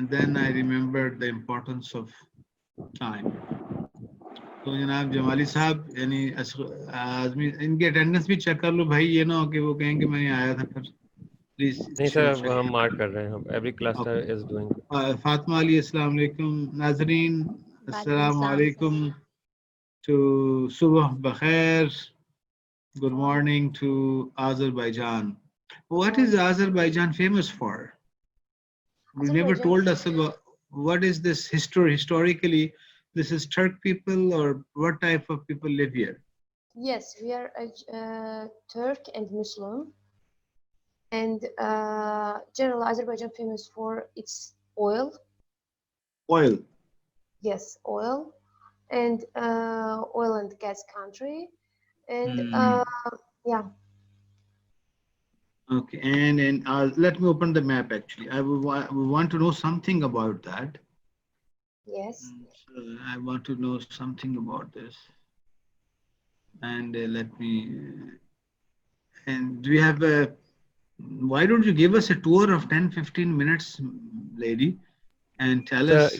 and then I remembered the importance of time. तो जनाब जमाली साहब यानी आदमी इनकी अटेंडेंस भी चेक कर लो भाई, ये ना हो कि वो कहें कि मैं आया था, फिर प्लीज नहीं सर, हम मार्क कर रहे हैं, every cluster is doing. Fatima Ali अस्सलाम वालेकुम, नाजरीन अस्सलाम वालेकुम, to Subah Bakhair, good morning to Azerbaijan. What is Azerbaijan famous for? You never told us about what is this historically. This is Turk people, or what type of people live here? Yes, we are Turk and Muslim, and generally Azerbaijan famous for its oil. Oil. Yes, oil, and oil and gas country, and yeah. Okay, and let me open the map. Actually, we want to know something about that. Yes. So I want to know something about this. And let me. And do we have a? Why don't you give us a tour of 10-15 minutes, lady, and tell us?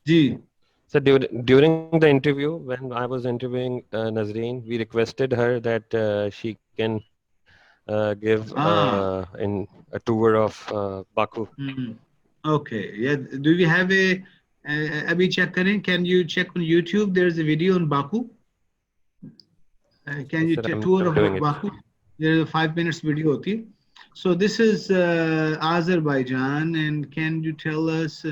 Ji. So during the interview, when I was interviewing Nazreen, we requested her that she can give in a tour of Baku. Okay. Yeah. Do we have a? Abhi check karein. Can you check on YouTube? There's a video on Baku. Can you take a tour of Baku? There is a 5 minutes video. Okay. So this is Azerbaijan, and can you tell us?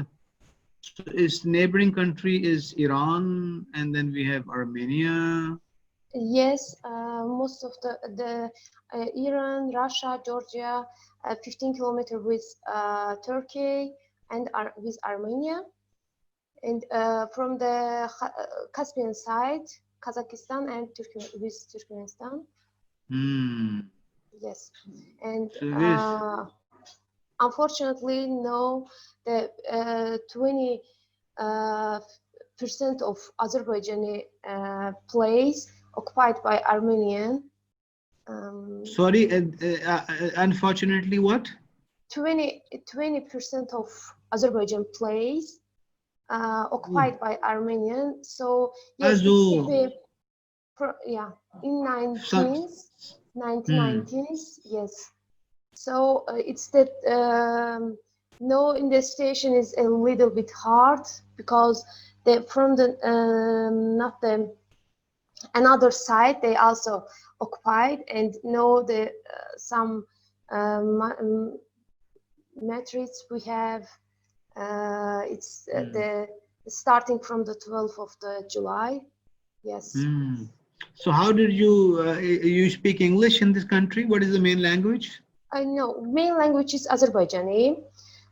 Its neighboring country is Iran, and then we have Armenia. Yes, most of the Iran, Russia, Georgia, 15 kilometers with Turkey and with Armenia, and from the Caspian side, Kazakhstan and with Turkmenistan. Yes, and unfortunately, no, the 20% of Azerbaijani place occupied by Armenian. Sorry, unfortunately, what? 20% of Azerbaijan place occupied by Armenian. So yes, yeah, in 1990s, yes. So it's that no, in the station is a little bit hard because from the not the another side they also occupied, and no, the some metrics we have it's the starting from the 12th of the July. Yes. So how did you speak English in this country? What is the main language? I know main language is Azerbaijani,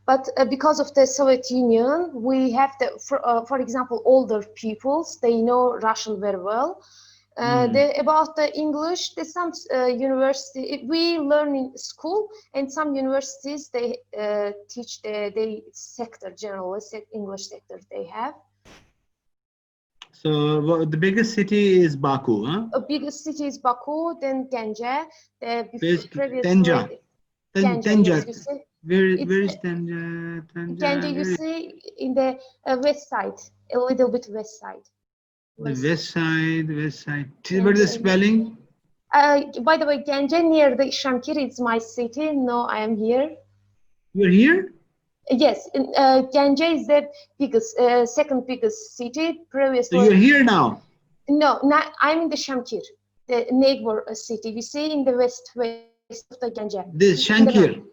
but because of the Soviet Union, we have the, for example, older peoples, they know Russian very well. About the English, there's some university we learn in school, and some universities they teach the sector generally English sector they have. So the biggest city is Baku, huh? The biggest city is Baku, then Ganja. Tanja. Yes, you see. Where is Tanja? Ganja, you see in the west side, a little bit west side. The west side. What is the spelling? By the way, Ganja near the Shamkir is my city. No, I am here. You're here? Yes, Ganja is the biggest, second biggest city. Previously, so you're here now? No, I'm in the Shamkir, the neighbor city. We see in the west of the Ganja. This Shamkir?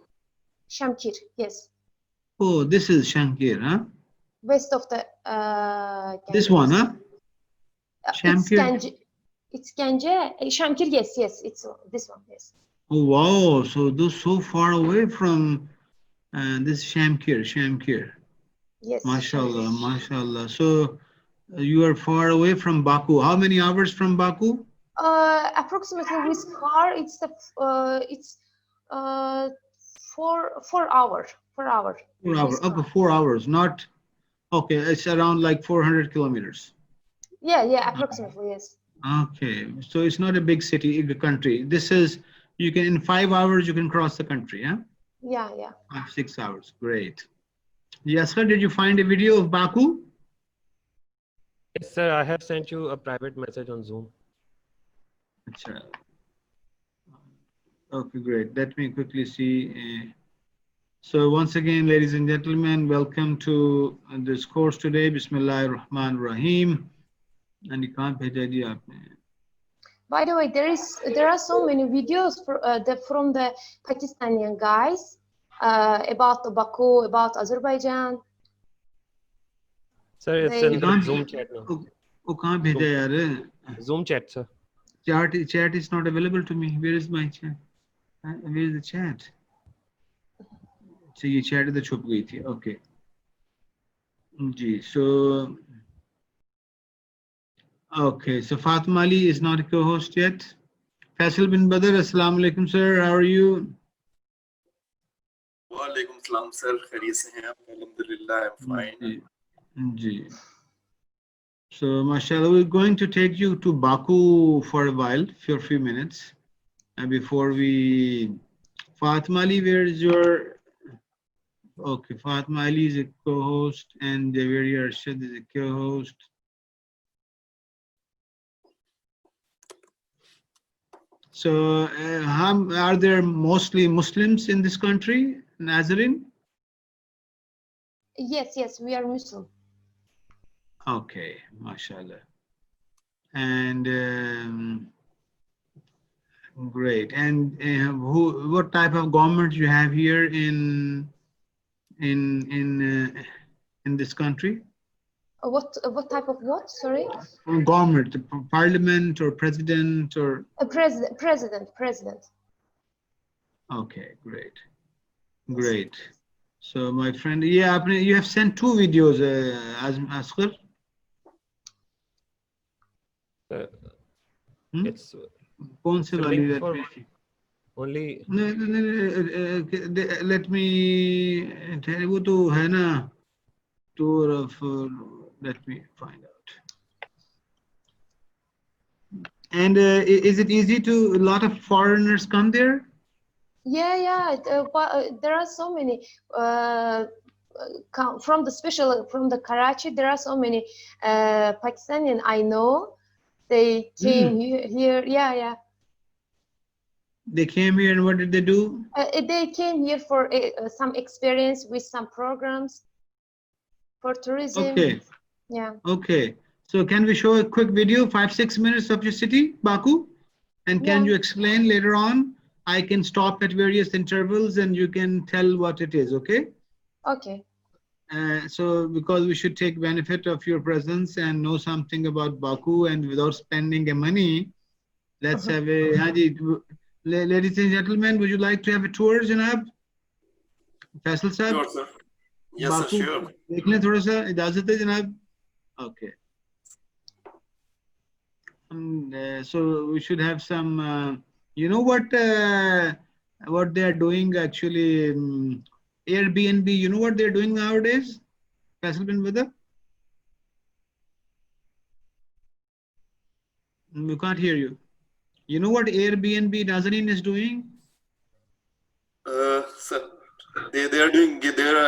Shamkir, yes. Oh, this is Shamkir, huh? West of the Ganja. This one, huh? Shamkir. It's Ganja. Shamkir, yes, it's this one, yes. Oh, wow. So those so far away from this Shamkir. Yes. Mashallah. So you are far away from Baku. How many hours from Baku? Approximately with car, it's 4 hours. 4 hours. 4 hours. Okay, 4 hours. Not okay. It's around like 400 kilometers. Yeah, approximately, yes. Okay, so it's not a big city, a country. This is, you can, in 5 hours, you can cross the country, yeah? Yeah, yeah. 6 hours. Great. Yes, sir. Did you find a video of Baku? Yes, sir. I have sent you a private message on Zoom. Achha. Okay, great. Let me quickly see. So once again, ladies and gentlemen, welcome to this course today. Bismillahir Rahmanir Rahim. And you can't pay the. By the way, there are so many videos from the Pakistani guys about Baku, about Azerbaijan. Sir, it's They- in the Zoom chat now. Oh, can't pay the. Zoom chat, sir. Chat is not available to me. Where is my chat? Where is the chat? So ये chat इधर छुप गई थी. Okay. Ji. So. Okay. So Fatima Ali is not a co-host yet. Faisal bin Badr, Assalamu alaikum, sir. How are you? Walaikum salam, sir. Khairit se hain aap? Alhamdulillah, I'm fine. Ji. So, mashallah, we're going to take you to Baku for a while, for a few minutes. And before we, Fatima Ali, where is your, okay, Fatima Ali is a co-host and Javeri Arshad is a co-host. So, are there mostly Muslims in this country, Nazarene? Yes, we are Muslim. Okay, mashallah. And great. And what type of government you have here in this country? What type of what? Sorry. Government, parliament or president or? President. Okay, great. So my friend, yeah, you have sent 2 videos, Asghar. It's कौन से वाली for only. Let me tell you, वो तो है ना, tour of. Let me find out. And is it easy to? A lot of foreigners come there. Yeah. There are so many from the Karachi. There are so many Pakistani I know. They came here. Yeah. They came here, and what did they do? They came here for some experience with some programs for tourism. Okay. Yeah. Okay. So can we show a quick video, 5-6 minutes of your city, Baku? And can you explain later on? I can stop at various intervals and you can tell what it is, okay? Okay. So because we should take benefit of your presence and know something about Baku, and without spending a money, let's have a, ladies and gentlemen, would you like to have a tour, Janab? Faisal sir? Sure, sir. Yes, Baku, sir, sure. देख लें थोड़ा सा, इजाजत है जनाब? Okay. So we should have some, you know what they are doing actually, Airbnb, you know what they're doing nowadays? Faisal bin Badr? We can't hear you. You know what Airbnb Nazarene is doing? Sir, they are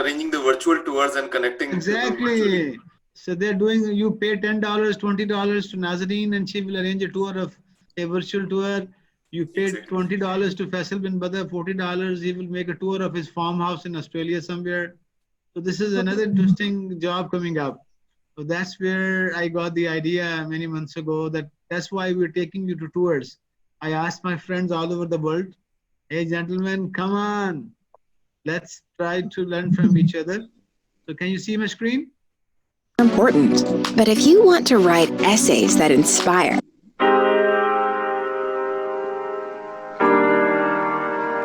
arranging the virtual tours and connecting. Exactly. So they're doing, you pay $10, $20 to Nazarene and she will arrange a tour of a virtual tour. You pay $20 to Faisal bin Badr, $40, he will make a tour of his farmhouse in Australia somewhere. So this is another interesting job coming up. So that's where I got the idea many months ago, that's why we're taking you to tours. I asked my friends all over the world, hey gentlemen, come on, let's try to learn from each other. So can you see my screen? Important, but if you want to write essays that inspire,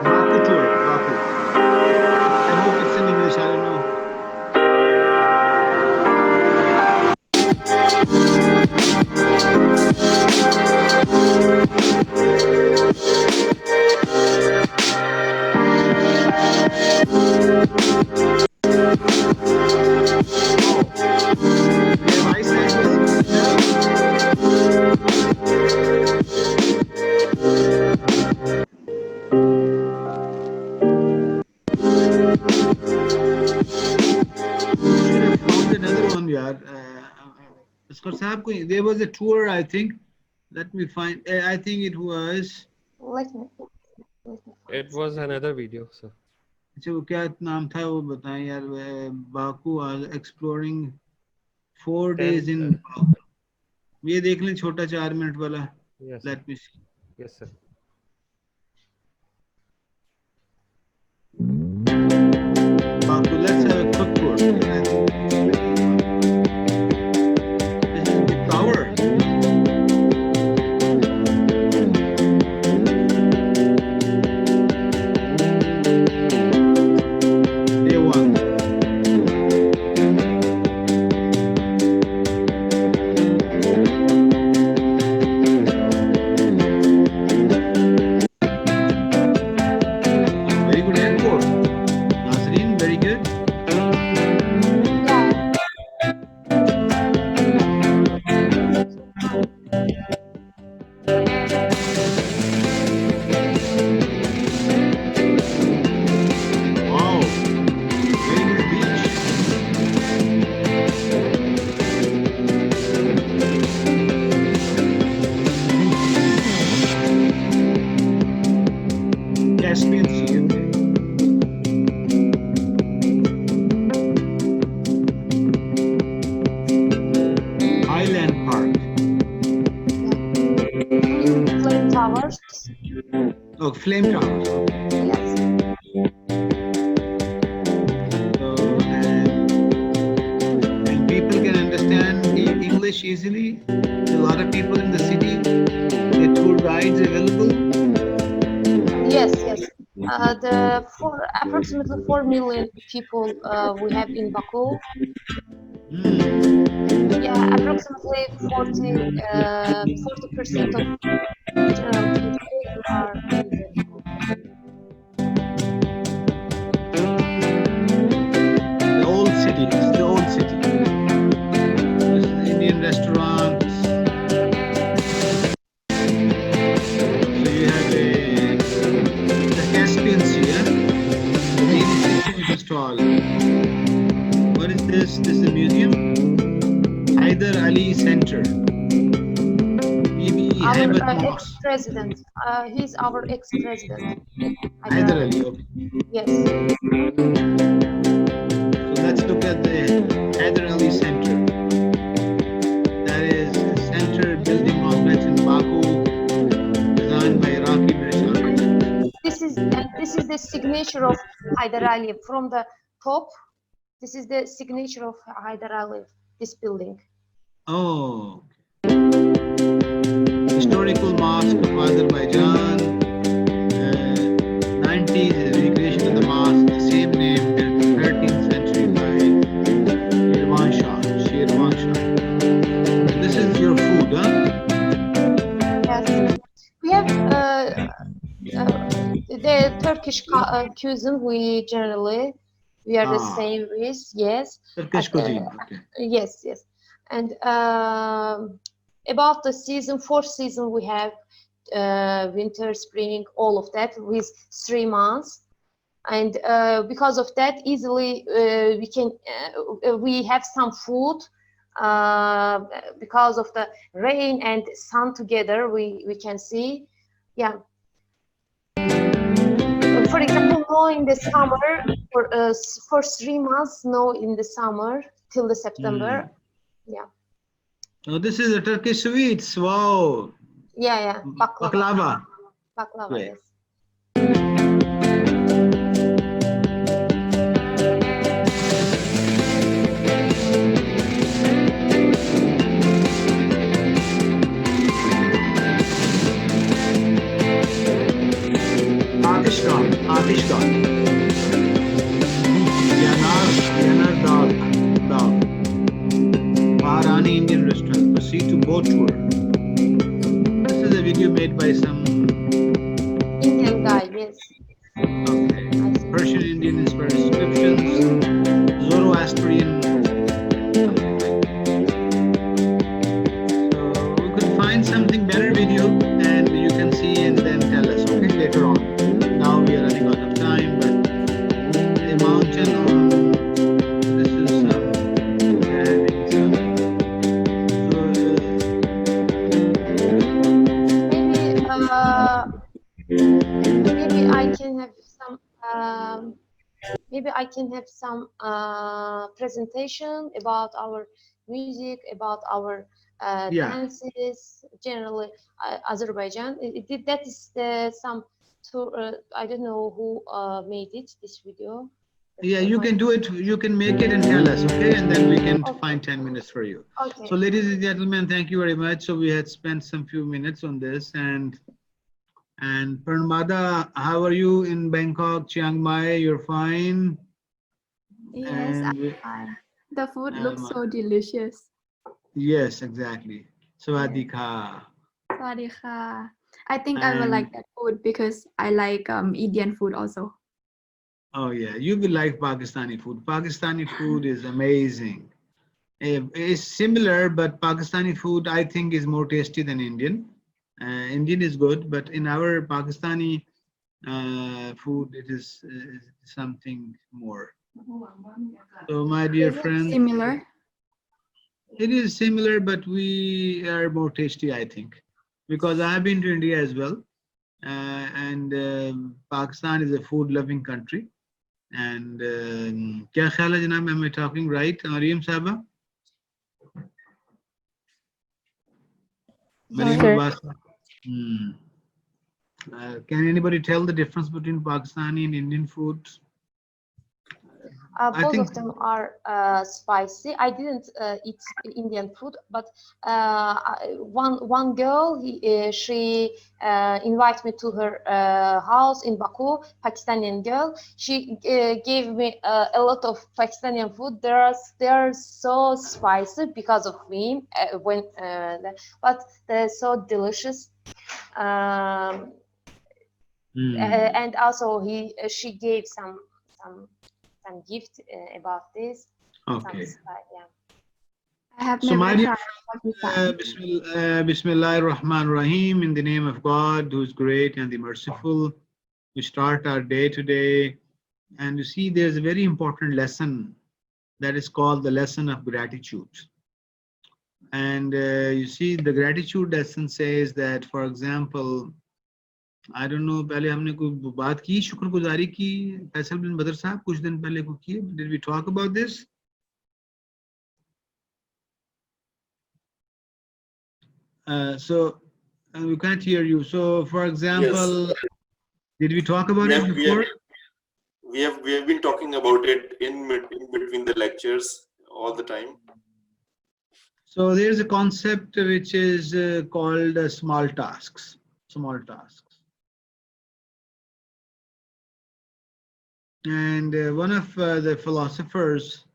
Baku tour, Baku. I hope it's in English, I don't know. Yeah, I said yaar. Asghar Sahab, there was a tour, I think. Let me find. I think it was. Let me. It was another video, sir. अच्छा वो क्या नाम था वो बताएं यार. Baku exploring 4 days in Baku. ये देख लें छोटा 4 मिनट वाला. Yes, Let me see. yes, sir. Baku, let's have a quick tour. This is the tower. Day one. Very good airport. Nazreen, very good. Wow, very good beach. Caspian Sea. Okay. Highland Park. Flame towers. Oh, Flame Towers. Yes. So, and people can understand English easily. A lot of people in the city. The tour guides available. Yes, yes. Approximately 4 million people we have in Baku. Yeah, approximately 40% of general people are in the Baku. The old city. It's the old city. This is the Indian restaurants. So you have the Caspian Sea. Yeah? 86 stall. What is this? This is a museum. Hyder Ali Center. BB Our Hebat Mosque. ex-president. He's our ex-president. Hyder Ali. Okay. Yes. So let's look at the Hyder Ali Center. That is a center building complex in Baku, designed by Iraqi British architects. This is the signature of Hyder Ali from the top. This is the signature of Hyder Ali. This building. Oh. Historical mosque of Azerbaijan. 90s is a recreation of the mosque, the same name, built in 13th century by Sherwan Shah. And this is your food, huh? Yes. We have the Turkish cuisine. We are the same with, yes. Turkish cuisine. Okay. Yes, yes. And about the season, 4 season, we have winter, spring, all of that with 3 months. And because of that, easily we have some food because of the rain and sun together. We can see, yeah. For example, snow in the summer for 3 months. Snow in the summer till the September. Yeah. Oh, this is a Turkish sweets. Wow. Yeah. Baklava. Baklava. Great. Yes. Atishgan. Yanar Dal. Maharani Indian restaurant. Proceed to boat tour. This is a video made by some Indian guy, yes. okay. Persian Indian inspired descriptions. Zoroastrian. So we could find something better video and you can see and then tell us, okay, later on. Now we are running out of time, but a mountain on this is having I can have some presentation about our music, about our Yeah. dances, generally Azerbaijan. That is some tour. I don't know who made it, this video. Yeah, you can do it. You can make it and tell us, okay? And then we can find 10 minutes for you. Okay. So, ladies and gentlemen, thank you very much. So we had spent some few minutes on this, and Parmada, how are you in Bangkok, Chiang Mai? You're fine. Yes, And I'm fine. The food looks so delicious. yes, exactly. Sawadee-ka. Sawadee-ka. I think I will like that food because I like Indian food also. Oh yeah, you will like Pakistani food. Pakistani food is amazing. It's similar, but Pakistani food I think is more tasty than Indian. Indian is good, but in our Pakistani food, it is something more. So, my dear friends, Similar. it is similar, but we are more tasty, I think, because I have been to India as well, and Pakistan is a food-loving country. And kya khayal hai janab, am I talking right, Mariam Sahaba? Yes, sir. Can anybody tell the difference between Pakistani and Indian food? I Both think of them are spicy. I didn't eat Indian food, but one girl, she invited me to her house in Baku, Pakistani girl. She gave me a lot of Pakistani food. They're so spicy because of me but they're so delicious. And also she gave some gift about this. okay. Yeah. I have So, my never dear tried Pakistani. Bismillah ar-Rahman ar-Rahim, in the name of God, who is great and the merciful, we start our day today. And you see, there's a very important lesson that is called the lesson of gratitude. And you see, the gratitude lesson says that, for example, I don't know, पहले हमने कोई बात की शुक्रगुजारी की फैसल बिन बदर साहब कुछ दिन पहले को की. Did we talk about this? So we can't hear you. So, for example, Yes. did we talk about it before? We have been talking about it in between the lectures all the time. So there's a concept which is called small tasks. Small tasks. And one of the philosophers,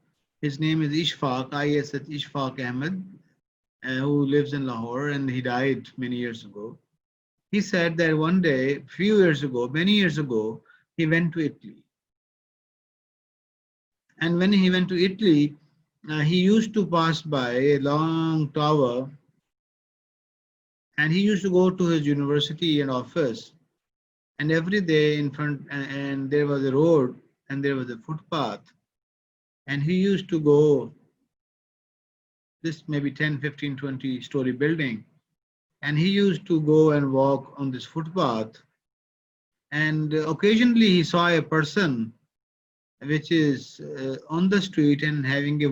his name is Ishfaq, IESS Ishfaq Ahmed, who lives in Lahore, and he died many years ago. He said that one day, many years ago, he went to Italy. And when he went to Italy, he used to pass by a long tower, and he used to go to his university and office. And every day in front, and there was a road and there was a footpath. And he used to go, this maybe 10, 15, 20 story building. And he used to go and walk on this footpath. And occasionally he saw a person which is on the street and having a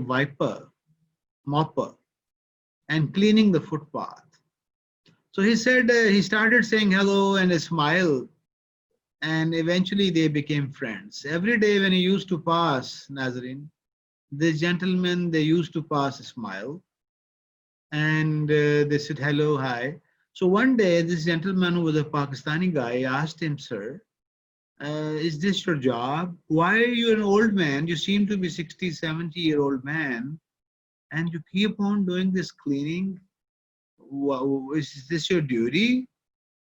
mopper, and cleaning the footpath. So he said, he started saying hello and a smile, and eventually they became friends. Every day when he used to pass, Nazarene, this gentleman, they used to pass a smile, and they said hello, hi. So one day this gentleman, who was a Pakistani guy, asked him, sir, is this your job? Why are you an old man? You seem to be 60, 70-year-old man, and you keep on doing this cleaning. Is this your duty?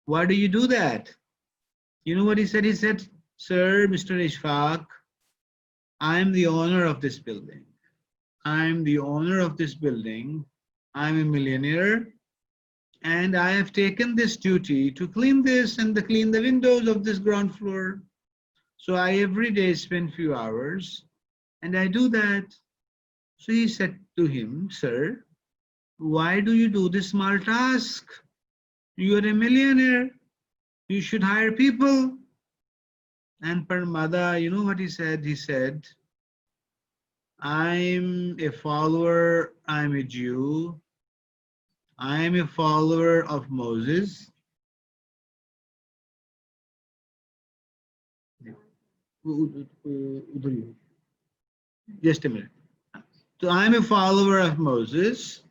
Why do you do that? You know what he said? He said, sir, Mr. Ishfaq, I'm the owner of this building. I'm the owner of this building. I'm a millionaire, and I have taken this duty to clean this and to clean the windows of this ground floor. So I every day spend few hours, and I do that. So he said to him, sir, why do you do this small task? You are a millionaire. You should hire people. And Parmada, you know what he said? He said, I'm a follower, I'm a Jew, I'm a follower of Moses. Just a minute. So I'm a follower of Moses.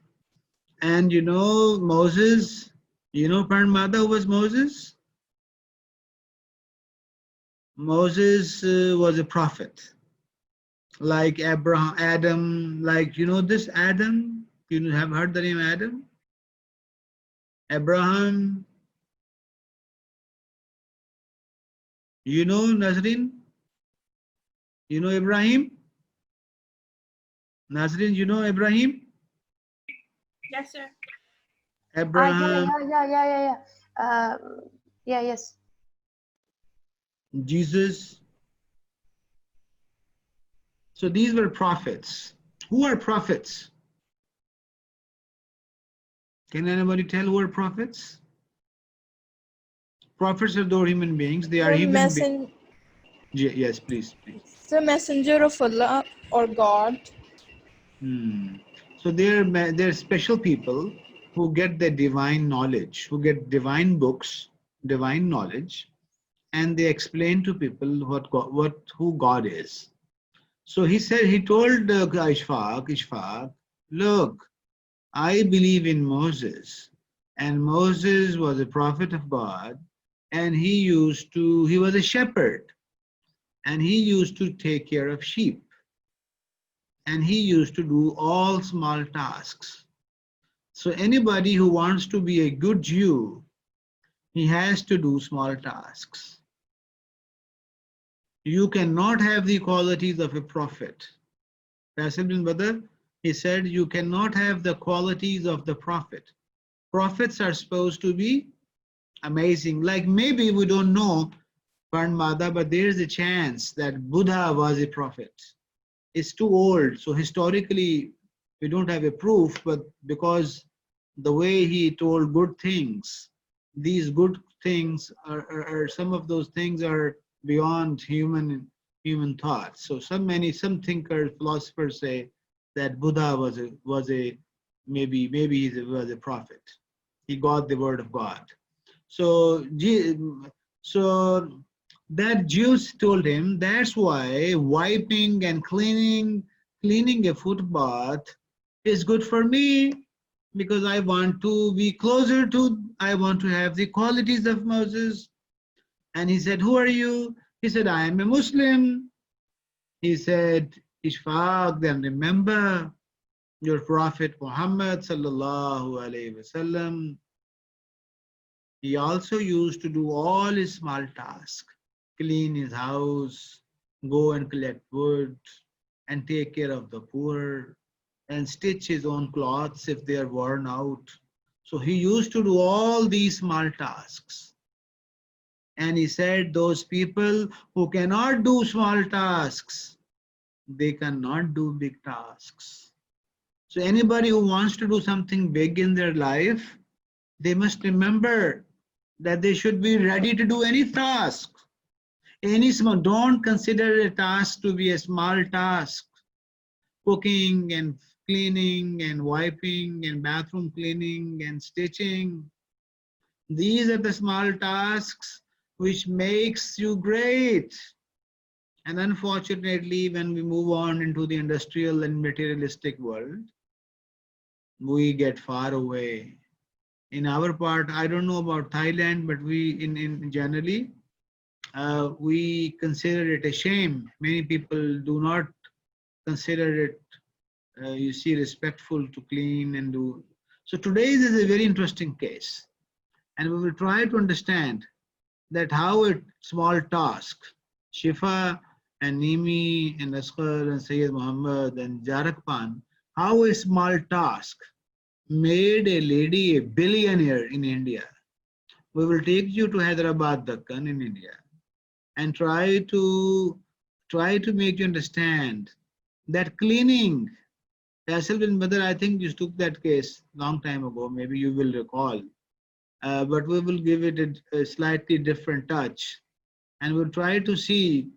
And you know Moses, you know Parmada who was Moses? Moses was a prophet. Like Abraham, Adam, like you know this Adam? You have heard the name Adam? Abraham, you know Nazrin? You know Ibrahim? Nazrin, you know Ibrahim? Yes, sir. Abraham, Yes. Jesus. So these were prophets. Who are prophets? Can anybody tell who are prophets? Prophets are those human beings. They are human beings. Yes, please. The messenger of Allah or God. So they're special people who get the divine knowledge, who get divine books, divine knowledge, and they explain to people who God is. So he said, he told Ishfaq, look, I believe in Moses, and Moses was a prophet of God, and he was a shepherd, and he used to take care of sheep, and he used to do all small tasks. So anybody who wants to be a good Jew, he has to do small tasks. You cannot have the qualities of a prophet. Faisal bin Badr, he said, you cannot have the qualities of the prophet. Prophets are supposed to be amazing. Like maybe we don't know Parmada, but there's a chance that Buddha was a prophet. It's too old, so historically we don't have a proof, but because the way he told good things, these good things are some of those things are beyond human thought. So some thinkers, philosophers say that Buddha was a maybe he was a prophet. He got the word of God. So that Jews told him, that's why wiping and cleaning a footbath is good for me, because I want to be I want to have the qualities of Moses. And he said, who are you? He said, I am a Muslim. He said, Ishfaq, then remember your Prophet Muhammad sallallahu alaihi wasallam. He also used to do all his small tasks, clean his house, go and collect wood, and take care of the poor, and stitch his own clothes if they are worn out. So he used to do all these small tasks. And he said, those people who cannot do small tasks, they cannot do big tasks. So anybody who wants to do something big in their life, they must remember that they should be ready to do any task. Any small, don't consider a task to be a small task. Cooking and cleaning and wiping and bathroom cleaning and stitching. These are the small tasks which makes you great. And unfortunately, when we move on into the industrial and materialistic world, we get far away. In our part, I don't know about Thailand, but we in generally, we consider it a shame. Many people do not consider it, you see, respectful to clean and do. So today is a very interesting case. And we will try to understand that how a small task, Shifa and Nimi and Asghar and Sayyid Muhammad and Jarakpan, how a small task made a lady a billionaire in India. We will take you to Hyderabad, Dakkan in India, and try to make you understand that cleaning. Faisal bin Badr, I think you took that case long time ago, maybe you will recall, but we will give it a slightly different touch. and we'll try to see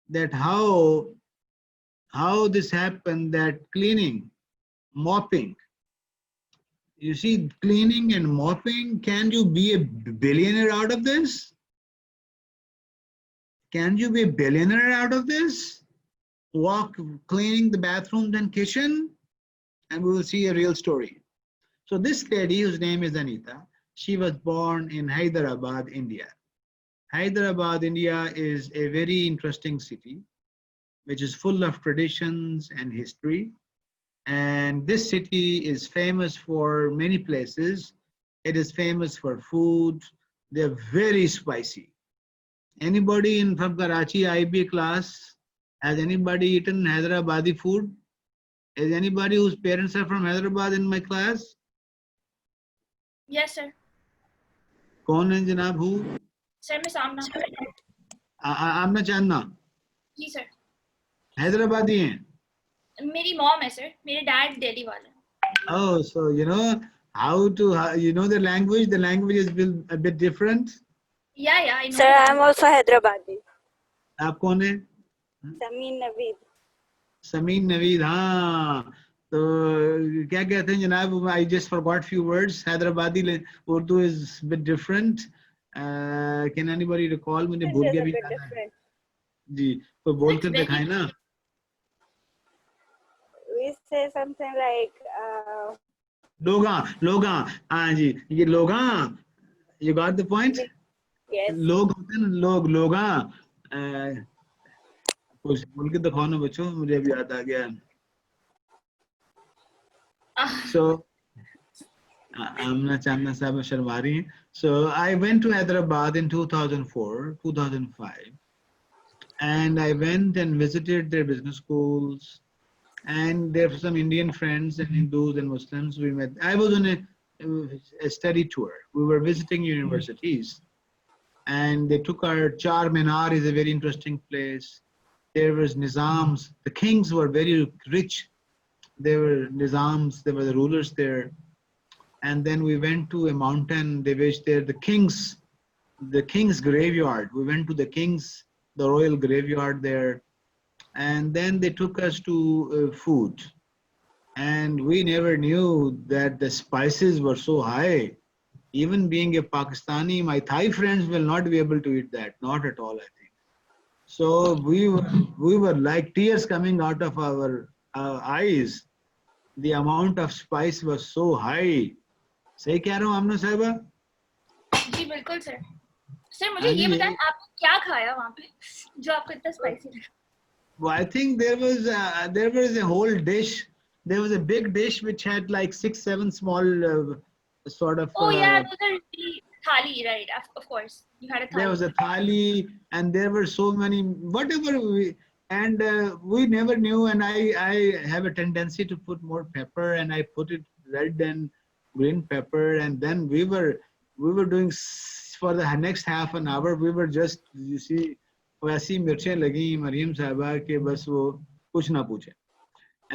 that how this happened, that cleaning, mopping. You see, cleaning and mopping, can you be a billionaire out of this? Can you be a billionaire out of this? Cleaning the bathrooms and kitchen, and we will see a real story. So this lady, whose name is Anita, she was born in Hyderabad, India. Hyderabad, India is a very interesting city, which is full of traditions and history. And this city is famous for many places. It is famous for food. They're very spicy. Anybody from Karachi IBA class, has anybody eaten Hyderabadi food? Is anybody whose parents are from Hyderabad in my class? Yes, sir. कौन है जनाब? Who? Sir, मैं सामना. आमना चांदना. जी sir. Hyderabadi हैं. मेरी mom है sir. मेरे dad Delhi वाले. Oh, so you know you know the language. The language is a bit different. Yeah, I know. Sir, I'm also Hyderabadi. आप कौन है? Samin Naveed. Samin Naveed. हाँ. तो क्या कहते हैं जनाब? I just forgot few words. Hyderabadi Urdu is a bit different. Can anybody recall? मैंने भूल गया भी. जी, तो बोल कर दिखाए ना. We say something like लोगा. हाँ जी, ये लोगा. You got the point? yes. लोग होते हैं ना, लोगा. कुछ बोल के दिखाओ ना बच्चों, मुझे अभी याद आ गया. So Amna Chandna Sahib Sharmari. So I went to Hyderabad in 2004, 2005, and I went and visited their business schools, and there were some Indian friends and Hindus and Muslims we met. I was on a study tour. We were visiting universities, and they took our Char Minar is a very interesting place. There was Nizams. The kings were very rich. There were Nizams, there were the rulers there. And then we went to a mountain, they wished there, the king's graveyard. We went to the royal graveyard there. And then they took us to food. And we never knew that the spices were so high. Even being a Pakistani, my Thai friends will not be able to eat that, not at all, I think. So we were like tears coming out of our eyes. The amount of spice was so high. सही कह रहा हूँ आमना साहिबा? जी बिल्कुल sir. Sir मुझे ये बताएं आपने क्या खाया वहाँ पे जो आपको इतना स्पाइसी लगा? Well, I think there was a whole dish. There was a big dish which had like 6-7 small sort of. Oh yeah, those are the thali, right? Of course, you had a thali. There was a thali, and there were so many we never knew. And I have a tendency to put more pepper, and I put it red and green pepper, and then we were doing for the next half an hour. We were just, you see, वैसी मिर्चें लगी मरियम साहबा के बस वो कुछ ना पूछे.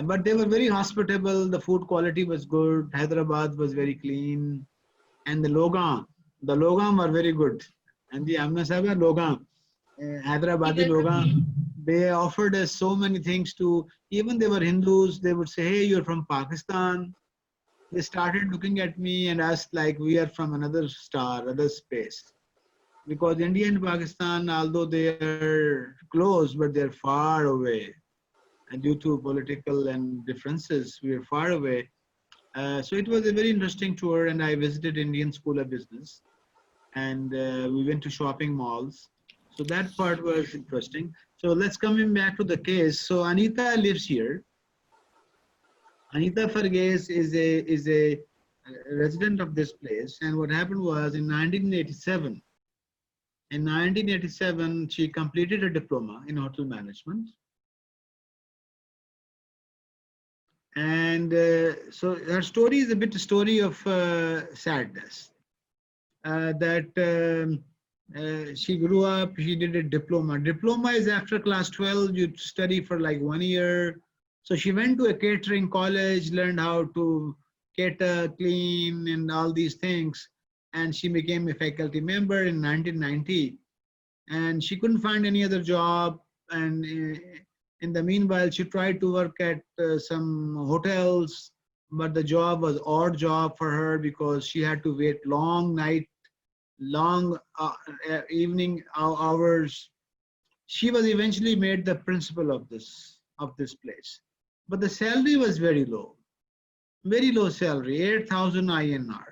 But they were very hospitable. The food quality was good. Hyderabad was very clean, and the loga were very good. And the Amna Sahaba loga, Hyderabadi loga, they offered us so many things to. Even they were Hindus. They would say, "Hey, you're from Pakistan." They started looking at me and asked like we are from another star, other space. Because India and Pakistan, although they are close, but they're far away. And due to political and differences, we are far away. So it was a very interesting tour, and I visited Indian School of Business. And we went to shopping malls. So that part was interesting. So let's come back to the case. So Anita lives here. Anita Farghese is a resident of this place. And what happened was in 1987, she completed a diploma in hotel management. And so her story is a bit a story of sadness. She grew up, she did a diploma. Diploma is after class 12, you study for like 1 year. So she went to a catering college, learned how to cater, clean, and all these things. And she became a faculty member in 1990. and she couldn't find any other job. And in the meanwhile, she tried to work at some hotels, but the job was odd job for her because she had to wait long night, long evening hours. She was eventually made the principal of this place, but the salary was very low salary, 8,000 INR.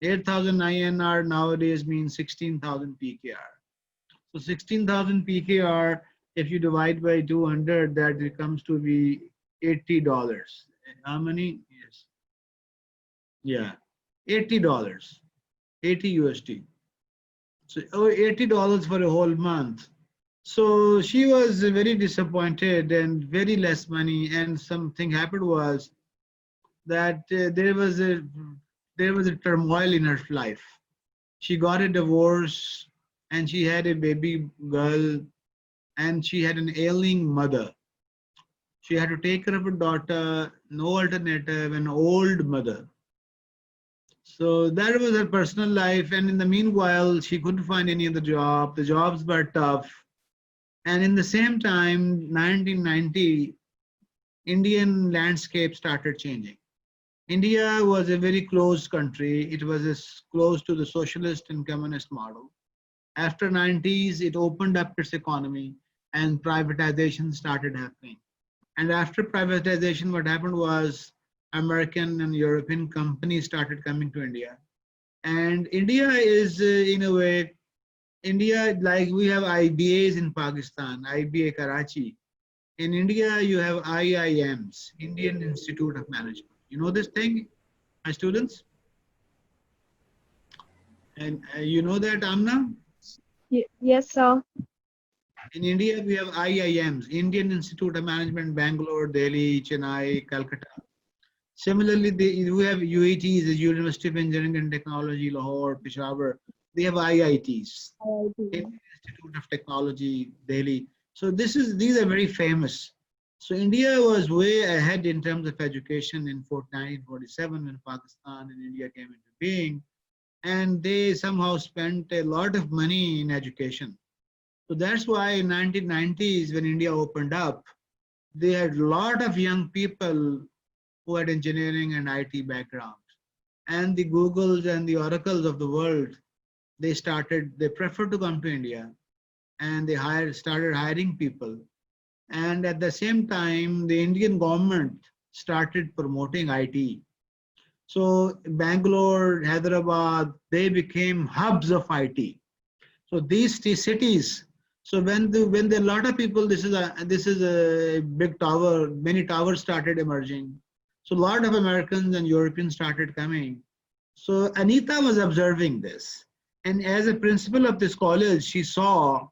8,000 INR nowadays means 16,000 PKR. So 16,000 PKR, if you divide by 200, that it comes to be $80. How many? Yes. Yeah, $80, 80 USD. So $80 for a whole month. So she was very disappointed and very less money. And something happened was that there was a turmoil in her life. She got a divorce and she had a baby girl and she had an ailing mother. She had to take care of her daughter, no alternative, an old mother. So that was her personal life. And in the meanwhile, she couldn't find any other job. The jobs were tough. And in the same time, 1990, Indian landscape started changing. India was a very closed country. It was as close to the socialist and communist model. After 90s, it opened up its economy and privatization started happening. And after privatization, what happened was American and European companies started coming to India. And India is, in a way, India, like we have IBAs in Pakistan, IBA Karachi. In India, you have IIMs, Indian Institute of Management. You know this thing, my students? And you know that, Amna? Yes, sir. In India, we have IIMs, Indian Institute of Management, Bangalore, Delhi, Chennai, Calcutta. Similarly, we have UETs, the University of Engineering and Technology, Lahore, Peshawar. They have IITs, Indian Institute of Technology, Delhi. So these are very famous. So India was way ahead in terms of education in 1947 when Pakistan and India came into being. And they somehow spent a lot of money in education. So that's why in 1990s, when India opened up, they had a lot of young people who had engineering and IT background. And the Googles and the Oracles of the world, they preferred to come to India, and they started hiring people. And at the same time, the Indian government started promoting IT. So Bangalore, Hyderabad, they became hubs of IT. So these cities, so when a lot of people, this is a big tower, many towers started emerging. So a lot of Americans and Europeans started coming. So Anita was observing this. And as a principal of this college, she saw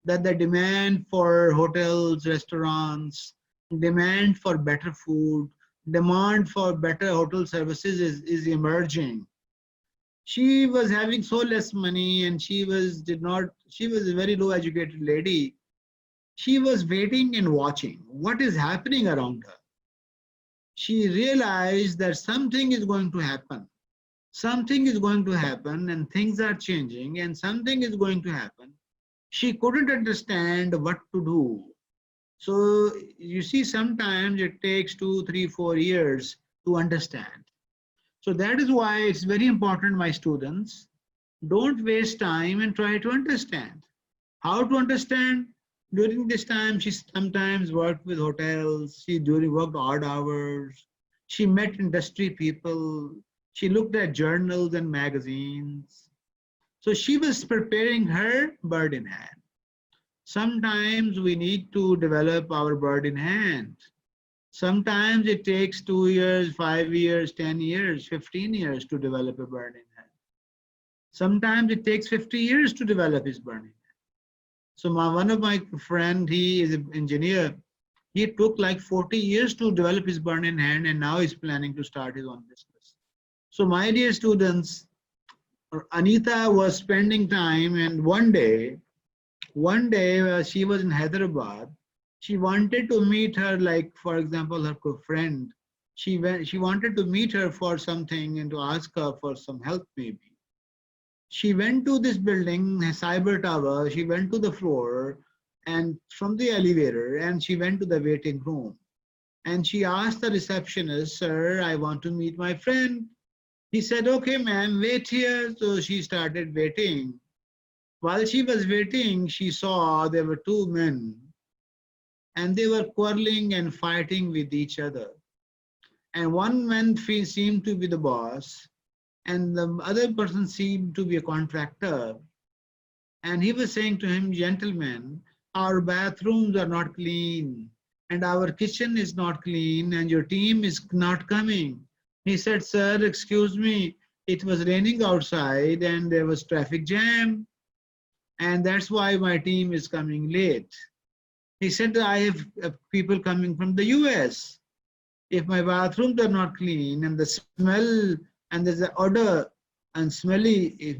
that the demand for hotels, restaurants, demand for better food, demand for better hotel services is emerging. She was having so less money and she was a very low educated lady. She was waiting and watching what is happening around her. She realized that something is going to happen. Something is going to happen and things are changing and something is going to happen. She couldn't understand what to do. So you see, sometimes it takes 2, 3, 4 years to understand. So that is why it's very important, my students, don't waste time and try to understand. How to understand? During this time, she sometimes worked with hotels. She worked odd hours. She met industry people. She looked at journals and magazines. So she was preparing her bird in hand. Sometimes we need to develop our bird in hand. Sometimes it takes 2 years, 5 years, 10 years, 15 years to develop a bird in hand. Sometimes it takes 50 years to develop his bird in hand. So one of my friend, he is an engineer. He took like 40 years to develop his bird in hand, and now he's planning to start his own business. So my dear students, Anita was spending time, and one day she was in Hyderabad. She wanted to meet her, like for example, her friend. She wanted to meet her for something and to ask her for some help maybe. She went to this building, Cyber Tower, she went to the floor and from the elevator and she went to the waiting room. And she asked the receptionist, sir, I want to meet my friend. He said, okay, ma'am, wait here. So she started waiting. While she was waiting, she saw there were two men and they were quarreling and fighting with each other. And one man seemed to be the boss and the other person seemed to be a contractor. And he was saying to him, gentlemen, our bathrooms are not clean and our kitchen is not clean and your team is not coming. He said, sir, excuse me, it was raining outside and there was traffic jam and that's why my team is coming late. He said, I have people coming from the US. If my bathrooms are not clean and the smell and there's an odor and smelly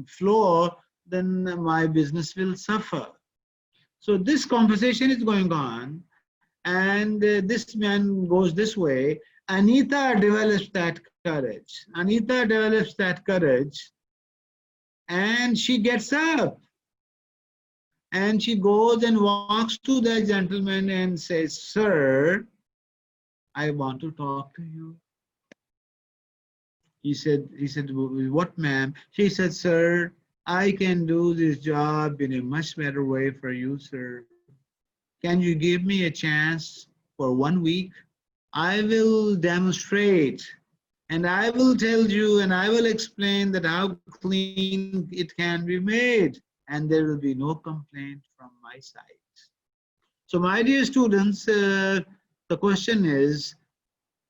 floor, then my business will suffer. So this conversation is going on and this man goes this way. Anita develops that courage. Anita develops that courage and she gets up and she goes and walks to the gentleman and says, sir, I want to talk to you. He said, what, ma'am? She said, sir, I can do this job in a much better way for you, sir. Can you give me a chance for 1 week? I will demonstrate and I will tell you and I will explain that how clean it can be made and there will be no complaint from my side. So my dear students, the question is,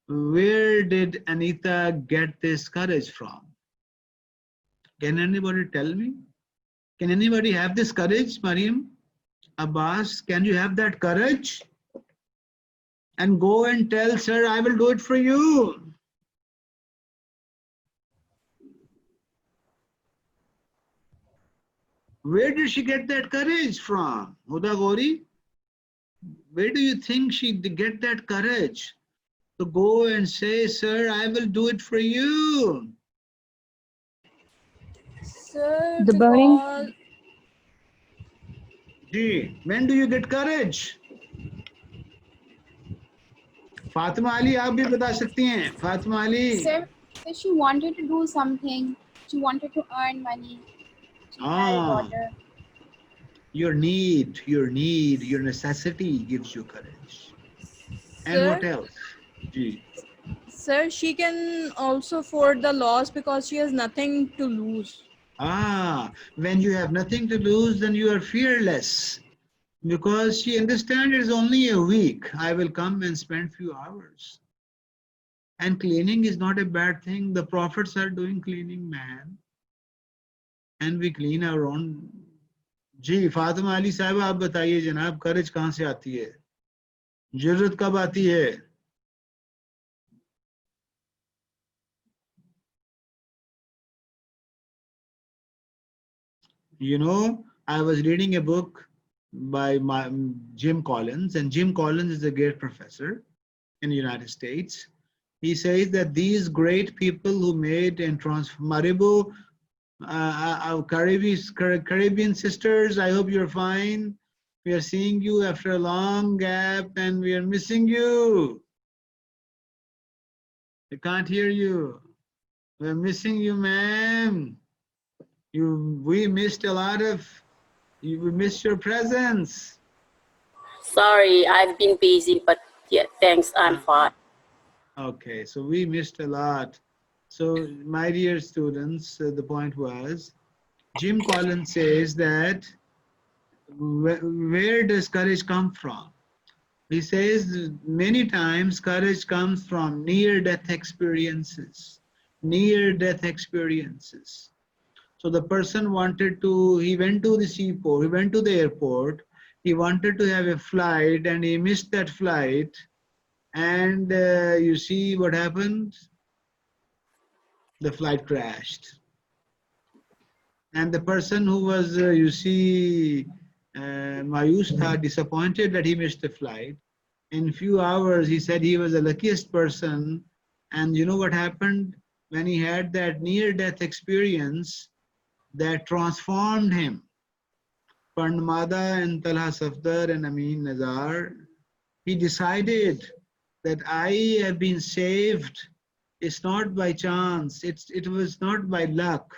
where did Anita get this courage from? Can anybody tell me? Can anybody have this courage, Mariam? Abbas, can you have that courage? And go and tell, sir, I will do it for you. Where did she get that courage from? Huda Gori? Where do you think she get that courage to go and say, sir, I will do it for you? Sir, The burning. because Gee, when do you get courage? Fatima Ali, आप भी बता सकती हैं. Fatima Ali. Sir, she wanted to do something. She wanted to earn money. She had a daughter. Your need, your necessity gives you courage. And what else? Gee. sir, she can also afford the loss because she has nothing to lose. When you have nothing to lose, then you are fearless. Because she understands it's only a week. I will come and spend few hours. And cleaning is not a bad thing. The prophets are doing cleaning, man. And we clean our own. जी फातिमा अली साहब आप बताइए जनाब courage कहाँ से आती है ज़रूरत कब आती है You know, I was reading a book by Jim Collins, and Jim Collins is a great professor in the United States. He says that these great people who made and Maribu, Caribbean sisters, I hope you're fine. We are seeing you after a long gap and we are missing you. I can't hear you. We're missing you, ma'am. We missed a lot of, we missed your presence. Sorry, I've been busy, but yeah, thanks, I'm fine. Okay, so we missed a lot. So my dear students, the point was, Jim Collins says that where does courage come from? He says many times courage comes from near-death experiences, near-death experiences. So the person wanted to, he went to the seaport, he went to the airport, he wanted to have a flight and he missed that flight. And you see what happened? The flight crashed. And the person who was, you see, Mayus tha, disappointed that he missed the flight. In few hours, he said he was the luckiest person. And you know what happened? When he had that near-death experience, that transformed him. Parnmada and Talha Safdar and Amin Nazar, he decided that I have been saved. It's not by chance. It was not by luck.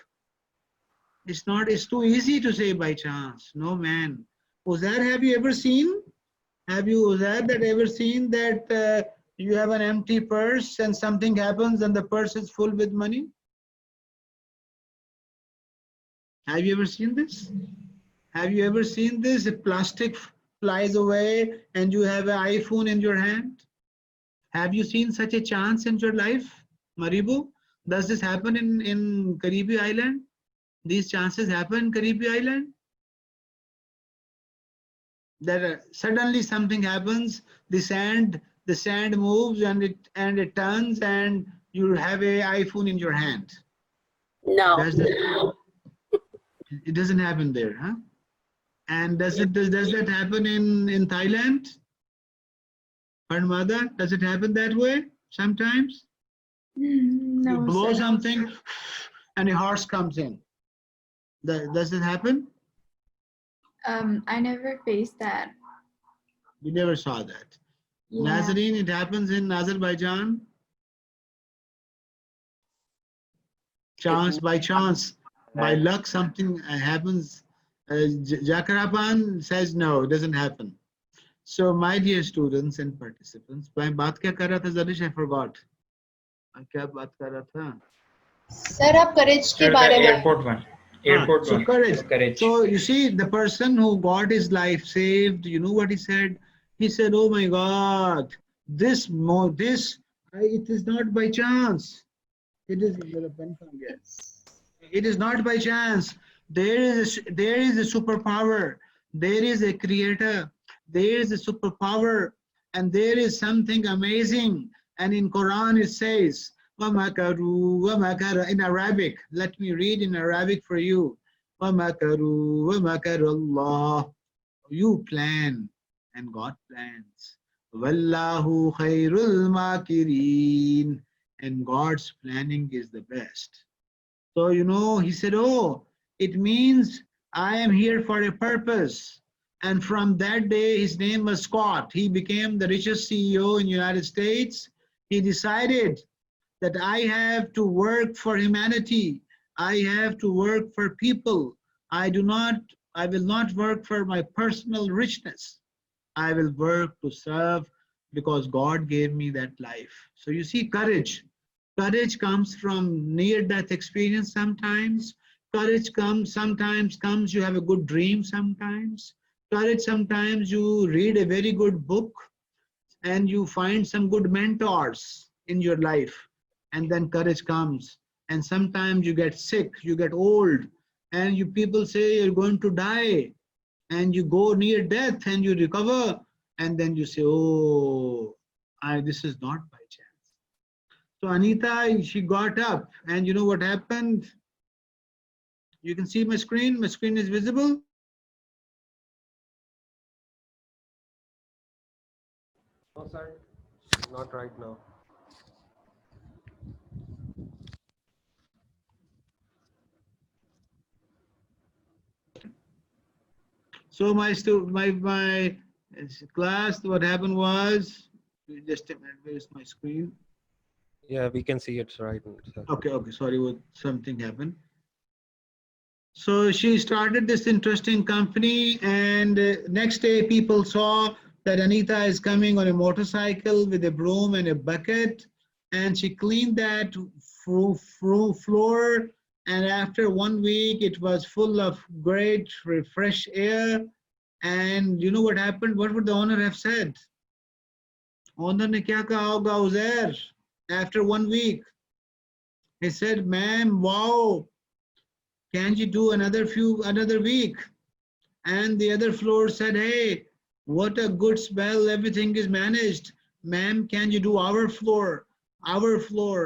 It's too easy to say by chance. No, man. Uzair, have you ever seen? Have you, Uzair, that ever seen that you have an empty purse and something happens and the purse is full with money? Have you ever seen this? Have you ever seen this? If plastic flies away and you have an iPhone in your hand? Have you seen such a chance in your life, Maribu? Does this happen in Caribe Island? These chances happen in Caribe Island? That suddenly something happens, the sand moves and it turns and you have an iPhone in your hand. No. It doesn't happen there, huh? And does that happen in Thailand? Parnmada, does it happen that way sometimes? No, you blow sir. something and a horse comes in. Does it happen? I never faced that. You never saw that. Yeah. Nazarene, it happens in Azerbaijan. By chance, by luck, something happens. Jakarapan says no, it doesn't happen. So, my dear students and participants, मैं बात क्या कर रहा था Zalish? I forgot. मैं क्या बात कर रहा था? Sir, आप courage के बारे में. Airport one. Airport so one. courage. So you see, the person who got his life saved, you know what he said? He said, "Oh my God, it is not by chance. It is not by chance. There is a superpower. There is a creator. There is a superpower, and there is something amazing. And in Quran it says, وَمَكَرُوا وَمَكَرَ in Arabic. Let me read in Arabic for you. وَمَكَرُوا وَمَكَرَ اللَّهُ. You plan, and God plans. وَاللَّهُ خَيْرُ الْمَاكِرِينَ. And God's planning is the best. So, you know, he said, oh, it means I am here for a purpose. And from that day, his name was Scott. He became the richest CEO in the United States. He decided that I have to work for humanity. I have to work for people. I will not work for my personal richness. I will work to serve because God gave me that life. So you see, courage. Courage comes from near-death experience sometimes. Courage sometimes comes, you have a good dream sometimes. Courage sometimes you read a very good book and you find some good mentors in your life. And then courage comes. And sometimes you get sick, you get old, and people say you're going to die. And you go near death and you recover. And then you say, oh, this is not by chance. So Anita, she got up and you know what happened? You can see my screen. My screen is visible. No, sir. Not right now. So my class, what happened was, just a minute, where's my screen? Yeah, we can see it right now, sir. Okay, sorry, something happened. So she started this interesting company, and next day people saw that Anita is coming on a motorcycle with a broom and a bucket, and she cleaned that floor, and after 1 week it was full of great fresh air. And you know what happened? What would the owner have said? Owner ne kya kaha hoga Uzair? After 1 week, he said, "Ma'am, wow, can you do another week?" And the other floor said, "Hey, what a good smell, everything is managed. Ma'am, can you do our floor?"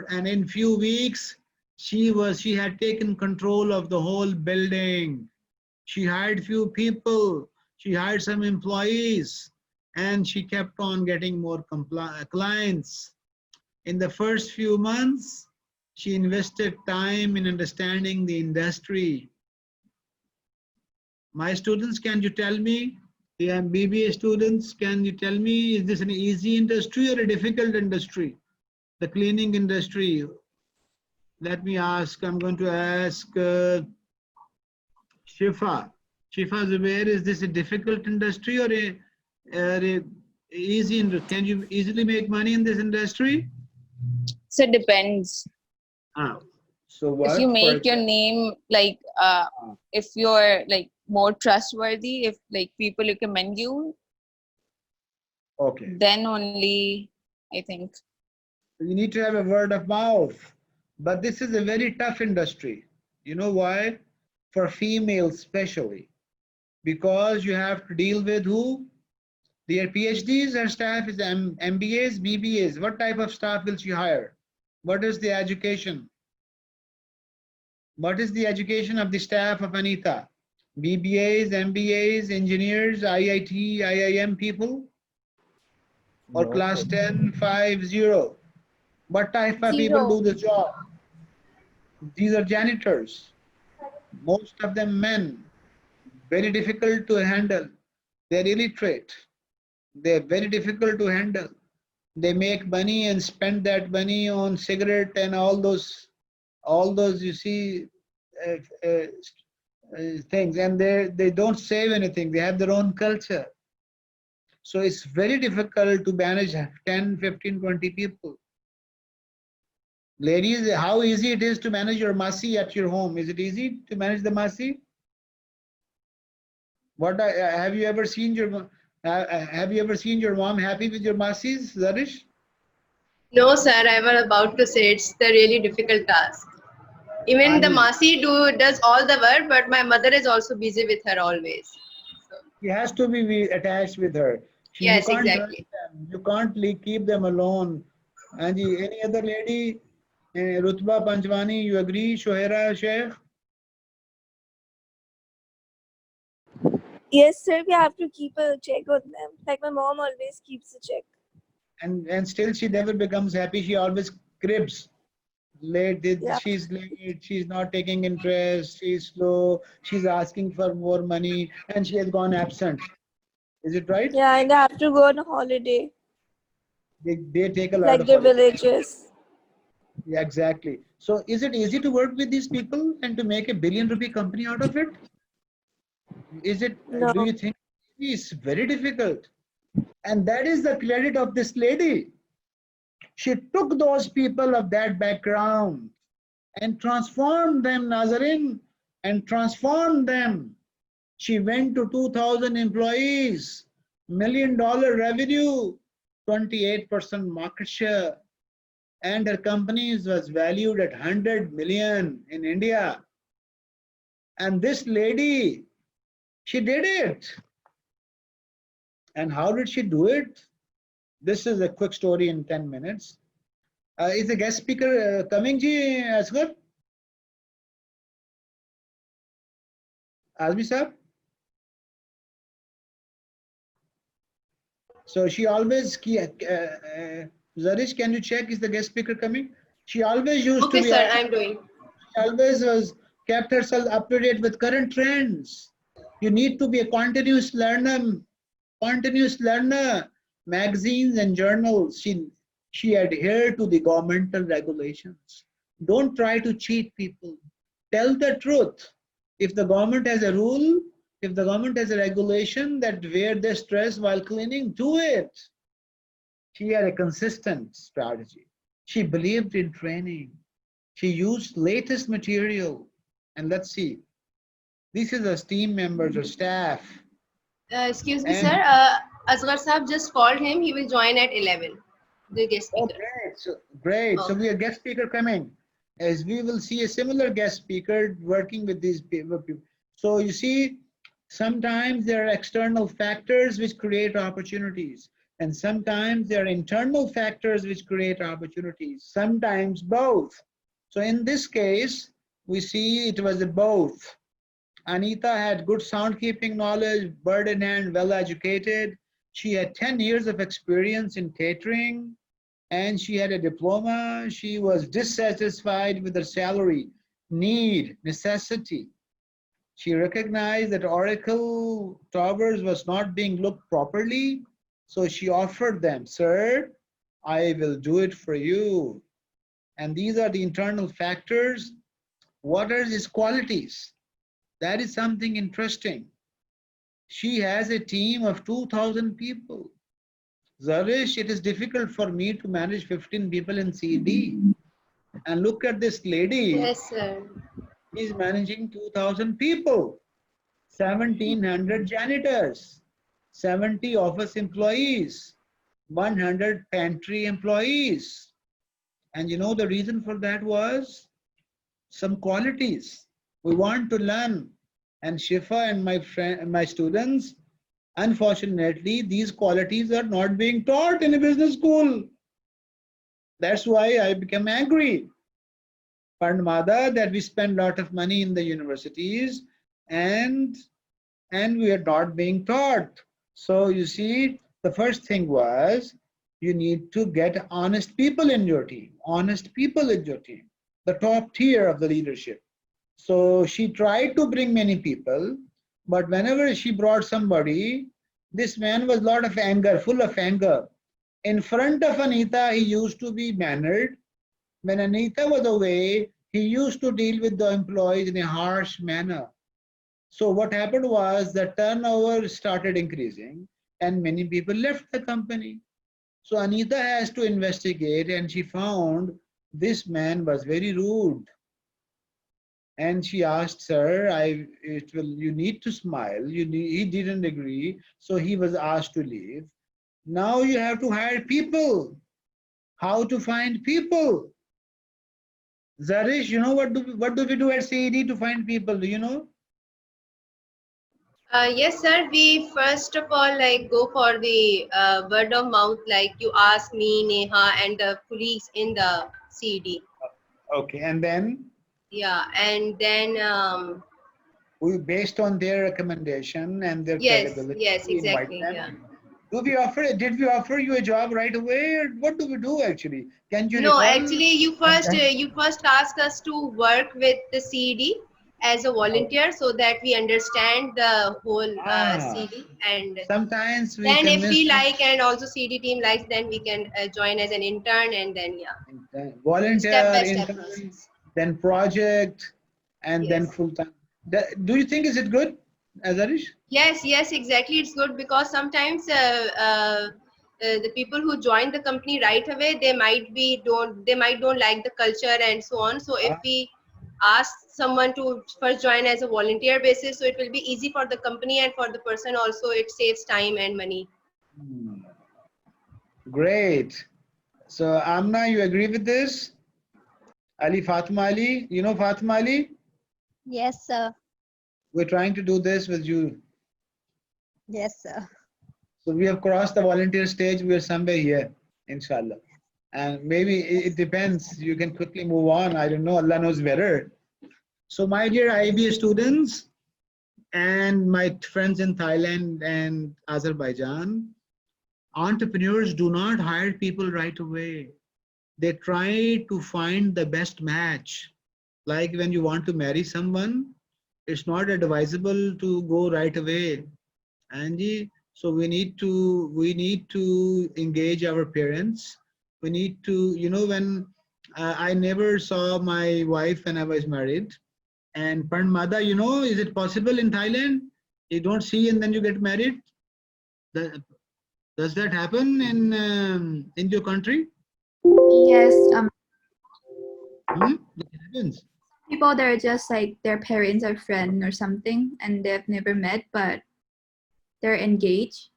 And in few weeks, she had taken control of the whole building. She hired few people, she hired some employees, and she kept on getting more clients. In the first few months, she invested time in understanding the industry. My students, can you tell me, yeah, BBA students, can you tell me, is this an easy industry or a difficult industry? The cleaning industry. Let me ask, I'm going to ask Shifa. Shifa Zubair, is this a difficult industry or a easy industry? Can you easily make money in this industry? So it depends. So what? If you make your name like if you're like more trustworthy, if like people recommend you, okay, then only I think. You need to have a word of mouth. But this is a very tough industry. You know why? For females especially. Because you have to deal with who? Their PhDs and staff is MBAs, BBAs. What type of staff will she hire? What is the education? What is the education of the staff of Anita? BBAs, MBAs, engineers, IIT, IIM people? Or class 10, 5, 0? What type of people do this job? These are janitors. Most of them men. Very difficult to handle. They're illiterate. They're very difficult to handle. They make money and spend that money on cigarette and all those you see things, and they don't save anything. They have their own culture. So it's very difficult to manage 10, 15, 20 people. Ladies, how easy it is to manage your masi at your home? Is it easy to manage the masi? What have you ever seen your mom happy with your masis, Zarish? No, sir. I was about to say it's the really difficult task. Even the Masi does all the work, but my mother is also busy with her always. So. She has to be attached with her. Yes, exactly. You can't keep them alone. And any other lady, Rutba Panchwani, you agree, Shohera Sheikh? Yes, sir. We have to keep a check on them. Like my mom always keeps a check. And still she never becomes happy. She always cribs. She's late, she's not taking interest, she's slow, she's asking for more money, and she has gone absent. Is it right? Yeah, and they have to go on a holiday. They take a lot like of their holidays. villages. Yeah, exactly. So is it easy to work with these people and to make a billion-rupee company out of it? Is it, No. do you think it's very difficult? And that is the credit of this lady. She took those people of that background and transformed them, Nazarin, and transformed them. She went to 2,000 employees, $1 million revenue, 28% market share, and her company was valued at 100 million in India. And this lady, she did it. And how did she do it? This is a quick story in 10 minutes. Is the guest speaker coming, Ji Asghar? Azmi sir? So she always, Zarish, can you check, is the guest speaker coming? She always used to be. Okay, sir, I'm doing. She always kept herself up to date with current trends. You need to be a continuous learner. Magazines and journals. She adhered to the governmental regulations. Don't try to cheat people. Tell the truth. If the government has a rule, if the government has a regulation that wear the stress while cleaning, do it. She had a consistent strategy. She believed in training. She used latest material. And let's see. This is a team members or staff. Excuse me, sir. Asghar Saab just called him. He will join at 11. The guest speaker. Oh, great. So we have guest speaker coming. As we will see a similar guest speaker working with these people. So you see, sometimes there are external factors which create opportunities. And sometimes there are internal factors which create opportunities. Sometimes both. So in this case, we see it was a both. Anita had good soundkeeping knowledge, bird in hand, well educated. She had 10 years of experience in catering and she had a diploma. She was dissatisfied with her salary, need, necessity. She recognized that Oracle Towers was not being looked properly, so she offered them, sir, I will do it for you. And these are the internal factors. What are his qualities? That is something interesting. She has a team of 2,000 people. Zarish, it is difficult for me to manage 15 people in CD. And look at this lady. Yes, sir. She's managing 2,000 people, 1,700 janitors, 70 office employees, 100 pantry employees. And you know the reason for that was some qualities we want to learn. And Shifa and my students, unfortunately, these qualities are not being taught in a business school. That's why I became angry. Parnmada, that we spend a lot of money in the universities and we are not being taught. So you see, the first thing was you need to get honest people in your team, the top tier of the leadership. So she tried to bring many people, but whenever she brought somebody, this man was lot of anger, full of anger. In front of Anita, he used to be mannered. When Anita was away, he used to deal with the employees in a harsh manner. So what happened was the turnover started increasing and many people left the company. So Anita has to investigate and she found this man was very rude. And she asked, sir, you need to smile. He didn't agree, so he was asked to leave. Now you have to hire people. How to find people? Zarish, you know what do we do at CED to find people? Do you know? Yes, sir. We first of all go for the word of mouth. Like you ask me, Neha, and the colleagues in the CD. Okay, and then? Yeah, and then we based on their recommendation and their credibility. Yes, exactly. Yeah. Did we offer you a job right away, or what do we do actually? Can you No, recall? actually, you first ask us to work with the CD as a volunteer so that we understand the whole CD, and sometimes we then if we like and also CD team likes, then we can join as an intern, and then volunteer, step-by-step intern, process. then project, and then full-time. Do you think is it good, Azarish? Yes, exactly. It's good because sometimes the people who join the company right away, they might don't like the culture and so on. So if we ask someone to first join as a volunteer basis, so it will be easy for the company and for the person also. It saves time and money. Great. So Amna, you agree with this? Fatima Ali, you know Fatima Ali? Yes, sir. We're trying to do this with you. Yes, sir. So we have crossed the volunteer stage. We are somewhere here, inshallah. And maybe it depends. You can quickly move on. I don't know. Allah knows better. So my dear IBA students and my friends in Thailand and Azerbaijan, entrepreneurs do not hire people right away. They try to find the best match. Like when you want to marry someone, it's not advisable to go right away. Angie, so we need to engage our parents. We need to, when I never saw my wife when I was married. And Parnmada, is it possible in Thailand? You don't see and then you get married? Does that happen in your country? Yes. It happens. People, they're just like their parents are friends or something, and they've never met, but they're engaged.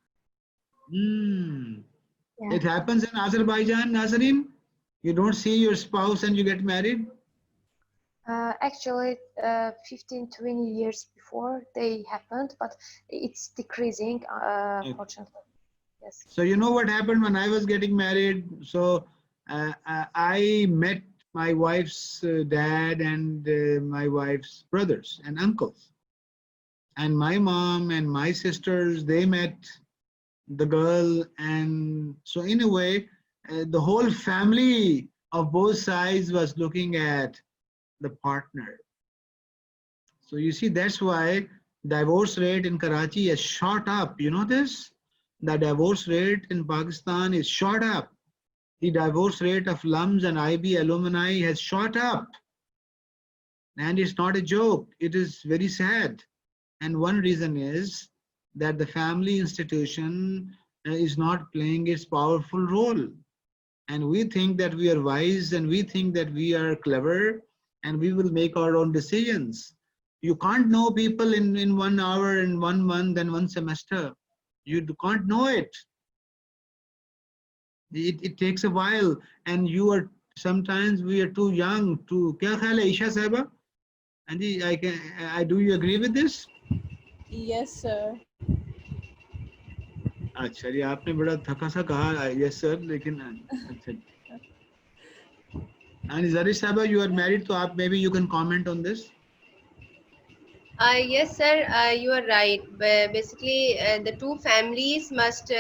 Yeah. It happens in Azerbaijan, Nazarene? You don't see your spouse and you get married? Actually, 15, 20 years before they happened, but it's decreasing, fortunately. Yes. So you know what happened when I was getting married? So I met my wife's dad and my wife's brothers and uncles. And my mom and my sisters, they met the girl. And so in a way, the whole family of both sides was looking at the partner. So you see, that's why divorce rate in Karachi has shot up. You know this? The divorce rate in Pakistan is shot up. The divorce rate of alums and IB alumni has shot up. And it's not a joke. It is very sad. And one reason is that the family institution is not playing its powerful role. And we think that we are wise and we think that we are clever and we will make our own decisions. You can't know people in 1 hour, in 1 month, and 1 semester. You can't know it. It takes a while, and sometimes we are too young to. Kya khayal hai, Isha Sahaba? Anji, do you agree with this? Yes, sir. अच्छा जी, आपने बड़ा थका सा कहा yes sir, लेकिन अच्छा. And Zarish Sahaba, you are married, so maybe you can comment on this. Yes, sir, you are right. Basically, the two families must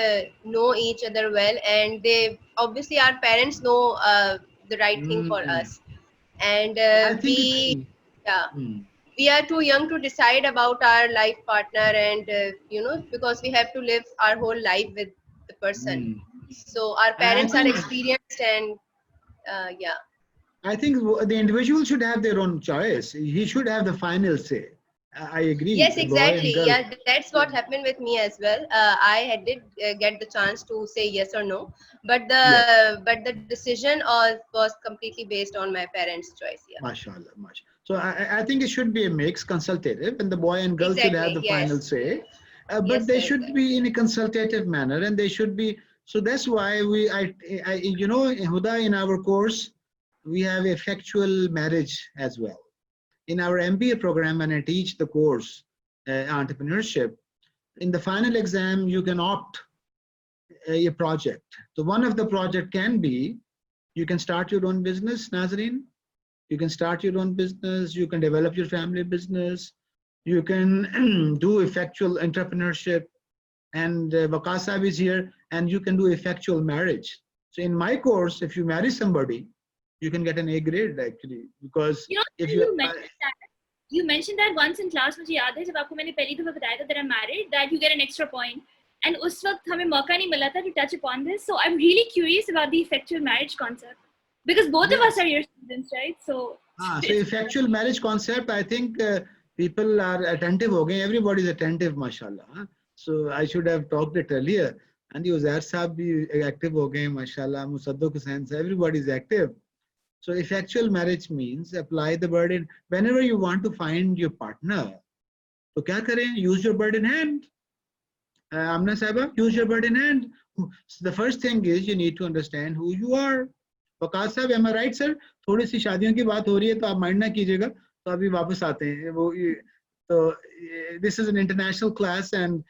know each other well, and they obviously our parents know the right thing for us, and we are too young to decide about our life partner, and because we have to live our whole life with the person. So our parents are experienced, and yeah. I think the individual should have their own choice. He should have the final say. I agree. Yes, exactly. Yeah, that's what happened with me as well. I did get the chance to say yes or no, but the decision was completely based on my parents' choice. Yeah. MashaAllah, mashallah. So I think it should be a mix, consultative, and the boy and girl should have the final say. But they should be in a consultative manner, and they should be. So that's why Huda, in our course, we have effectual marriage as well. In our MBA program, when I teach the course, entrepreneurship, in the final exam, you can opt a project. So one of the project can be, you can start your own business, Nazreen. You can start your own business. You can develop your family business. You can do effectual entrepreneurship. And Waqas Sahib is here, and you can do effectual marriage. So in my course, if you marry somebody, you can get an A grade actually, because if you mentioned that once in class, मुझे याद है जब आपको मैंने पहली दफा बताया था that I'm married, that you get an extra point, and उस वक्त हमें मौका नहीं मिला था to touch upon this. So I'm really curious about the effectual marriage concept, because both of us are your students, right? So so effectual marriage concept, I think people are attentive. Okay, everybody is attentive, mashallah. So I should have talked it earlier. And the Uzair Sahab bhi active okay, mashallah. Musaddiq Hussain, everybody is active. So effectual marriage means apply the burden. Whenever you want to find your partner, so kya kare? Use your bird in hand. Amna Sahaba, use your bird in hand. So the first thing is you need to understand who you are. Waqas Sahab, am I right, sir? थोड़ी सी शादियों की बात हो रही है तो आप mind ना कीजिएगा. तो अभी वापस आते हैं. So this is an international class, and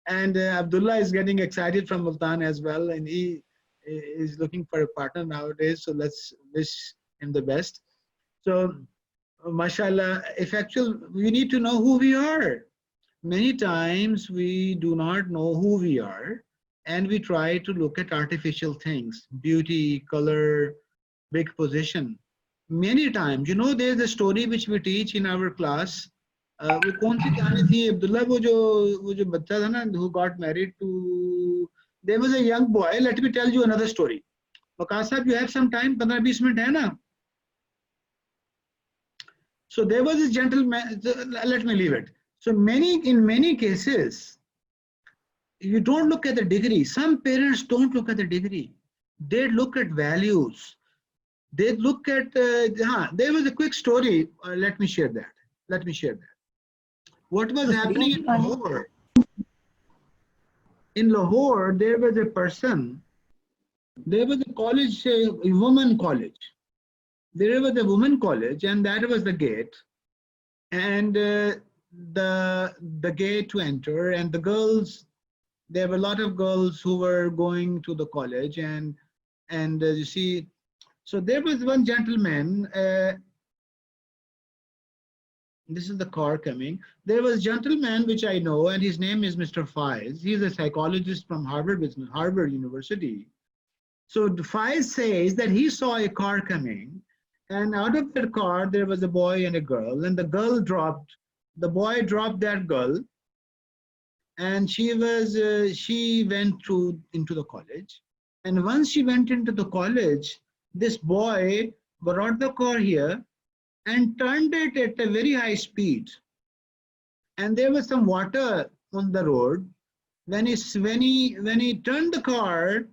Abdullah is getting excited from Multan as well, and he is looking for a partner nowadays, so let's wish him the best. So mashallah, effectual, we need to know who we are. Many times we do not know who we are, and we try to look at artificial things, beauty, color, big position. Many times, there's a story which we teach in our class. वो कौन सी कहानी थी अब्दुल्ला, वो जो बच्चा था ना, who got married to, there was a young boy. Let me tell you another story. Waqas Sahib, you have some time? 15-20 minutes hai na? So there was a gentleman. Let me leave it. So in many cases, you don't look at the degree. Some parents don't look at the degree. They look at values. They look at. There was a quick story. Let me share that. What was happening in Lahore? In Lahore, there was a person, there was a college, a women college. There was a women college, and that was the gate. And the gate to enter, and the girls, there were a lot of girls who were going to the college, and you see, so there was one gentleman, this is the car coming. There was a gentleman which I know, and his name is Mr. Faiz. He's a psychologist from Harvard University. So Faiz says that he saw a car coming, And out of that car, there was a boy and a girl, and the boy dropped that girl, and she went into the college. And once she went into the college, this boy brought the car here and turned it at a very high speed. And there was some water on the road. When he turned the car,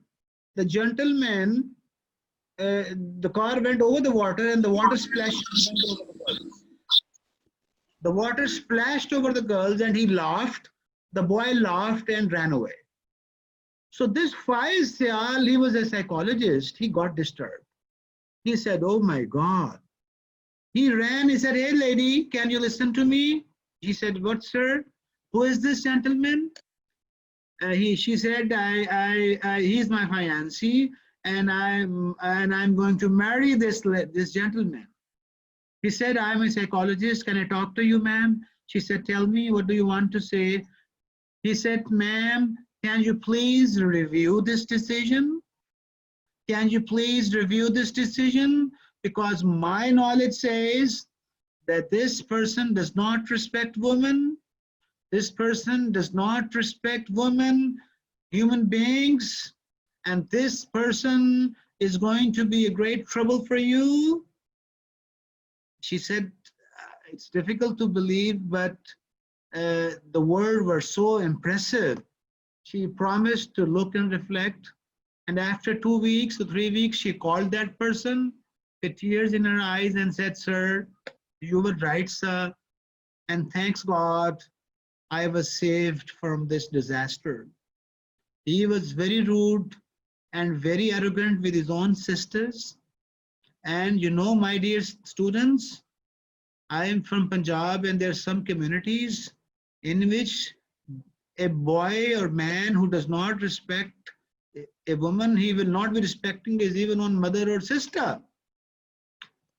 the gentleman, the car went over the water, and the water splashed over the girls. The water splashed over the girls, and he laughed. The boy laughed and ran away. So this Faiz Syal, he was a psychologist. He got disturbed. He said, "Oh my God." He ran. He said, "Hey lady, can you listen to me?" He said, "What, sir? Who is this gentleman?" She said, "He's my fiancé, and I'm going to marry this gentleman." He said, "I'm a psychologist. Can I talk to you, ma'am?" She said, "Tell me, what do you want to say?" He said, "Ma'am, can you please review this decision? Can you please review this decision? Because my knowledge says that this person does not respect women. This person does not respect women, human beings, and this person is going to be a great trouble for you." She said, "It's difficult to believe, but the words were so impressive." She promised to look and reflect. And after 2 weeks or 3 weeks, she called that person with tears in her eyes and said, "Sir, you were right, sir. And thanks God, I was saved from this disaster." He was very rude and very arrogant with his own sisters. And you know, my dear students, I am from Punjab, and there are some communities in which a boy or man who does not respect a woman, he will not be respecting his even own mother or sister.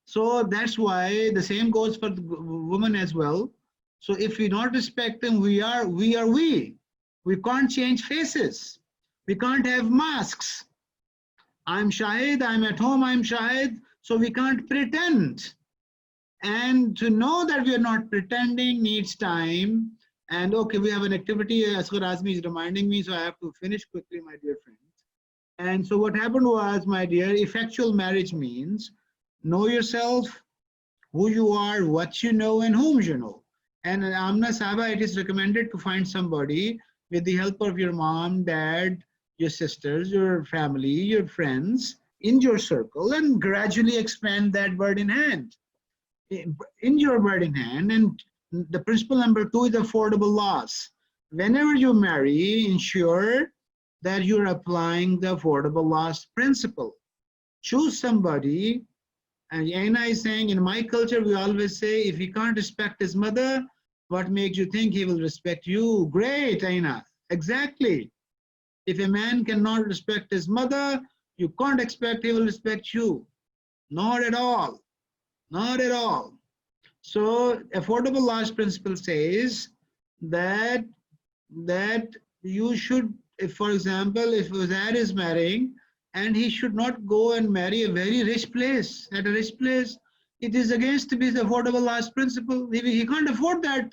So that's why the same goes for the woman as well. So if we not respect them, we are we. We can't change faces. We can't have masks. I'm Shahid, I'm at home, I'm Shahid. So we can't pretend. And to know that we are not pretending needs time. And okay, we have an activity. Asghar Azmi is reminding me, so I have to finish quickly, my dear friends. And so what happened was, my dear, effectual marriage means know yourself, who you are, what you know, and whom you know. And Amna Saba, it is recommended to find somebody with the help of your mom, dad, your sisters, your family, your friends in your circle, and gradually expand that bird in hand. In your bird in hand. And the principle number 2 is affordable loss. Whenever you marry, ensure that you're applying the affordable loss principle. Choose somebody. And Aina is saying, in my culture, we always say, if he can't respect his mother, what makes you think he will respect you? Great, Aina. Exactly. If a man cannot respect his mother, you can't expect he will respect you. Not at all. Not at all. So affordable loss principle says that you should, if for example, if Uzair is marrying, and he should not go and marry a very rich place, at a rich place, it is against the affordable loss principle. He can't afford that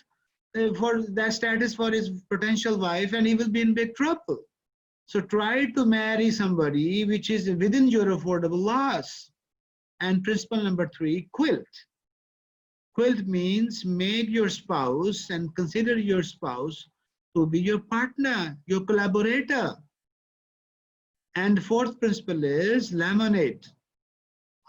for that status for his potential wife, and he will be in big trouble. So try to marry somebody which is within your affordable loss. And principle number 3, quilt. Quilt means make your spouse and consider your spouse to be your partner, your collaborator. And 4th principle is laminate.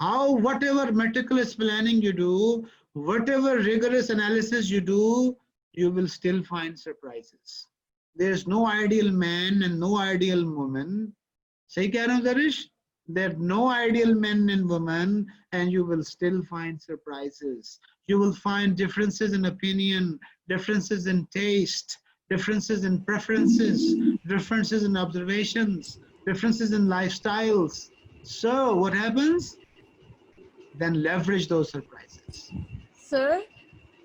Whatever meticulous planning you do, whatever rigorous analysis you do, you will still find surprises. There's no ideal man and no ideal woman. Say kya raha hu Zarish? There are no ideal men and women, and you will still find surprises. You will find differences in opinion, differences in taste, differences in preferences, differences in observations, differences in lifestyles. So what happens? Then leverage those surprises. Sir?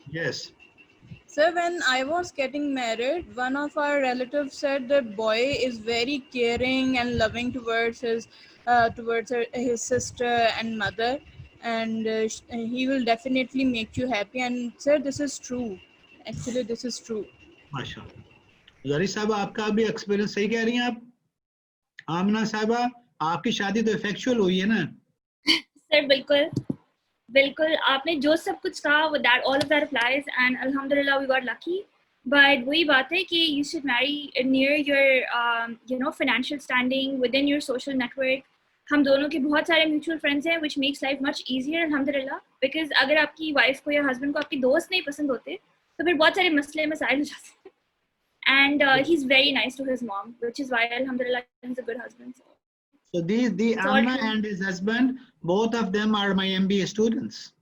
Yes. Sir, when I was getting married, one of our relatives said that boy is very caring and loving towards his sister and mother. and he will definitely make you happy. And sir, this is true. Actually, this is true. माशाल्लाह ज़री साहब आपका भी experience सही कह रही हैं आप आमना साहबा आपकी शादी तो इफेक्चुअल हुई है ना सर बिल्कुल आपने जो सब कुछ कहा that all of that applies and alhamdulillah we got lucky but वही बात है कि you should marry near your financial standing within your social network हम दोनों के बहुत सारे mutual friends हैं which makes life much easier alhamdulillah because अगर आपकी wife को या husband को आपके दोस्त नहीं पसंद होते तो फिर बहुत सारे मसले मसाइल हो जाते हैं and he's very nice to his mom which is why alhamdulillah he's a good husband. So the Amna and his husband, both of them are my MBA students.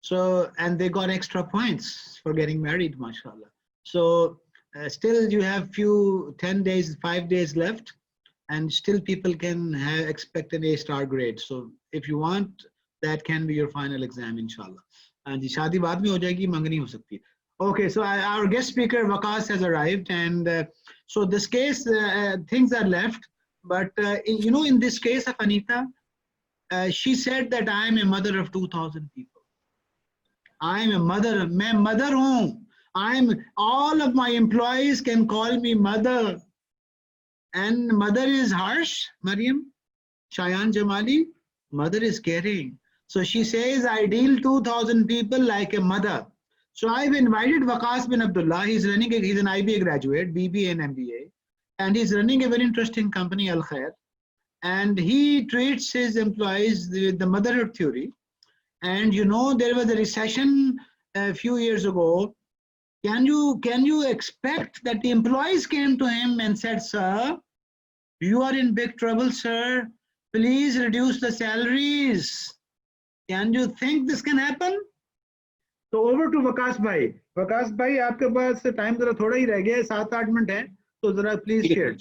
So, and they got extra points for getting married, mashallah. So still you have 10 days, 5 days left, and still people can expect an A-star grade. So if you want, that can be your final exam, inshallah. And the shadi baad mein ho jayegi, mangani ho sakti hai. Okay, so our guest speaker, Waqas, has arrived. And so this case, things are left. But, in this case of Anita, she said that I am a mother of 2,000 people. I am a mother. I'm mother home. All of my employees can call me mother. And mother is harsh, Mariam, Shayan Jamali. Mother is caring. So she says, I deal 2,000 people like a mother. So I've invited Waqas bin Abdullah. He's an IBA graduate, BBA and MBA. And he's running a very interesting company, Al Khair. And he treats his employees with the motherhood theory. And there was a recession a few years ago. Can you expect that the employees came to him and said, sir, you are in big trouble, sir. Please reduce the salaries. Can you think this can happen? So over to Waqas bhai. Waqas bhai, आपके पास time जरा थोड़ा ही रह गया है, 7-8 minute है. So Zara, please share.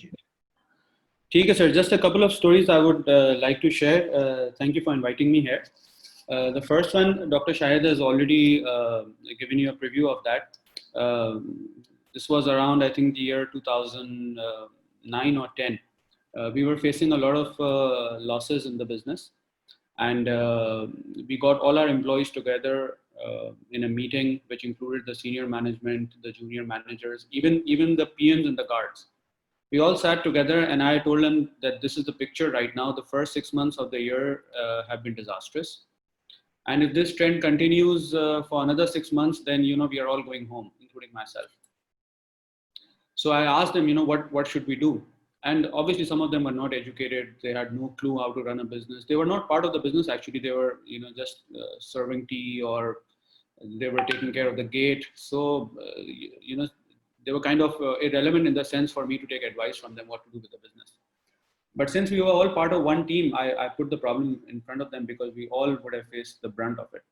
Okay, sir. Just a couple of stories I would like to share. Thank you for inviting me here. The first one, Dr. Shahid has already given you a preview of that. This was around, I think, the year 2009 or 10. We were facing a lot of losses in the business. And we got all our employees together in a meeting, which included the senior management, the junior managers, even the PMs and the guards. We all sat together and I told them that this is the picture right now. The first 6 months of the year have been disastrous. And if this trend continues for another 6 months, then, we are all going home, including myself. So I asked them, what should we do? And obviously some of them were not educated. They had no clue how to run a business. They were not part of the business. Actually, they were, just serving tea, or they were taking care of the gate. So, they were kind of irrelevant in the sense for me to take advice from them what to do with the business. But since we were all part of one team, I put the problem in front of them because we all would have faced the brunt of it.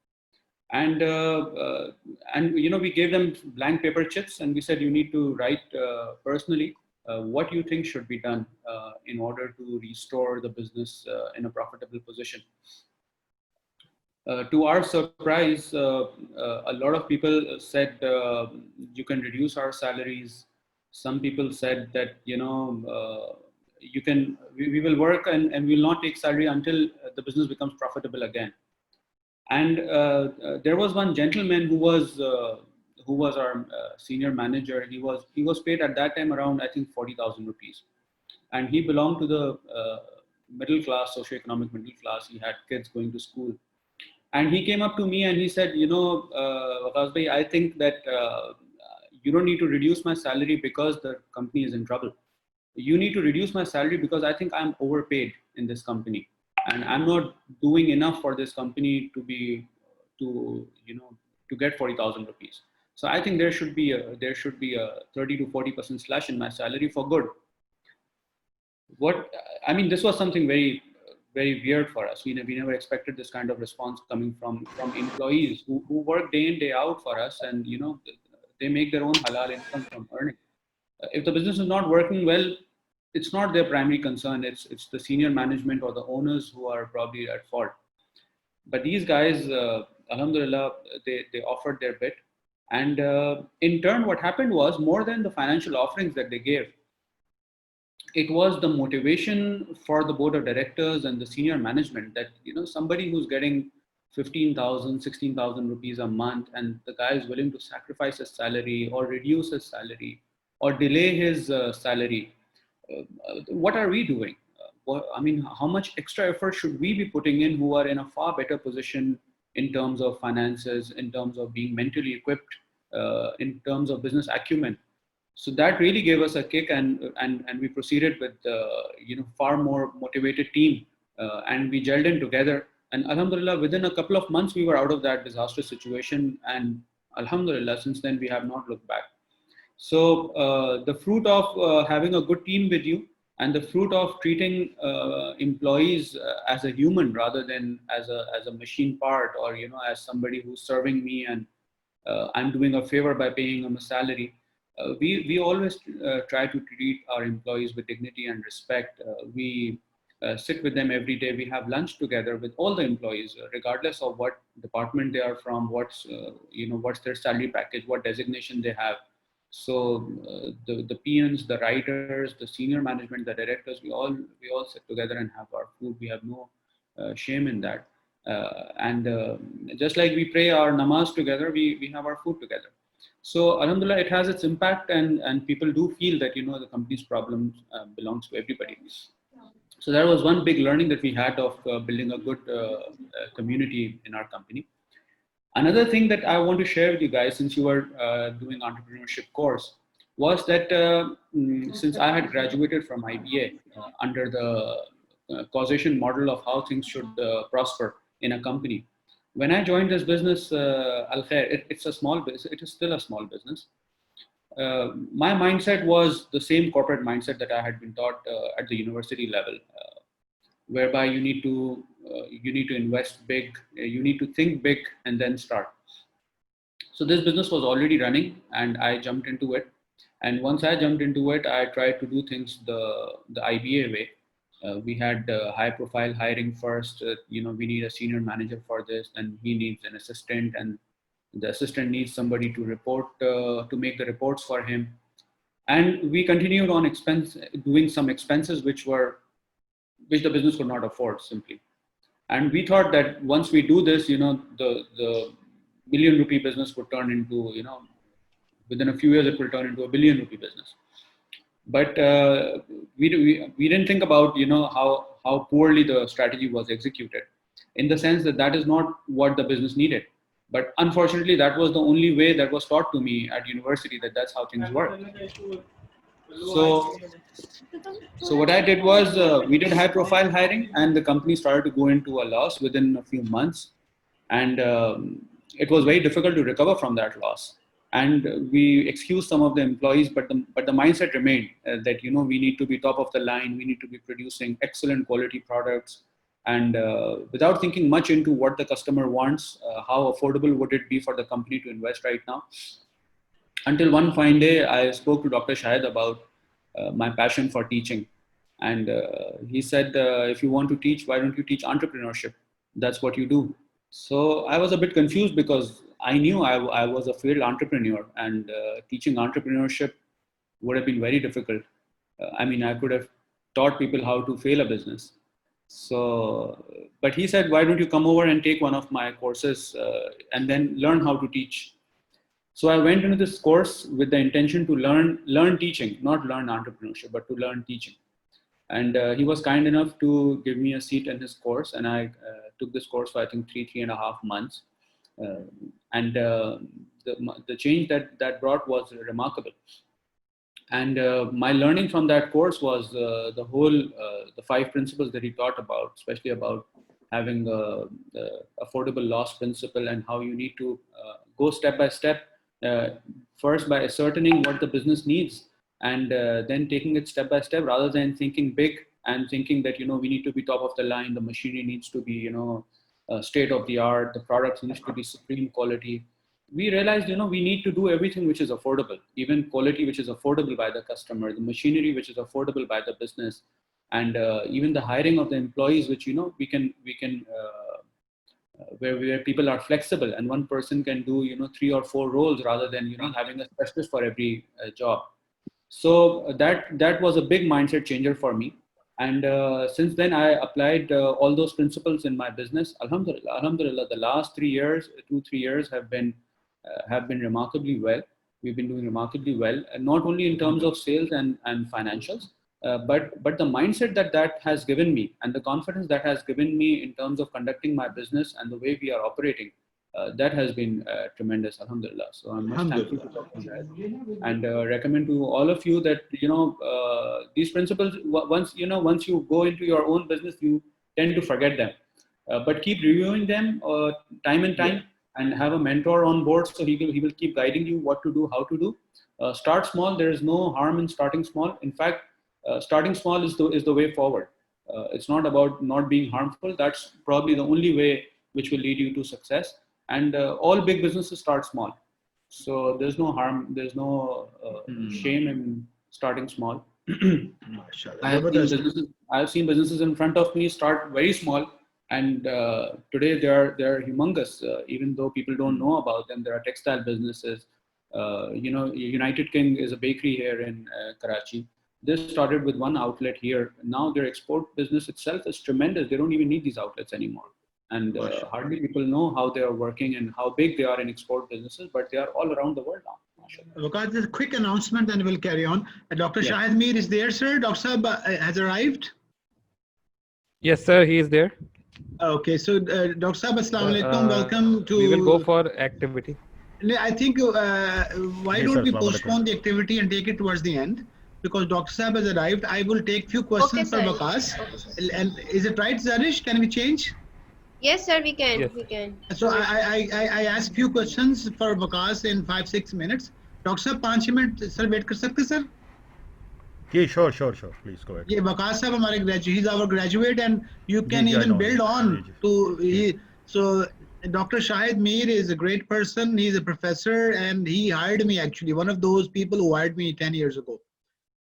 And we gave them blank paper chips and we said, you need to write personally what you think should be done in order to restore the business in a profitable position. To our surprise, a lot of people said, you can reduce our salaries. Some people said that, we will work and we will not take salary until the business becomes profitable again. And there was one gentleman who was our senior manager. He was paid at that time around, I think, 40,000 rupees. And he belonged to the middle class, socioeconomic middle class. He had kids going to school. And he came up to me and he said, Waqas bhai, I think that you don't need to reduce my salary because the company is in trouble. You need to reduce my salary because I think I'm overpaid in this company. And I'm not doing enough for this company to get 40,000 rupees. So I think there should be a 30 to 40% slash in my salary for good. This was something very, very weird for us. We never expected this kind of response coming from employees who work day in, day out for us, and they make their own halal income from earning. If the business is not working well, it's not their primary concern. It's the senior management or the owners who are probably at fault. But these guys, alhamdulillah, they offered their bit. And in turn, what happened was, more than the financial offerings that they gave, it was the motivation for the board of directors and the senior management that, somebody who's getting 15,000, 16,000 rupees a month, and the guy is willing to sacrifice his salary or reduce his salary or delay his salary, what are we doing? I mean, how much extra effort should we be putting in who are in a far better position in terms of finances, in terms of being mentally equipped, in terms of business acumen? So that really gave us a kick, and we proceeded with far more motivated team, and we gelled in together. And Alhamdulillah, within a couple of months, we were out of that disastrous situation. And Alhamdulillah, since then, we have not looked back. So the fruit of having a good team with you, and the fruit of treating employees as a human rather than as a machine part, or as somebody who's serving me and I'm doing a favor by paying them a salary. We always try to treat our employees with dignity and respect. We sit with them every day. We have lunch together with all the employees, regardless of what department they are from, what's their salary package, what designation they have. So the PMs, the writers, the senior management, the directors, we all sit together and have our food. We have no shame in that. Just like we pray our namaz together, we have our food together. So Alhamdulillah, it has its impact, and people do feel that the company's problem belongs to everybody. So that was one big learning that we had of building a good community in our company. Another thing that I want to share with you guys, since you are doing entrepreneurship course, was that since I had graduated from IBA under the causation model of how things should prosper in a company. When I joined this business, Al Khair, it's a small business. It is still a small business. My mindset was the same corporate mindset that I had been taught at the university level, whereby you need to invest big, you need to think big and then start. So this business was already running, and I jumped into it. And once I jumped into it, I tried to do things the IBA way. We had high profile hiring first. We need a senior manager for this, and he needs an assistant, and the assistant needs somebody to report, to make the reports for him. And we continued on doing some expenses which the business could not afford simply. And we thought that once we do this, the million rupee business would turn into, within a few years, it will turn into a billion rupee business. But we didn't think about, how poorly the strategy was executed, in the sense that is not what the business needed. But unfortunately, that was the only way that was taught to me at university, that's how things work. So what I did was, we did high profile hiring, and the company started to go into a loss within a few months. And it was very difficult to recover from that loss. And we excused some of the employees, but the mindset remained that, we need to be top of the line. We need to be producing excellent quality products. And without thinking much into what the customer wants, how affordable would it be for the company to invest right now. Until one fine day, I spoke to Dr. Shahid about my passion for teaching. And he said, if you want to teach, why don't you teach entrepreneurship? That's what you do. So I was a bit confused, because I knew I was a failed entrepreneur, and teaching entrepreneurship would have been very difficult. I could have taught people how to fail a business. So, but he said, why don't you come over and take one of my courses and then learn how to teach? So I went into this course with the intention to learn teaching, not learn entrepreneurship, but to learn teaching. And he was kind enough to give me a seat in his course, and I took this course for I think 3.5 months. And the change that brought was remarkable. And my learning from that course was the 5 principles that he taught about, especially about having the affordable loss principle, and how you need to go step by step, first by ascertaining what the business needs, and then taking it step by step, rather than thinking big and thinking that, we need to be top of the line, the machinery needs to be, state of the art, the products needs to be supreme quality. We realized, we need to do everything which is affordable, even quality which is affordable by the customer, the machinery which is affordable by the business, and even the hiring of the employees, which, we can where people are flexible, and one person can do, 3 or 4 roles, rather than, having a specialist for every job. So that was a big mindset changer for me. And since then, I applied all those principles in my business. Alhamdulillah, the last 3 years, 2-3 years have been remarkably well. We've been doing remarkably well, and not only in terms of sales and financials, but the mindset that has given me and the confidence that has given me in terms of conducting my business and the way we are operating, that has been tremendous, alhamdulillah. So I'm much thankful to talk to you guys, and recommend to all of you that these principles, once you go into your own business, you tend to forget them, but keep reviewing them time and time, and have a mentor on board, so he will keep guiding you what to do, how to do. Start small. There is no harm in starting small. In fact, starting small is the way forward. It's not about not being harmful. That's probably the only way which will lead you to success. And all big businesses start small. So there's no harm. There's no shame in starting small. I have seen businesses in front of me start very small, and today they're humongous. Even though people don't know about them, there are textile businesses. United King is a bakery here in Karachi. They started with one outlet here. Now their export business itself is tremendous. They don't even need these outlets anymore. And hardly people know how they are working and how big they are in export businesses, but they are all around the world now. Because there's a quick announcement and we'll carry on. Dr. Shahid Mir is there, sir. Dr. Saab has arrived. Yes, sir, he is there. Okay, so Dr. Saab, Assalamu alaikum. Welcome to. We will go for activity. I think why don't we postpone the activity and take it towards the end? Because Dr. Saab has arrived. I will take few questions for Waqas. And is it right, Zarish? Can we change? Yes, sir, we can. Yes. We can. So I ask few questions for Waqas in 5-6 minutes. Dr. Saab, 5 minutes, sir, wait kar sakte, sir? Yeah, sure. Please go ahead. Yeah, Waqas Saab, hamare graduate. He's our graduate, and you can even build on to. So Dr. Shahid Mir is a great person. He's a professor, and he hired me actually. One of those people who hired me 10 years ago.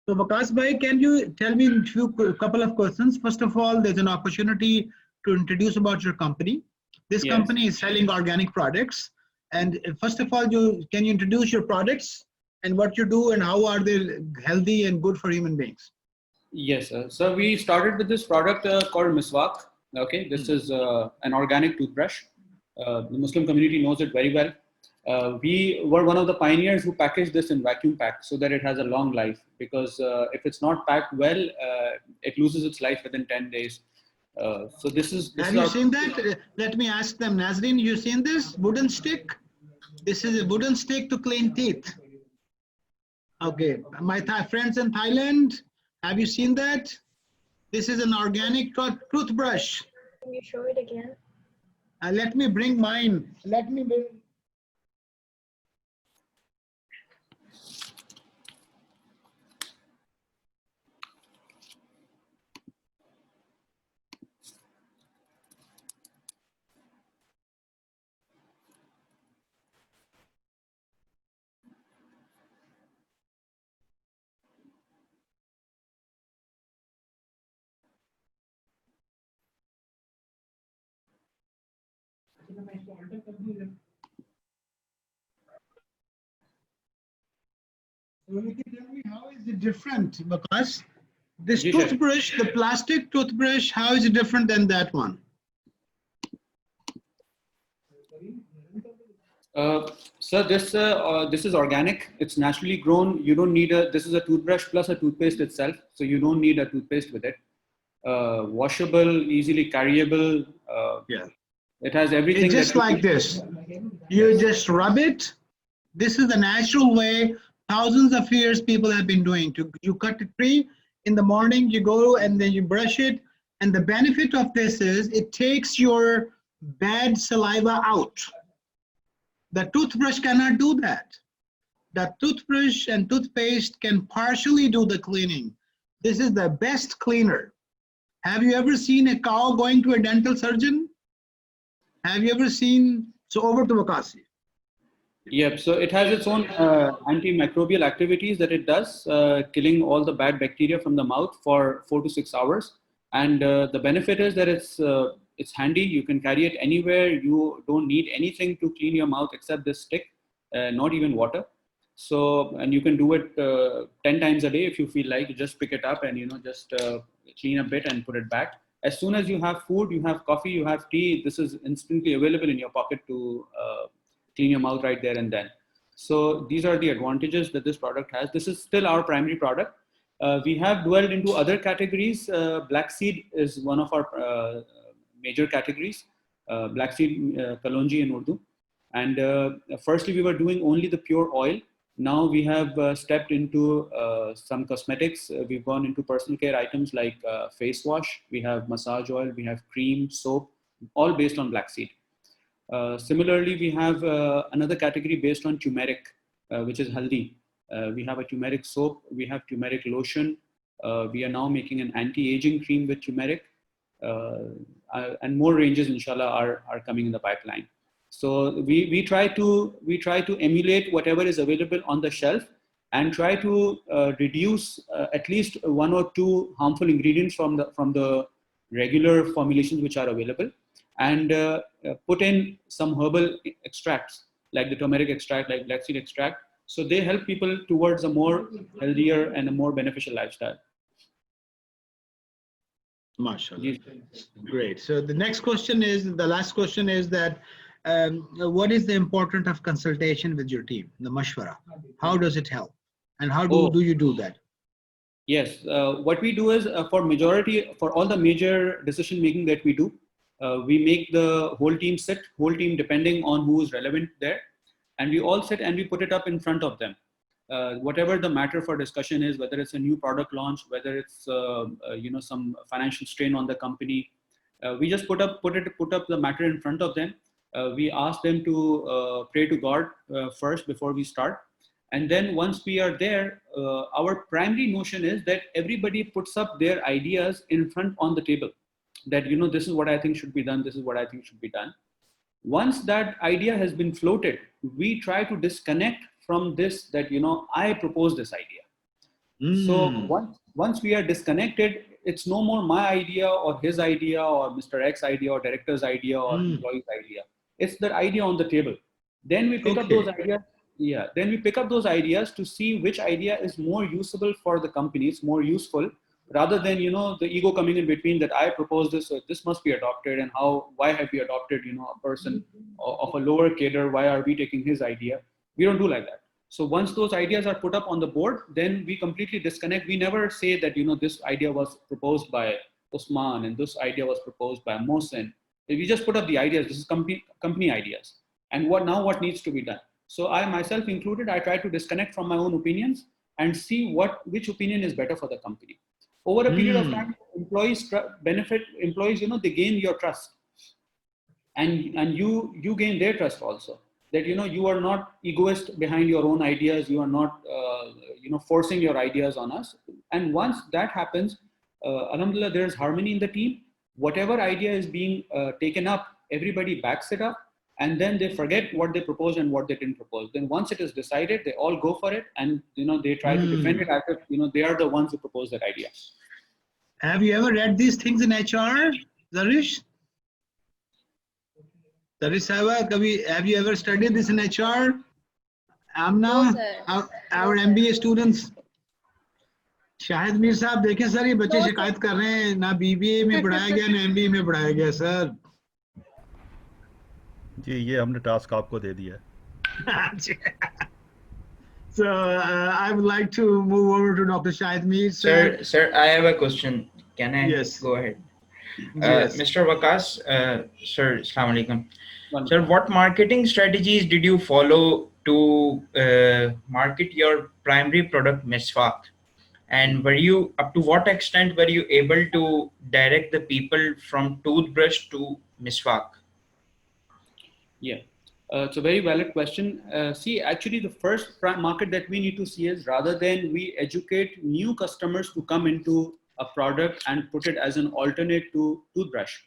So Waqas bhai, can you tell me a couple of questions? First of all, there's an opportunity to introduce about your company. This company is selling organic products. And first of all, can you introduce your products and what you do and how are they healthy and good for human beings? Yes, sir. So we started with this product called Miswak. Okay, this is an organic toothbrush. The Muslim community knows it very well. We were one of the pioneers who packaged this in vacuum pack so that it has a long life, because if it's not packed well, it loses its life within 10 days. So this is. Have you seen that? Let me ask them, Nazreen, you seen this wooden stick? This is a wooden stick to clean teeth. Okay, my friends in Thailand, have you seen that? This is an organic toothbrush. Can you show it again? Let me bring mine. Let me bring. So you can tell me how is it different? Because this toothbrush, the plastic toothbrush, how is it different than that one? Sir, this is organic. It's naturally grown. You don't need this is a toothbrush plus a toothpaste itself. So you don't need a toothpaste with it. Washable, easily carryable. It has everything. It's just like this. You just rub it. This is the natural way thousands of years people have been doing. You cut a tree in the morning, you go and then you brush it. And the benefit of this is it takes your bad saliva out. The toothbrush cannot do that. The toothbrush and toothpaste can partially do the cleaning. This is the best cleaner. Have you ever seen a cow going to a dental surgeon? Have you ever seen? So over to Wakasi. Yep. So it has its own antimicrobial activities that it does, killing all the bad bacteria from the mouth for 4 to 6 hours. And the benefit is that it's handy. You can carry it anywhere. You don't need anything to clean your mouth except this stick, not even water. So, and you can do it 10 times a day if you feel like. You just pick it up and just clean a bit and put it back. As soon as you have food, you have coffee, you have tea, this is instantly available in your pocket to clean your mouth right there and then. So these are the advantages that this product has. This is still our primary product. We have dwelled into other categories. Black seed is one of our major categories. Black seed, kalonji in Urdu. And firstly, we were doing only the pure oil. Now we have stepped into some cosmetics. We've gone into personal care items like face wash. We have massage oil. We have cream, soap, all based on black seed. Similarly, we have another category based on turmeric, which is haldi. We have a turmeric soap. We have turmeric lotion. We are now making an anti-aging cream with turmeric. And more ranges, inshallah, are coming in the pipeline. So we try to emulate whatever is available on the shelf and try to reduce at least 1 or 2 harmful ingredients from the regular formulations which are available, and put in some herbal extracts like the turmeric extract, like black seed extract. So they help people towards a more healthier and a more beneficial lifestyle. MashaAllah. Great. So the next question is, the last question is that what is the importance of consultation with your team, the mashwara? How does it help? And how do you do that? Yes, what we do is for all the major decision making that we do, we make the whole team sit, depending on who is relevant there. And we all sit and we put it up in front of them. Whatever the matter for discussion is, whether it's a new product launch, whether it's some financial strain on the company, we just put up the matter in front of them. We ask them to pray to God first before we start. And then once we are there, our primary notion is that everybody puts up their ideas in front on the table. That, this is what I think should be done. This is what I think should be done. Once that idea has been floated, we try to disconnect from this, that, I propose this idea. So once we are disconnected, it's no more my idea or his idea or Mr. X idea or director's idea or employee's idea. It's the idea on the table. Then we pick up those ideas. Yeah. Then we pick up those ideas to see which idea is more usable for the company. It's more useful, rather than, the ego coming in between, that I propose this, so this must be adopted, and why have we adopted, a person of a lower cadre? Why are we taking his idea? We don't do like that. So once those ideas are put up on the board, then we completely disconnect. We never say that, this idea was proposed by Usman and this idea was proposed by Mohsen. We just put up the ideas. This is company ideas. And what needs to be done? So I myself included, I try to disconnect from my own opinions and see which opinion is better for the company. Over a period of time, employees they gain your trust, and you gain their trust also. That, you are not egoist behind your own ideas. You are not, forcing your ideas on us. And once that happens, alhamdulillah, there's harmony in the team. Whatever idea is being taken up, everybody backs it up, and then they forget what they proposed and what they didn't propose. Then once it is decided, they all go for it, and they try to defend it as if they are the ones who proposed that idea. Have you ever read these things in HR, Zarish? Have you ever studied this in HR? Amna, our MBA students. Shahid Mir साहब देखें sir, ये बच्चे शिकायत कर रहे हैं, ना BBA में पढ़ाया गया ना MBA में पढ़ाया गया सर। जी ये हमने टास्क आपको दे दिया है। So I would like to move over to Dr. Shahid Mir. Sir, I have a question. Can I? Yes. Go ahead. Yes. Mr. Waqas, sir, Assalamu alaikum. Sir, what marketing strategies did you follow to market your primary product, Miswak? And up to what extent were you able to direct the people from toothbrush to Miswak? Yeah. It's a very valid question. See, actually, the first market that we need to see is, rather than we educate new customers to come into a product and put it as an alternate to toothbrush.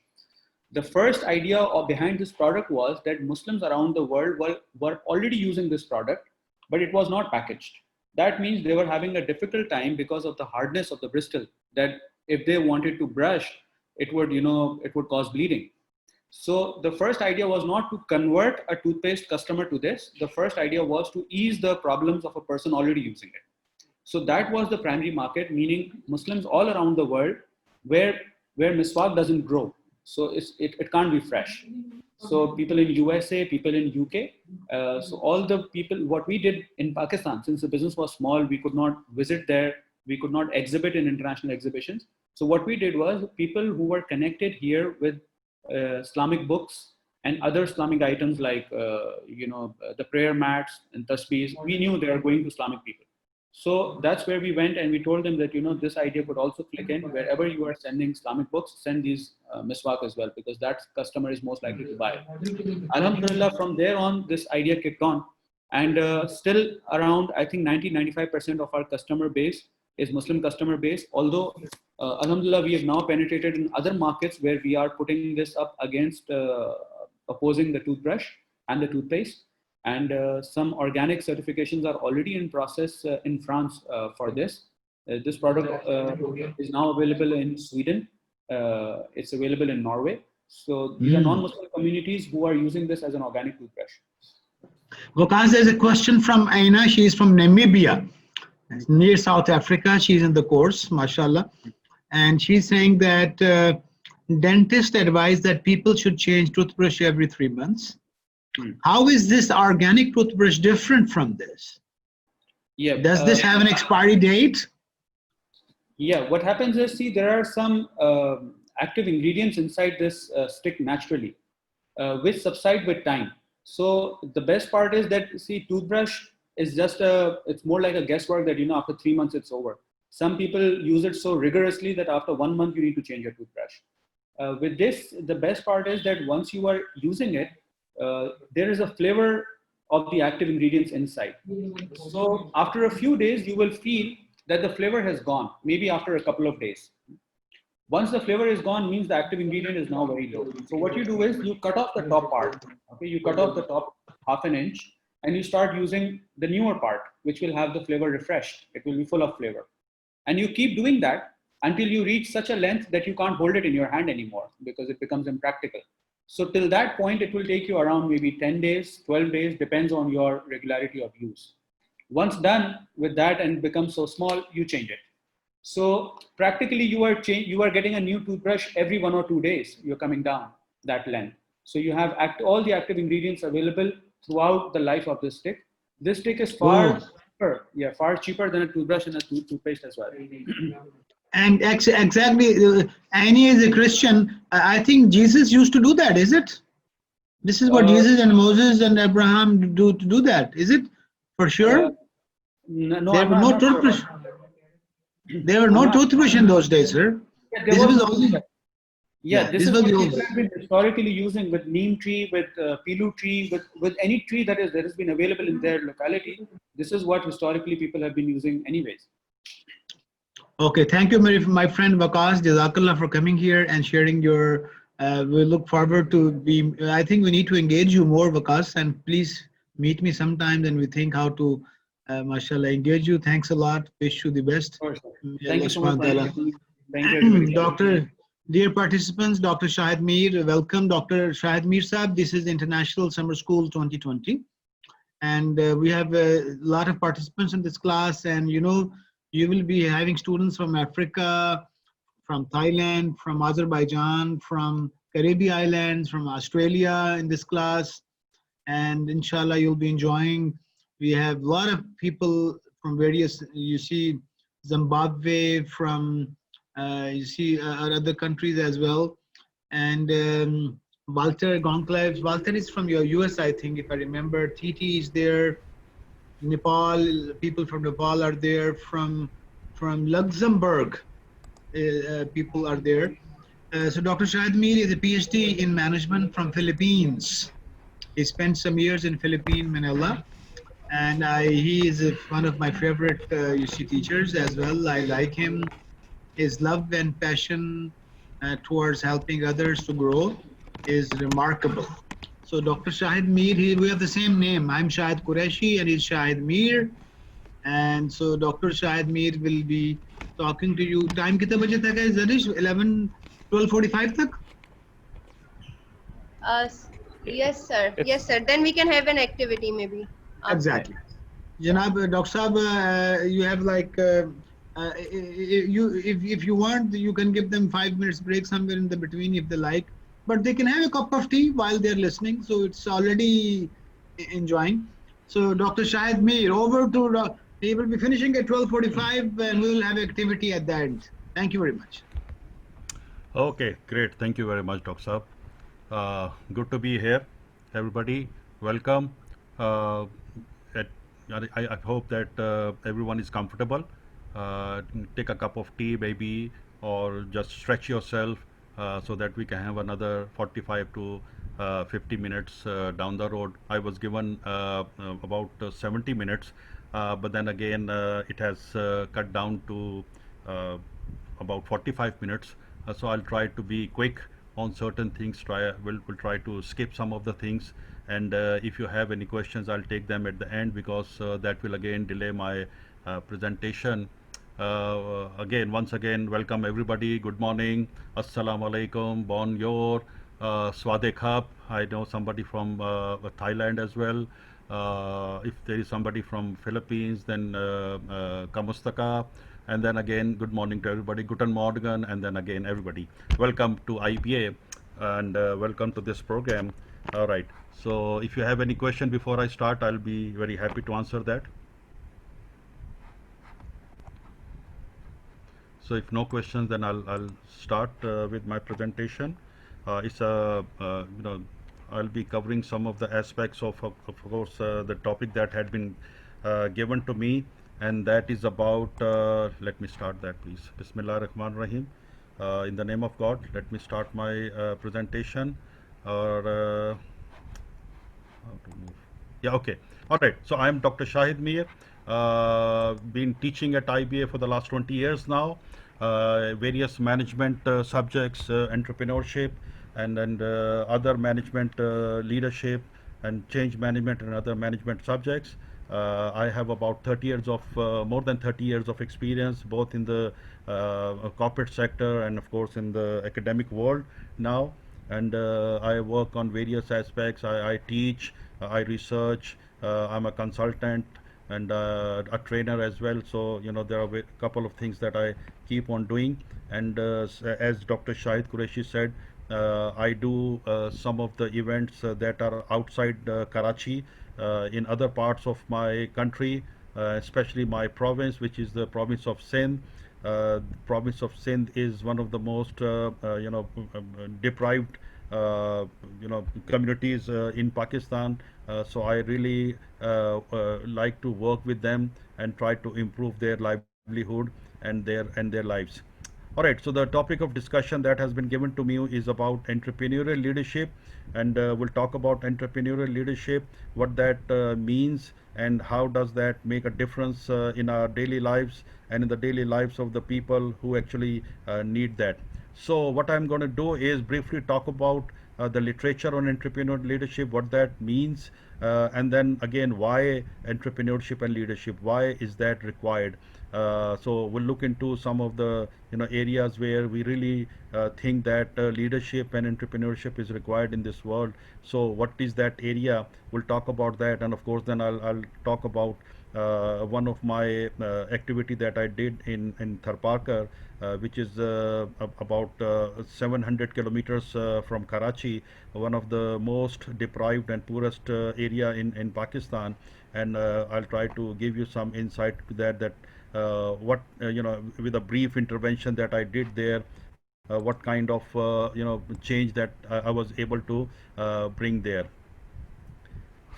The first idea behind this product was that Muslims around the world were already using this product, but it was not packaged. That means they were having a difficult time because of the hardness of the bristle, that if they wanted to brush, it would cause bleeding. So the first idea was not to convert a toothpaste customer to this. The first idea was to ease the problems of a person already using it. So that was the primary market, meaning Muslims all around the world where miswak doesn't grow. So it can't be fresh. So people in USA, people in UK, so all the people, what we did in Pakistan, since the business was small, we could not visit there, we could not exhibit in international exhibitions. So what we did was people who were connected here with Islamic books and other Islamic items like, the prayer mats and tasbeehs, we knew they are going to Islamic people. So that's where we went and we told them that, this idea could also click in. Wherever you are sending Islamic books, send these miswak as well, because that customer is most likely to buy. Alhamdulillah, from there on, this idea kicked on. And still around, I think 90-95% of our customer base is Muslim customer base. Although, Alhamdulillah, we have now penetrated in other markets where we are putting this up against opposing the toothbrush and the toothpaste. And some organic certifications are already in process in France for this. This product is now available in Sweden. It's available in Norway. So these are non-Muslim communities who are using this as an organic toothbrush. Waqas, there's a question from Aina. She's from Namibia, near South Africa. She's in the course, mashallah. And she's saying that dentists advise that people should change toothbrush every 3 months. How is this organic toothbrush different from this? Yeah. Does this have an expiry date? Yeah, what happens is, see, there are some active ingredients inside this stick naturally, which subside with time. So the best part is that, see, toothbrush is just it's more like a guesswork that, after 3 months it's over. Some people use it so rigorously that after 1 month you need to change your toothbrush. With this, the best part is that once you are using it, there is a flavor of the active ingredients inside. So after a few days, you will feel that the flavor has gone, maybe after a couple of days. Once the flavor is gone, means the active ingredient is now very low. So what you do is you cut off the top part. Okay, you cut off the top ½ an inch and you start using the newer part, which will have the flavor refreshed. It will be full of flavor. And you keep doing that until you reach such a length that you can't hold it in your hand anymore because it becomes impractical. So till that point, it will take you around maybe 10 days, 12 days, depends on your regularity of use. Once done with that and becomes so small, you change it. So practically you are getting a new toothbrush every 1 or 2 days. You're coming down that length. So you have all the active ingredients available throughout the life of this stick. This stick is far cheaper than a toothbrush and a toothpaste as well. And exactly, Annie is a Christian. I think Jesus used to do that, is it? This is what Jesus and Moses and Abraham do to do that, is it? For sure? No, there were no toothbrush. There were no toothbrush in those days, sir. This was only. Yeah, this is what people have been historically using with neem tree, with pilu tree, with any tree that has been available in their locality. This is what historically people have been using anyways. Okay, thank you, my friend Waqas. Jazakallah for coming here and sharing your. We look forward to be. I think we need to engage you more, Waqas, and please meet me sometimes and we think how to, mashallah, engage you. Thanks a lot. Wish you the best. Thank you so much. Thank you. Dear participants, Dr. Shahid Mir, welcome. Dr. Shahid Mir Saab, this is International Summer School 2020. And we have a lot of participants in this class, and you will be having students from Africa, from Thailand, from Azerbaijan, from Caribbean Islands, from Australia in this class. And inshallah, you'll be enjoying. We have a lot of people from various, you see, Zimbabwe, from, you see other countries as well. And Walter Goncalves, Walter is from your US, I think, if I remember. TT is there. Nepal, people from Nepal are there. From Luxembourg, people are there. So Dr. Shahid Mir is a PhD in management from Philippines. He spent some years in Philippines, Manila, and he is one of my favorite UC teachers as well. I like him. His love and passion towards helping others to grow is remarkable. So Dr. Shahid Mir, we have the same name. I'm Shahid Qureshi and he's Shahid Mir. And so Dr. Shahid Mir will be talking to you. Time kitna baje tak hai, Zarish? 12:45 tak? Yes, sir. Yes, sir. Then we can have an activity maybe. Exactly. Janab, Dr. Saab, you have like if you want, you can give them 5 minutes break somewhere in the between if they like, but they can have a cup of tea while they're listening, so it's already enjoying. So Dr. Shahid Mir, over to he will be finishing at 12:45 and we will have activity at the end. Thank you very much. Okay, great. Thank you very much, Dr. Saab. Good to be here, everybody. Welcome. Uh, at, I hope that everyone is comfortable. Take a cup of tea, maybe, or just stretch yourself so that we can have another 45 to 50 minutes down the road. I was given about 70 minutes, but then again, it has cut down to about 45 minutes. So I'll try to be quick on certain things. We'll try to skip some of the things. And if you have any questions, I'll take them at the end, because that will again delay my presentation. Once again, welcome everybody. Good morning. Assalamu alaikum. Bonjour. Swadek Hap. I know somebody from Thailand as well. If there is somebody from Philippines, then Kamustaka. And then again, good morning to everybody. Guten Morgen. And then again, everybody. Welcome to IBA and welcome to this program. All right. So if you have any question before I start, I'll be very happy to answer that. So if no questions, then I'll start with my presentation. I'll be covering some of the aspects of course, the topic that had been given to me, and that is about, let me start that please. Bismillah ar-Rahman ar-Rahim. In the name of God, let me start my presentation. How to move? Yeah, okay. All right. So I'm Dr. Shahid Mir. Been teaching at IBA for the last 20 years now. Various management subjects, entrepreneurship, and other management leadership and change management and other management subjects. I have about 30 years of more than 30 years of experience, both in the corporate sector and of course in the academic world now. And I work on various aspects. I teach, I research, I'm a consultant and a trainer as well. So there are a couple of things that I keep on doing. And as Dr. Shahid Qureshi said, I do some of the events that are outside Karachi, in other parts of my country, especially my province, which is the province of Sindh. Province of Sindh is one of the most deprived communities in Pakistan. So I really like to work with them and try to improve their livelihood and their lives. All right, so the topic of discussion that has been given to me is about entrepreneurial leadership, and we'll talk about entrepreneurial leadership, what that means, and how does that make a difference in our daily lives and in the daily lives of the people who actually need that. So what I'm going to do is briefly talk about the literature on entrepreneurial leadership, what that means, and then again, why entrepreneurship and leadership, why is that required. So we'll look into some of the areas where we really think that leadership and entrepreneurship is required in this world. So what is that area? We'll talk about that, and of course then I'll talk about one of my activity that I did in Tharparkar, which is about 700 kilometers from Karachi, one of the most deprived and poorest area in Pakistan. And I'll try to give you some insight to that what with a brief intervention that I did there, what kind of change that I was able to bring there.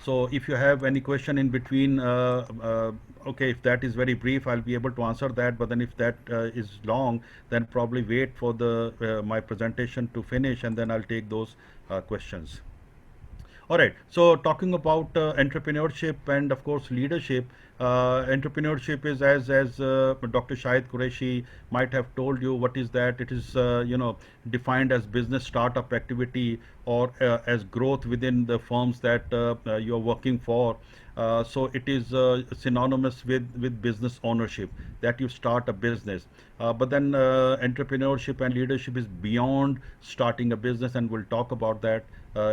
So if you have any question in between, okay, if that is very brief, I'll be able to answer that. But then if that is long, then probably wait for the my presentation to finish, and then I'll take those questions. All right. So talking about entrepreneurship and of course leadership, entrepreneurship is as Dr. Shahid Qureshi might have told you. What is that? It is defined as business startup activity or as growth within the firms that you are working for. So it is synonymous with business ownership, that you start a business. But then entrepreneurship and leadership is beyond starting a business, and we'll talk about that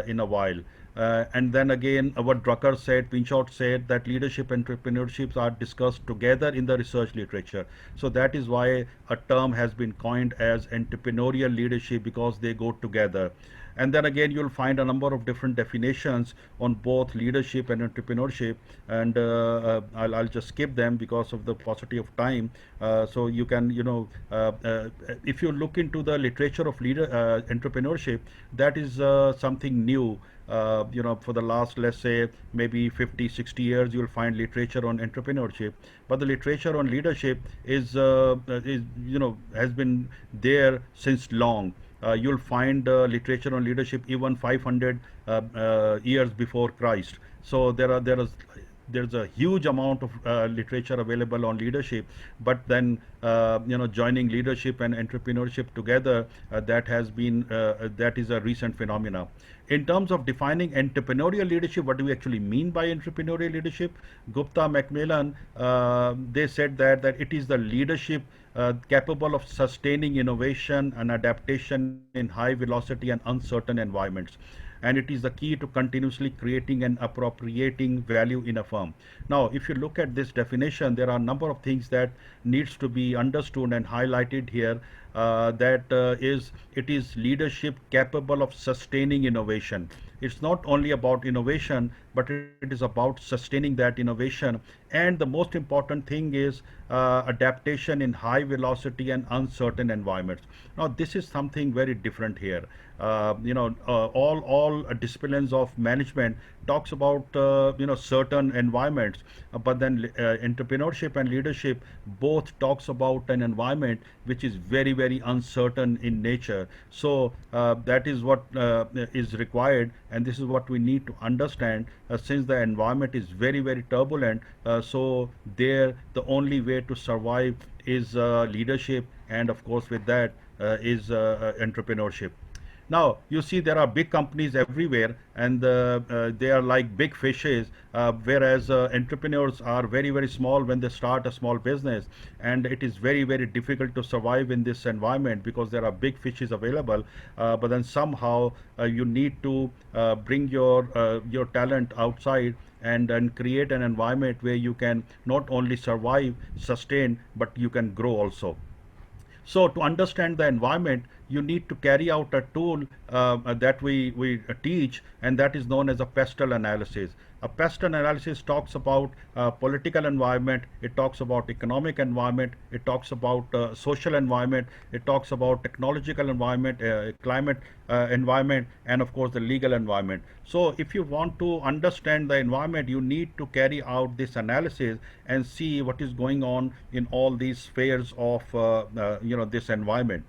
in a while. And then again, what Drucker said, Pinchot said that leadership and entrepreneurships are discussed together in the research literature. So that is why a term has been coined as entrepreneurial leadership, because they go together. And then again, you'll find a number of different definitions on both leadership and entrepreneurship, and I'll just skip them because of the paucity of time. So you can, if you look into the literature of entrepreneurship, that is something new. For the last, let's say, maybe 50, 60 years, you'll find literature on entrepreneurship. But the literature on leadership has been there since long. You'll find literature on leadership even 500 years before Christ. So there's a huge amount of literature available on leadership, but then joining leadership and entrepreneurship together, that is a recent phenomena. In terms of defining entrepreneurial leadership, what do we actually mean by entrepreneurial leadership? Gupta, Macmillan, they said that it is the leadership capable of sustaining innovation and adaptation in high velocity and uncertain environments. And it is the key to continuously creating and appropriating value in a firm. Now, if you look at this definition, there are a number of things that needs to be understood and highlighted here. It is leadership capable of sustaining innovation. It's not only about innovation, but it is about sustaining that innovation. And the most important thing is adaptation in high velocity and uncertain environments. Now, this is something very different here. All disciplines of management talks about certain environments, but then entrepreneurship and leadership both talks about an environment which is very, very uncertain in nature. So that is what is required, and this is what we need to understand. Since the environment is very, very turbulent, so there the only way to survive is leadership, and of course with that is entrepreneurship. Now, you see there are big companies everywhere, and they are like big fishes, whereas entrepreneurs are very, very small when they start a small business, and it is very, very difficult to survive in this environment because there are big fishes available. But then somehow you need to bring your talent outside and create an environment where you can not only survive, sustain, but you can grow also. So to understand the environment, you need to carry out a tool that we teach, and that is known as a pestle analysis. A pestle analysis talks about political environment, it talks about economic environment, it talks about social environment, it talks about technological environment, climate environment, and of course the legal environment. So if you want to understand the environment, you need to carry out this analysis and see what is going on in all these spheres of this environment.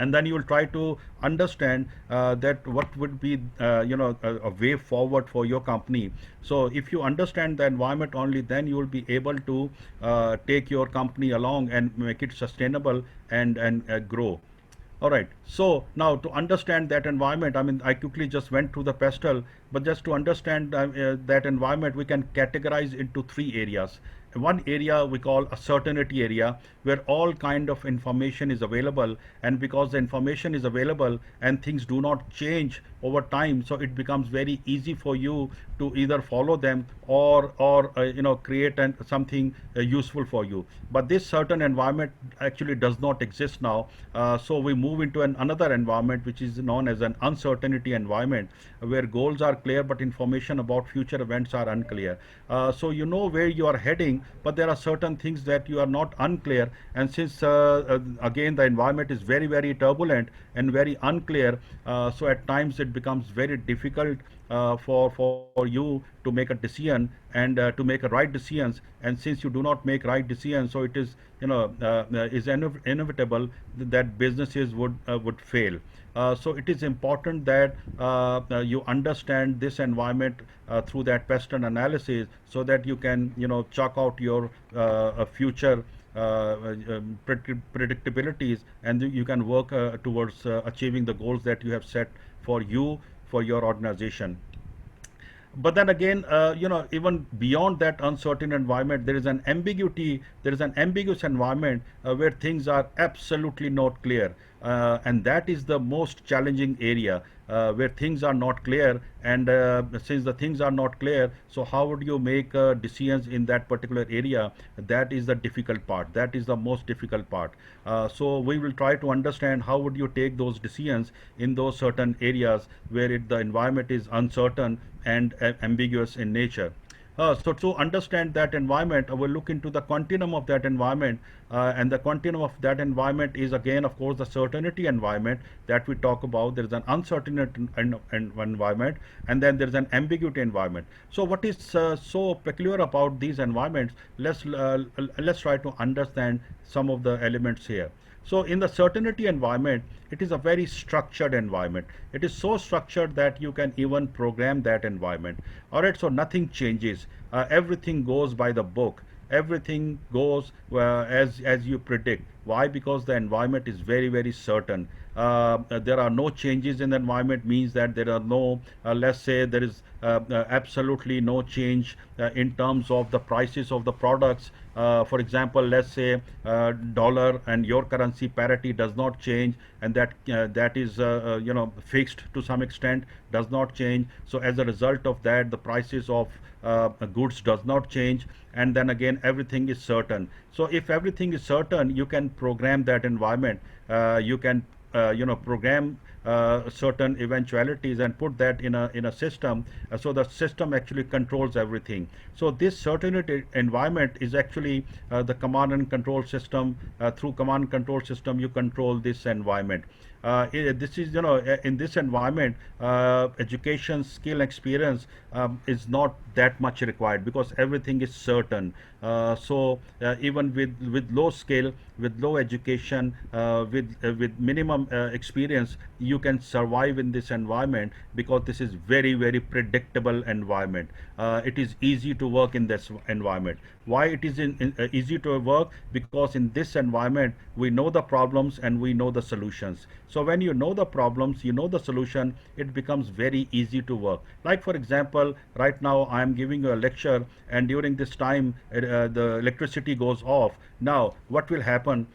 And then you will try to understand that what would be a way forward for your company. So if you understand the environment only, then you will be able to take your company along and make it sustainable and grow. All right. So now to understand that environment, I quickly just went through the pestle, but just to understand that environment, we can categorize into three areas. One area we call a certainty area, where all kind of information is available, and because the information is available and things do not change over time, so it becomes very easy for you to either follow them or create something useful for you. But this certain environment actually does not exist now. So we move into another environment which is known as an uncertainty environment, where goals are clear but information about future events are unclear. So you know where you are heading, but there are certain things that you are not unclear. And since again the environment is very, very turbulent and very unclear, so at times it becomes very difficult for you to make a decision and to make a right decisions. And since you do not make right decisions, so it is inevitable that businesses would fail. So it is important that you understand this environment through that pestle analysis, so that you can chalk out your future predictabilities, and you can work towards achieving the goals that you have set for you, for your organization. But then again, even beyond that uncertain environment, there is an ambiguity, there is an ambiguous environment where things are absolutely not clear. And that is the most challenging area. where things are not clear, and since the things are not clear, so how would you make decisions in that particular area? That is the difficult part. That is the most difficult part. So we will try to understand how would you take those decisions in those certain areas where the environment is uncertain and ambiguous in nature. So to understand that environment, we'll look into the continuum of that environment, and the continuum of that environment is again, of course, the certainty environment that we talk about. There is an uncertainty environment, and then there is an ambiguity environment. So what is so peculiar about these environments? Let's try to understand some of the elements here. So in the certainty environment, it is a very structured environment. It is so structured that you can even program that environment. All right, so nothing changes. Everything goes by the book. Everything goes as you predict. Why? Because the environment is very certain. There are no changes in the environment, means that there are no, let's say there is absolutely no change in terms of the prices of the products. For example, let's say dollar and your currency parity does not change, and that is fixed to some extent, does not change. So as a result of that, the prices of goods does not change, and then again everything is certain. So if everything is certain, you can program that environment. You can program certain eventualities and put that in a system, so the system actually controls everything. So this certainty environment is actually the command and control system. Through command and control system, you control this environment. This is, in this environment, education, skill, experience is not that much required because everything is certain. So even with low skill, with low education, with minimum experience, you can survive in this environment because this is very predictable environment. It is easy to work in this environment. Why it is easy to work? Because in this environment we know the problems and we know the solutions. So when you know the problems, you know the solution, it becomes very easy to work. Like for example, right now I am giving you a lecture, and during this time the electricity goes off. Now what will happen?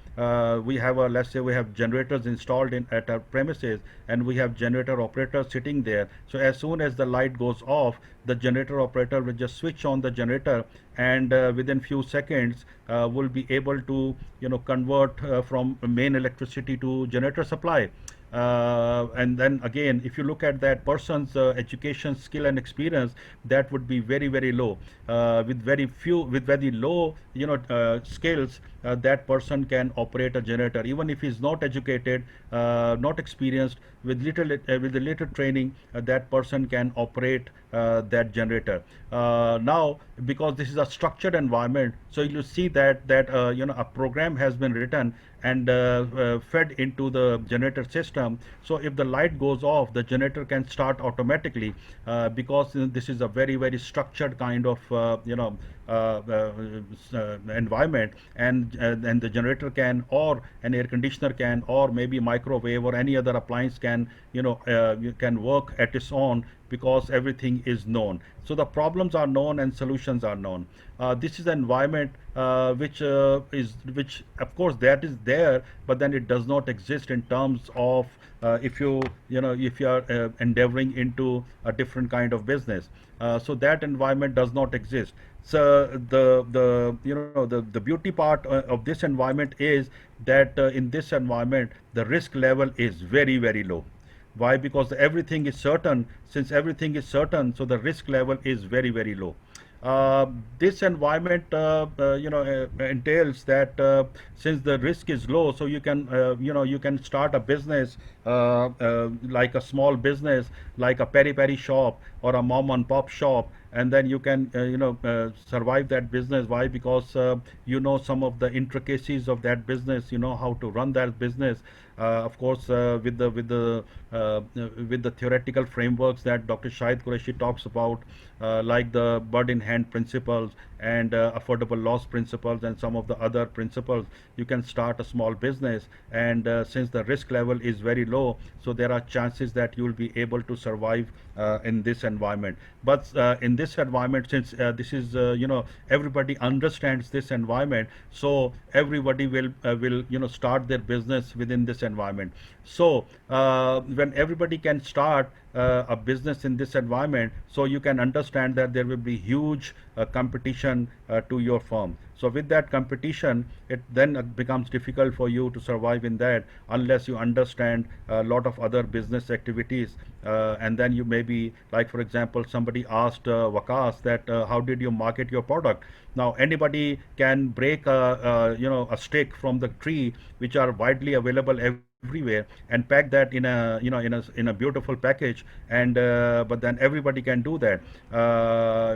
We have let's say we have generators installed at our premises, and we have generator operators sitting there. So as soon as the light goes off, the generator operator will just switch on the generator, and within few seconds will be able to convert from main electricity to generator supply. And then again, if you look at that person's education, skill and experience, that would be very low. With very low skills, that person can operate a generator. Even if he's not educated, not experienced, with a little training, that person can operate that generator. Now because this is a structured environment, so you see that a program has been written and fed into the generator system. So if the light goes off, the generator can start automatically, because this is a very structured kind of environment, and the generator can, or an air conditioner can, or maybe microwave or any other appliance can can work at its own, because everything is known. So the problems are known and solutions are known. This is an environment which of course that is there, but then it does not exist in terms of if you are endeavoring into a different kind of business. So that environment does not exist. So the beauty part of this environment is that in this environment the risk level is very low. Why? Because everything is certain. Since everything is certain, so the risk level is very low. This environment entails that since the risk is low, so you can start a business, like a small business, like a peri shop or a mom and pop shop, and then you can survive that business. Why? Because you know some of the intricacies of that business, you know how to run that business. Of course, with the theoretical frameworks that Dr. Shahid Qureshi talks about, like the bird in hand principles and affordable loss principles and some of the other principles, you can start a small business. And since the risk level is very low, so there are chances that you will be able to survive in this environment. But in this environment, since this is everybody understands this environment, so everybody will start their business within this environment. So when everybody can start a business in this environment, so you can understand that there will be huge competition to your firm. So with that competition, it then becomes difficult for you to survive in that unless you understand a lot of other business activities. And then you maybe, like for example, somebody asked Wakas that how did you market your product? Now anybody can break a stick from the tree, which are widely available everywhere, and pack that in a beautiful package, and but then everybody can do that.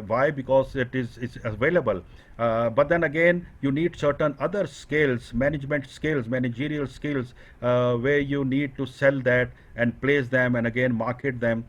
Why? Because it's available. But then again, you need certain other skills, management skills, managerial skills, where you need to sell that and place them and again market them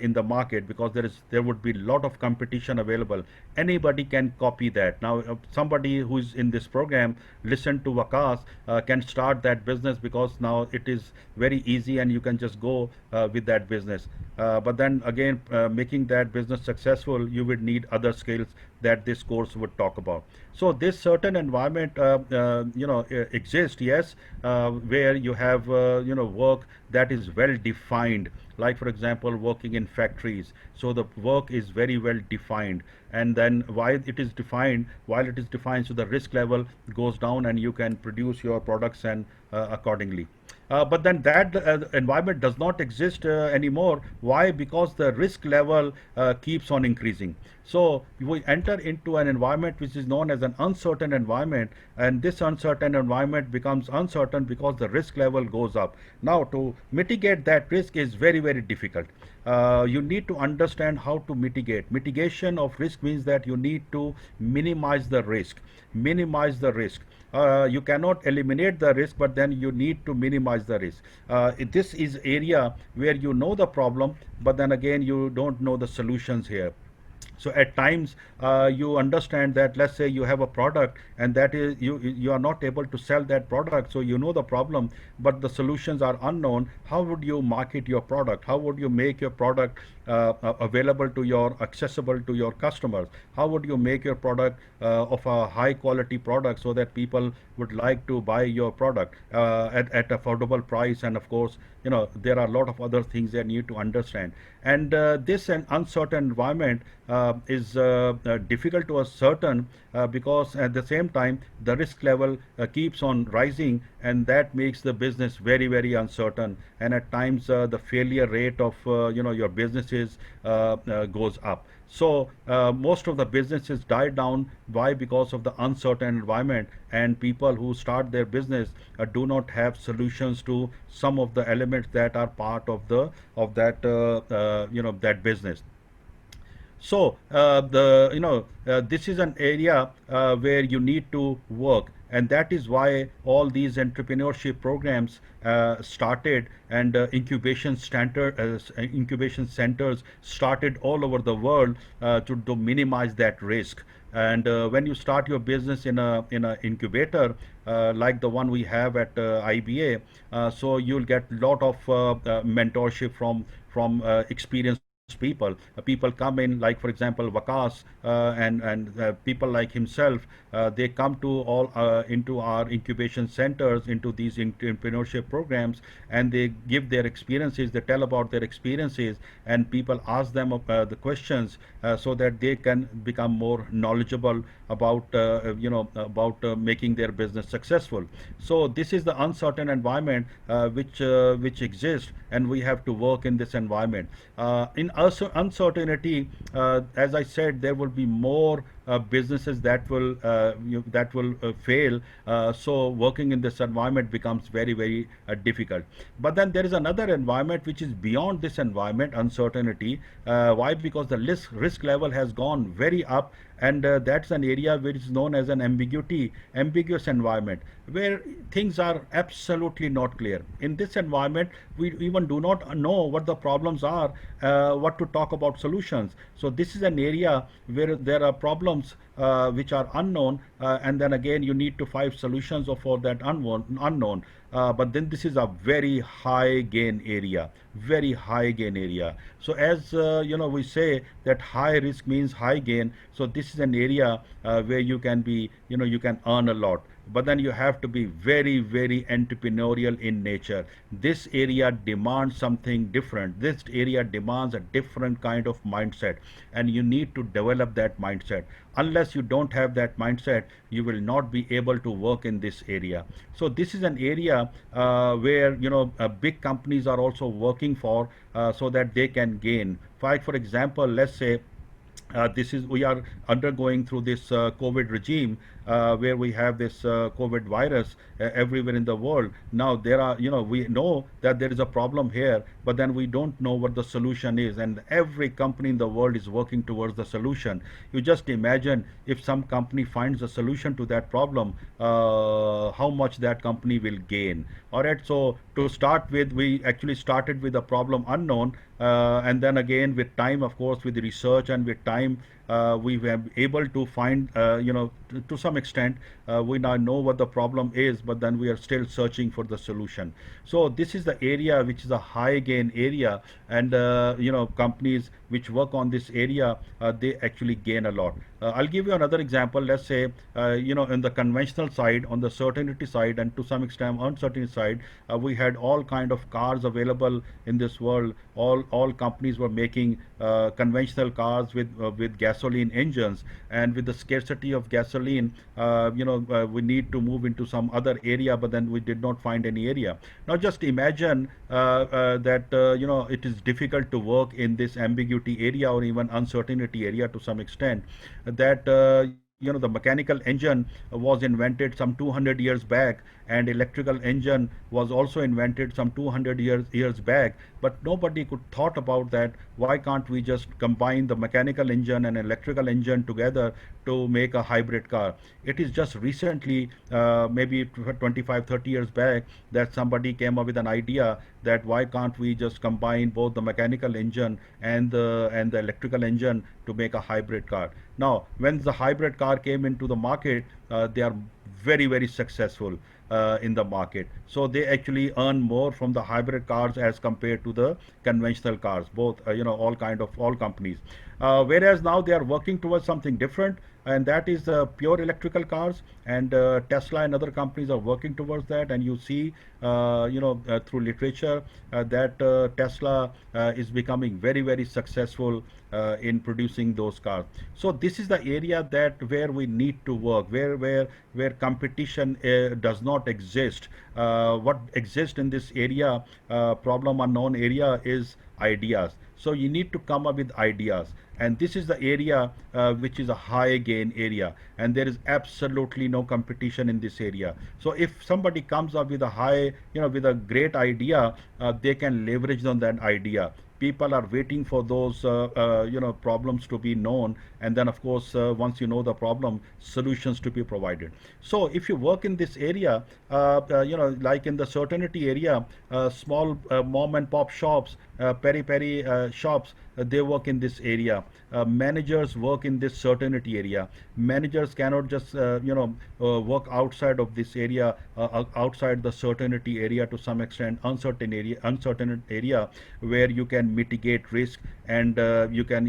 in the market, because there would be a lot of competition available. Anybody can copy that. Now somebody who is in this program listen to Wakas can start that business, because now it is very easy and you can just go with that business. But then again, making that business successful, you would need other skills that this course would talk about. So this certain environment exists, yes, where you have work that is well defined, like for example working in factories. So the work is very well defined, and then while it is defined, so the risk level goes down and you can produce your products and accordingly. But then that environment does not exist anymore. Why? Because the risk level keeps on increasing. So we enter into an environment which is known as an uncertain environment, and this uncertain environment becomes uncertain because the risk level goes up. Now to mitigate that risk is very, very difficult. You need to understand how to mitigate. Mitigation of risk means that you need to minimize the risk. Minimize the risk. You cannot eliminate the risk, but then you need to minimize the risk. This is area where you know the problem, but then again you don't know the solutions here. So at times you understand that, let's say you have a product and that is you are not able to sell that product, so you know the problem, but the solutions are unknown. How would you market your product? How would you make your product available to your accessible to your customers? How would you make your product of a high quality product so that people would like to buy your product at affordable price? And of course, there are a lot of other things that you need to understand. And this an uncertain environment is difficult to ascertain because at the same time the risk level keeps on rising, and that makes the business very, very uncertain. And at times the failure rate of your businesses goes up. So most of the businesses die down. Why? Because of the uncertain environment, and people who start their business do not have solutions to some of the elements that are part of that business. So this is an area where you need to work, and that is why all these entrepreneurship programs started, and incubation centers started all over the world to minimize that risk. And when you start your business in a incubator like the one we have at IBA, so you'll get a lot of mentorship from experienced people. People come in, like for example Wakas and people like himself. They come to all into our incubation centers, into these entrepreneurship programs, and they give their experiences. They tell about their experiences, and people ask them the questions so that they can become more knowledgeable about making their business successful. So this is the uncertain environment which exists, and we have to work in this environment. In uncertainty, as I said, there will be more businesses that will fail. So working in this environment becomes very, very difficult. But then there is another environment which is beyond this environment, uncertainty. Why? Because the risk level has gone very up, and that's an area which is known as an ambiguous environment, where things are absolutely not clear. In this environment, we even do not know what the problems are, what to talk about solutions. So this is an area where there are problems which are unknown, and then again you need to find solutions for that unknown. But then this is a very high gain area, very high gain area. So as we say that high risk means high gain. So this is an area where you can be, you can earn a lot. but then you have to be very, very entrepreneurial in nature. This area demands something different. This area demands a different kind of mindset, and you need to develop that mindset. Unless you don't have that mindset, you will not be able to work in this area. So this is an area where big companies are also working for, so that they can gain. For example, let's say this is we are undergoing through this COVID regime, where we have this COVID virus everywhere in the world. Now there are, we know that there is a problem here, but then we don't know what the solution is, and every company in the world is working towards the solution. You just imagine if some company finds a solution to that problem, how much that company will gain. All right, so to start with, we actually started with a problem unknown, and then again with time, of course, with research and with time, we were able to find, to some extent, we now know what the problem is, but then we are still searching for the solution. So this is the area which is a high gain area, and companies which work on this area, they actually gain a lot. I'll give you another example. Let's say, in the conventional side, on the certainty side, and to some extent uncertainty side, we had all kind of cars available in this world. All companies were making conventional cars with gasoline engines, and with the scarcity of gasoline, we need to move into some other area, but then we did not find any area. Now just imagine that it is difficult to work in this ambiguity area or even uncertainty area to some extent, that the mechanical engine was invented some 200 years back, and electrical engine was also invented some 200 years back, but nobody could thought about that. Why can't we just combine the mechanical engine and electrical engine together to make a hybrid car? It is just recently, maybe 25-30 years back, that somebody came up with an idea that why can't we just combine both the mechanical engine and the electrical engine to make a hybrid car. Now when the hybrid car came into the market, they are very, very successful in the market. So they actually earn more from the hybrid cars as compared to the conventional cars, both all companies. Whereas now they are working towards something different, and that is pure electrical cars, and Tesla and other companies are working towards that. And you see through literature that Tesla is becoming very, very successful in producing those cars. So this is the area that where we need to work, where competition does not exist. What exists in this area, problem unknown area, is ideas. So you need to come up with ideas, and this is the area which is a high gain area, and there is absolutely no competition in this area. So if somebody comes up with a with a great idea, they can leverage on that idea. People are waiting for those problems to be known, and then of course once you know the problem, solutions to be provided. So if you work in this area, like in the certainty area, small mom and pop shops, peri shops, they work in this area. Managers work in this certainty area. Managers cannot just work outside of this area, outside the certainty area, to some extent uncertain area where you can mitigate risk and you can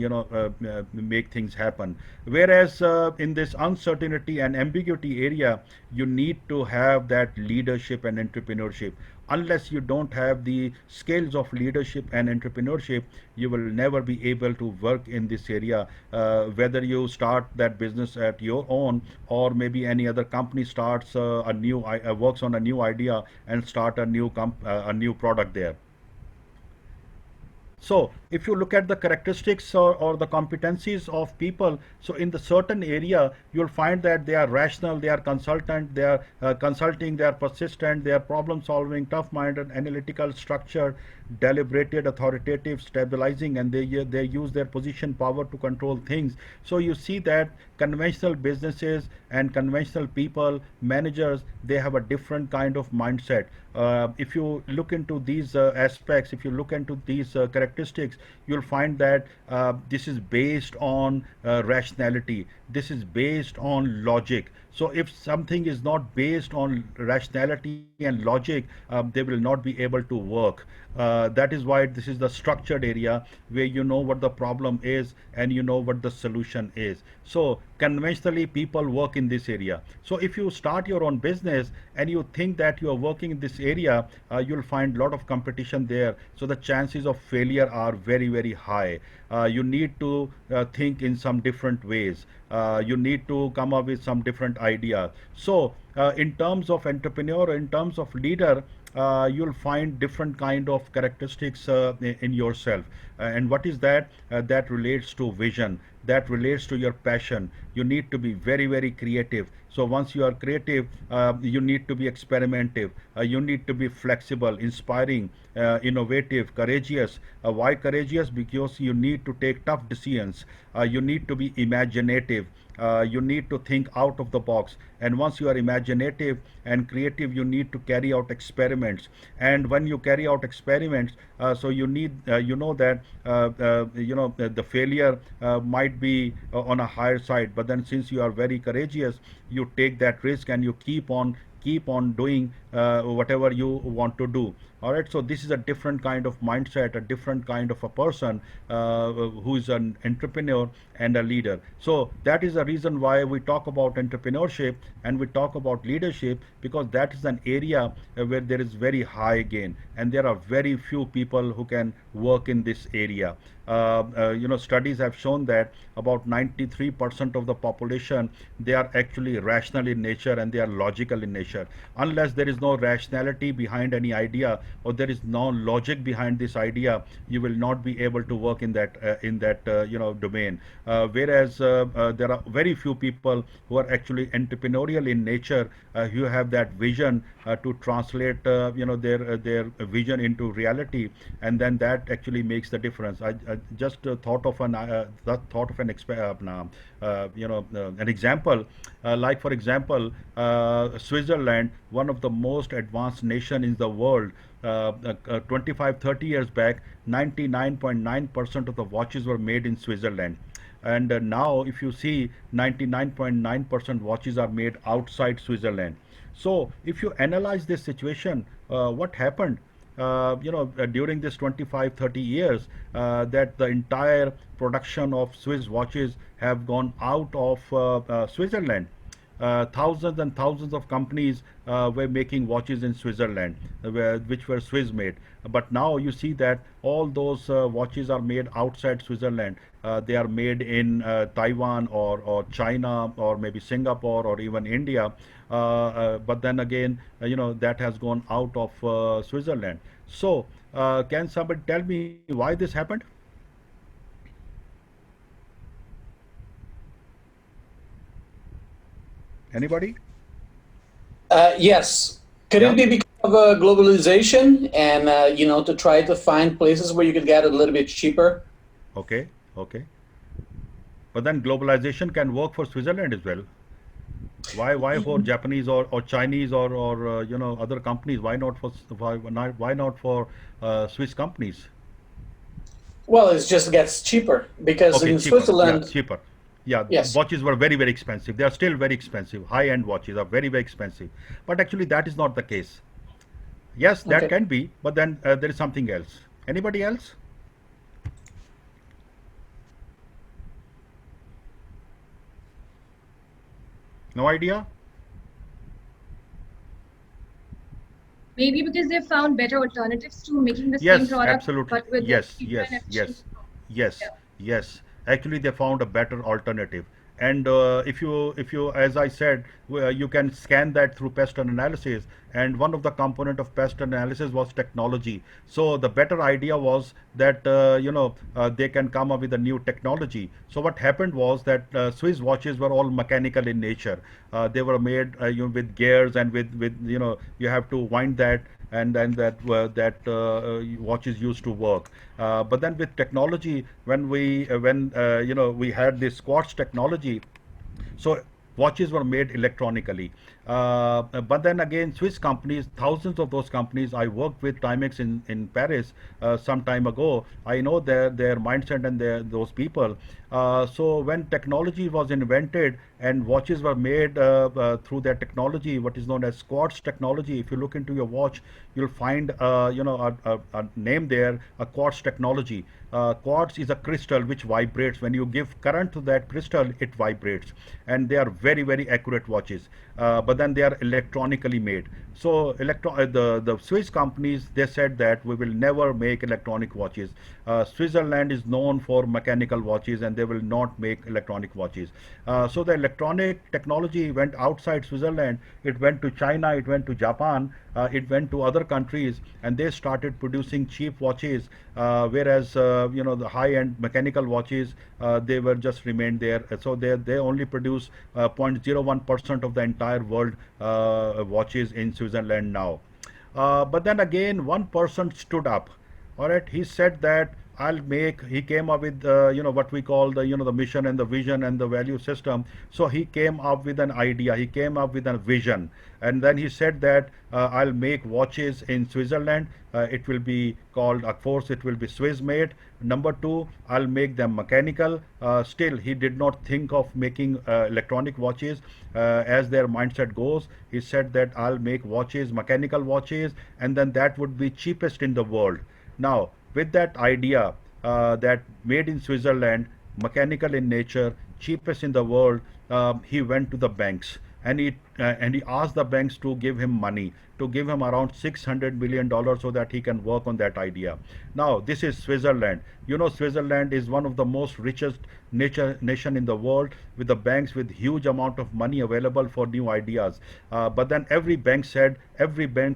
make things happen. Whereas in this uncertainty and ambiguity area, you need to have that leadership and entrepreneurship. Unless you don't have the skills of leadership and entrepreneurship, you will never be able to work in this area, whether you start that business at your own, or maybe any other company starts works on a new idea and start a new product there. So if you look at the characteristics or the competencies of people, so in the certain area, you'll find that they are rational, they are consultant, they are consulting, they are persistent, they are problem solving, tough-minded, analytical, structured, deliberated, authoritative, stabilizing, and they use their position power to control things. So you see that conventional businesses and conventional people, managers, they have a different kind of mindset. If you look into these aspects, if you look into these characteristics, characteristics, you'll find that this is based on rationality. This is based on logic. So if something is not based on rationality and logic, they will not be able to work. That is why this is the structured area where you know what the problem is and you know what the solution is. So conventionally people work in this area. So if you start your own business and you think that you are working in this area, you'll find a lot of competition there. So the chances of failure are very, very high. You need to think in some different ways. You need to come up with some different ideas. So in terms of entrepreneur, in terms of leader, you'll find different kind of characteristics in yourself. And what is that? That relates to vision, that relates to your passion. You need to be very, very creative. So once you are creative, you need to be experimentative. You need to be flexible, inspiring, innovative, courageous. Why courageous? Because you need to take tough decisions. You need to be imaginative. You need to think out of the box. And once you are imaginative and creative, you need to carry out experiments. And when you carry out experiments, so you need, you know that, the failure might be on a higher side. But then since you are very courageous, you take that risk and you keep on doing whatever you want to do. All right, so this is a different kind of mindset, a different kind of a person who is an entrepreneur and a leader. So that is the reason why we talk about entrepreneurship and we talk about leadership, because that is an area where there is very high gain and there are very few people who can work in this area. Studies have shown that about 93% of the population, they are actually rational in nature and they are logical in nature. Unless there is no rationality behind any idea or there is no logic behind this idea, you will not be able to work in that domain. Whereas there are very few people who are actually entrepreneurial in nature, who have that vision to translate their vision into reality, and then that actually makes the difference. I just thought of an example, like for example, Switzerland, one of the most advanced nation in the world. 25-30 years back, 99.9% of the watches were made in Switzerland. And now if you see, 99.9% watches are made outside Switzerland. So if you analyze this situation, what happened? During this 25-30 years, that the entire production of Swiss watches have gone out of Switzerland. Thousands and thousands of companies were making watches in Switzerland, which were Swiss made. But now you see that all those watches are made outside Switzerland. They are made in Taiwan or China or maybe Singapore or even India. But then again, that has gone out of Switzerland. So can somebody tell me why this happened? Anybody? Yes. Could it be because of globalization and, to try to find places where you could get it a little bit cheaper? Okay. But then globalization can work for Switzerland as well. Why for Japanese or Chinese or other companies? Why not for Swiss companies? Well, it just gets cheaper because in Switzerland, cheaper. Yeah, yes. Watches were very, very expensive. They are still very expensive. High-end watches are very, very expensive. But actually, that is not the case. Yes, that can be, but then there is something else. Anybody else? No idea? Maybe because they found better alternatives to making the same product. Absolutely. But with Yes. Actually, they found a better alternative. And if you, as I said, you can scan that through pest analysis. And one of the component of pest analysis was technology. So the better idea was that they can come up with a new technology. So what happened was that Swiss watches were all mechanical in nature. They were made with gears and with you have to wind that, and then that watches used to work. But then with technology, when we had this quartz technology, so watches were made electronically. But then again, Swiss companies, thousands of those companies, I worked with Timex in Paris some time ago. I know their mindset and those people. So when technology was invented and watches were made through that technology, what is known as quartz technology. If you look into your watch, you'll find a name there, a quartz technology. Quartz is a crystal which vibrates. When you give current to that crystal, it vibrates, and they are very accurate watches. But then they are electronically made. So the Swiss companies, they said that we will never make electronic watches. Switzerland is known for mechanical watches, and they will not make electronic watches. So the electronic technology went outside Switzerland. It went to China, it went to Japan, it went to other countries, and they started producing cheap watches, whereas the high-end mechanical watches, they were just remained there. So they only produce 0.01% of the entire world watches in Switzerland now. But then again, one person stood up. All right, he said that he came up with what we call the mission and the vision and the value system. So he came up with an idea, he came up with a vision, and then he said that I'll make watches in Switzerland. It will be called, of course, it will be Swiss made. Number two, I'll make them mechanical. Still, he did not think of making electronic watches as their mindset goes. He said that I'll make watches, mechanical watches, and then that would be cheapest in the world. Now, with that idea that made in Switzerland, mechanical in nature, cheapest in the world, he went to the banks, and he asked the banks to give him money, to give him around $600 million so that he can work on that idea. Now, this is Switzerland. Switzerland is one of the most richest nation in the world, with the banks with huge amount of money available for new ideas. But then every bank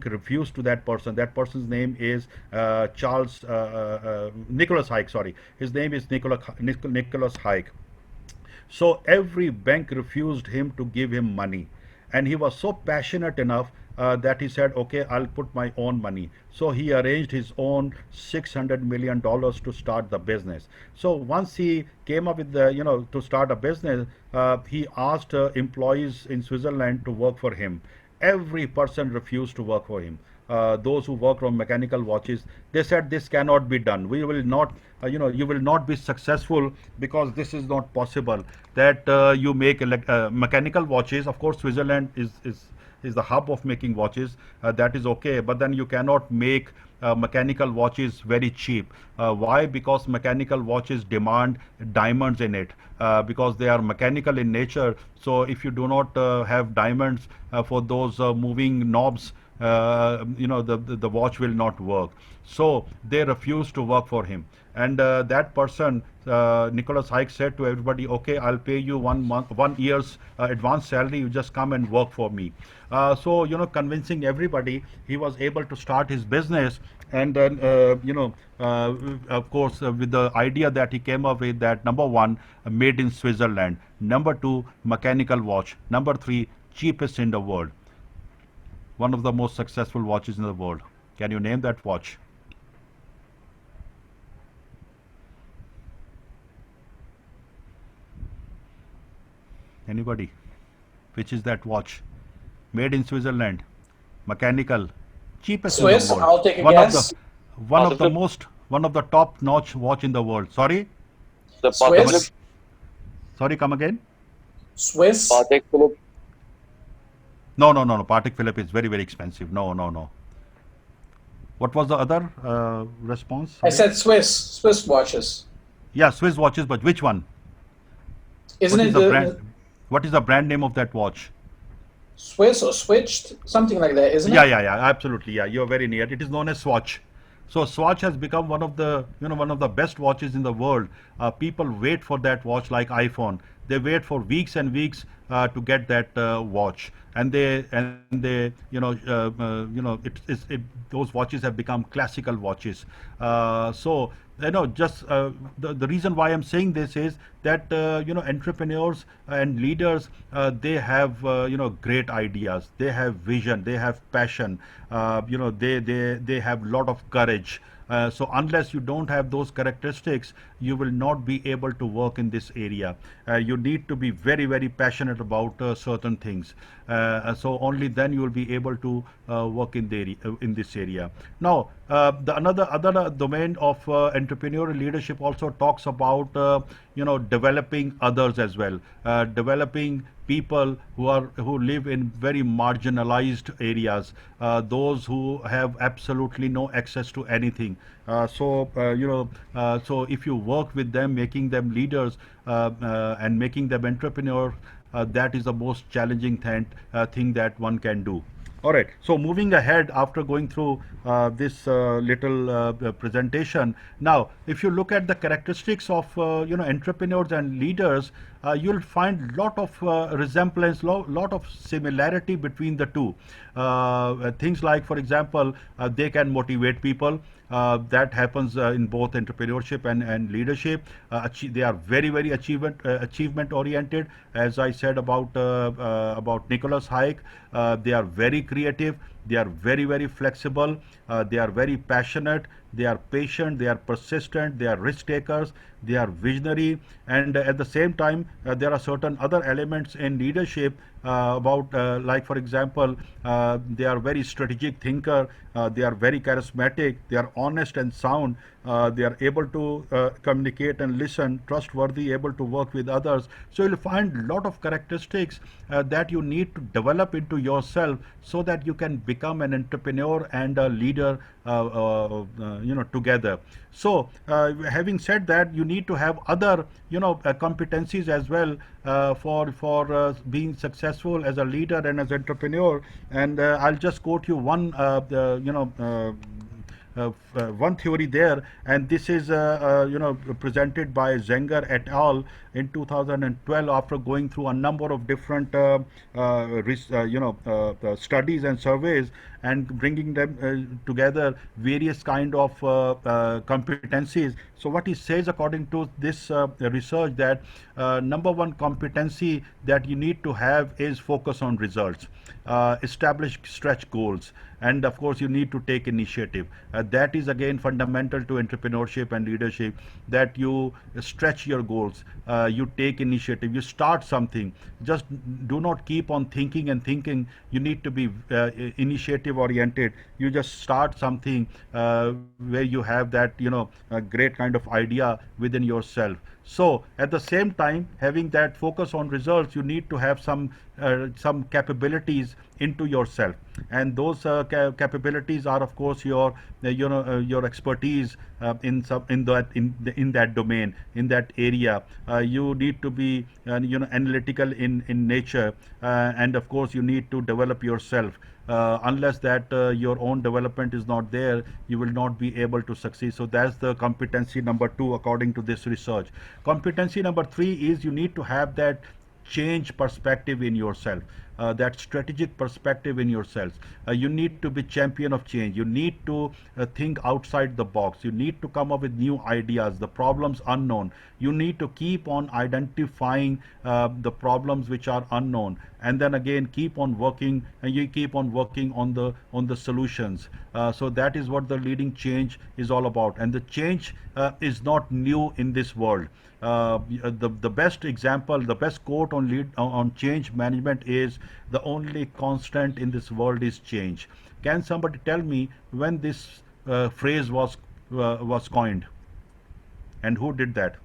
refused to that person. That person's name is Nicholas Hayek. Sorry, his name is Nicholas Hayek. So every bank refused him to give him money, and he was so passionate enough that he said, okay, I'll put my own money. So he arranged his own $600 million to start the business. So once he came up with to start a business, he asked employees in Switzerland to work for him. Every person refused to work for him. Those who work on mechanical watches, they said this cannot be done. We will not, you will not be successful, because this is not possible that you make mechanical watches. Of course, Switzerland is the hub of making watches. That is okay, but then you cannot make mechanical watches very cheap. Why? Because mechanical watches demand diamonds in it, because they are mechanical in nature. So if you do not have diamonds for those moving knobs, the watch will not work. So they refused to work for him, and that person, Nicholas Hayek, said to everybody, okay, I'll pay you 1 year's advance salary, you just come and work for me. So convincing everybody, he was able to start his business. And then of course, with the idea that he came up with, that number one, made in Switzerland, number two, mechanical watch, number three, cheapest in the world. One of the most successful watches in the world. Can you name that watch? Anybody? Which is that watch? Made in Switzerland, mechanical, cheapest Swiss, in the world. I'll take a guess. One of the top-notch watch in the world. Sorry? Swiss? Sorry, come again? Swiss? No. Patek Philippe is very expensive. No. What was the other response? Sorry? I said Swiss watches. Yeah, Swiss watches, but which one? Isn't it the brand? What is the brand name of that watch? Swiss or Switched? Something like that, isn't it? Yeah, absolutely. Yeah, you're very near. It is known as Swatch. So Swatch has become one of the best watches in the world. People wait for that watch like iPhone. They wait for weeks and weeks to get that watch, and those watches have become classical watches. So just the reason why I'm saying this is that entrepreneurs and leaders, they have great ideas, they have vision, they have passion, they have a lot of courage. So unless you don't have those characteristics, you will not be able to work in this area. You need to be very passionate passionate about certain things. So only then you will be able to work in in this area. Now, the other domain of entrepreneurial leadership also talks about developing others as well, developing people who live in very marginalized areas, those who have absolutely no access to anything. So if you work with them, making them leaders and making them entrepreneurs, that is the most challenging thing that one can do. All right. So moving ahead after going through this little presentation, now if you look at the characteristics of entrepreneurs and leaders, you'll find lot of resemblance, lot of similarity between the two. Things like, for example, they can motivate people. That happens in both entrepreneurship and leadership. They are very achievement oriented. As I said about Nicholas Hayek, they are very creative. They are very flexible. They are very passionate. They are patient. They are persistent. They are risk takers. They are visionary. And at the same time, there are certain other elements in leadership like, for example, they are very strategic thinker. They are very charismatic. They are honest and sound. They are able to communicate and listen, trustworthy, able to work with others. So you'll find a lot of characteristics that you need to develop into yourself so that you can become an entrepreneur and a leader together. So having said that, you need to have other competencies as well for being successful as a leader and as entrepreneur. And I'll just quote you one one theory there, and this is presented by Zenger et al. In 2012 after going through a number of different studies and surveys and bringing them together various kind of competencies. So what he says according to this research, that number one competency that you need to have is focus on results, establish stretch goals, and of course you need to take initiative. That is again fundamental to entrepreneurship and leadership, that you stretch your goals, you take initiative, you start something. Just do not keep on thinking and thinking. You need to be initiative oriented. You just start something where you have that a great kind of idea within yourself. So at the same time, having that focus on results, you need to have some capabilities into yourself, and those capabilities are of course your expertise in that domain, in that area. You need to be analytical in nature, and of course you need to develop yourself. Unless that your own development is not there, you will not be able to succeed. So that's the competency number 2 according to this research. Competency number 3 is you need to have that change perspective in yourself, that strategic perspective in yourself. You need to be champion of change. You need to think outside the box. You need to come up with new ideas, the problems unknown. You need to keep on identifying the problems which are unknown, and then again keep on working, and you keep on working on the solutions. So that is what the leading change is all about, and the change is not new in this world. The best example, the best quote on change management is, the only constant in this world is change. Can somebody tell me when this phrase was coined, and who did that?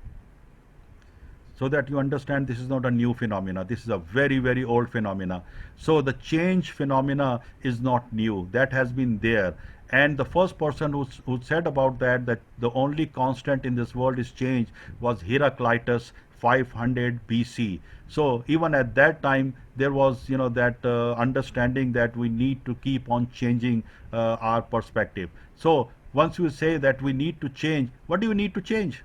So that you understand, this is not a new phenomena. This is a very old phenomena. So the change phenomena is not new. That has been there. And the first person who said about that the only constant in this world is change was Heraclitus, 500 BC. So even at that time there was that understanding that we need to keep on changing our perspective. So once you say that we need to change, what do you need to change?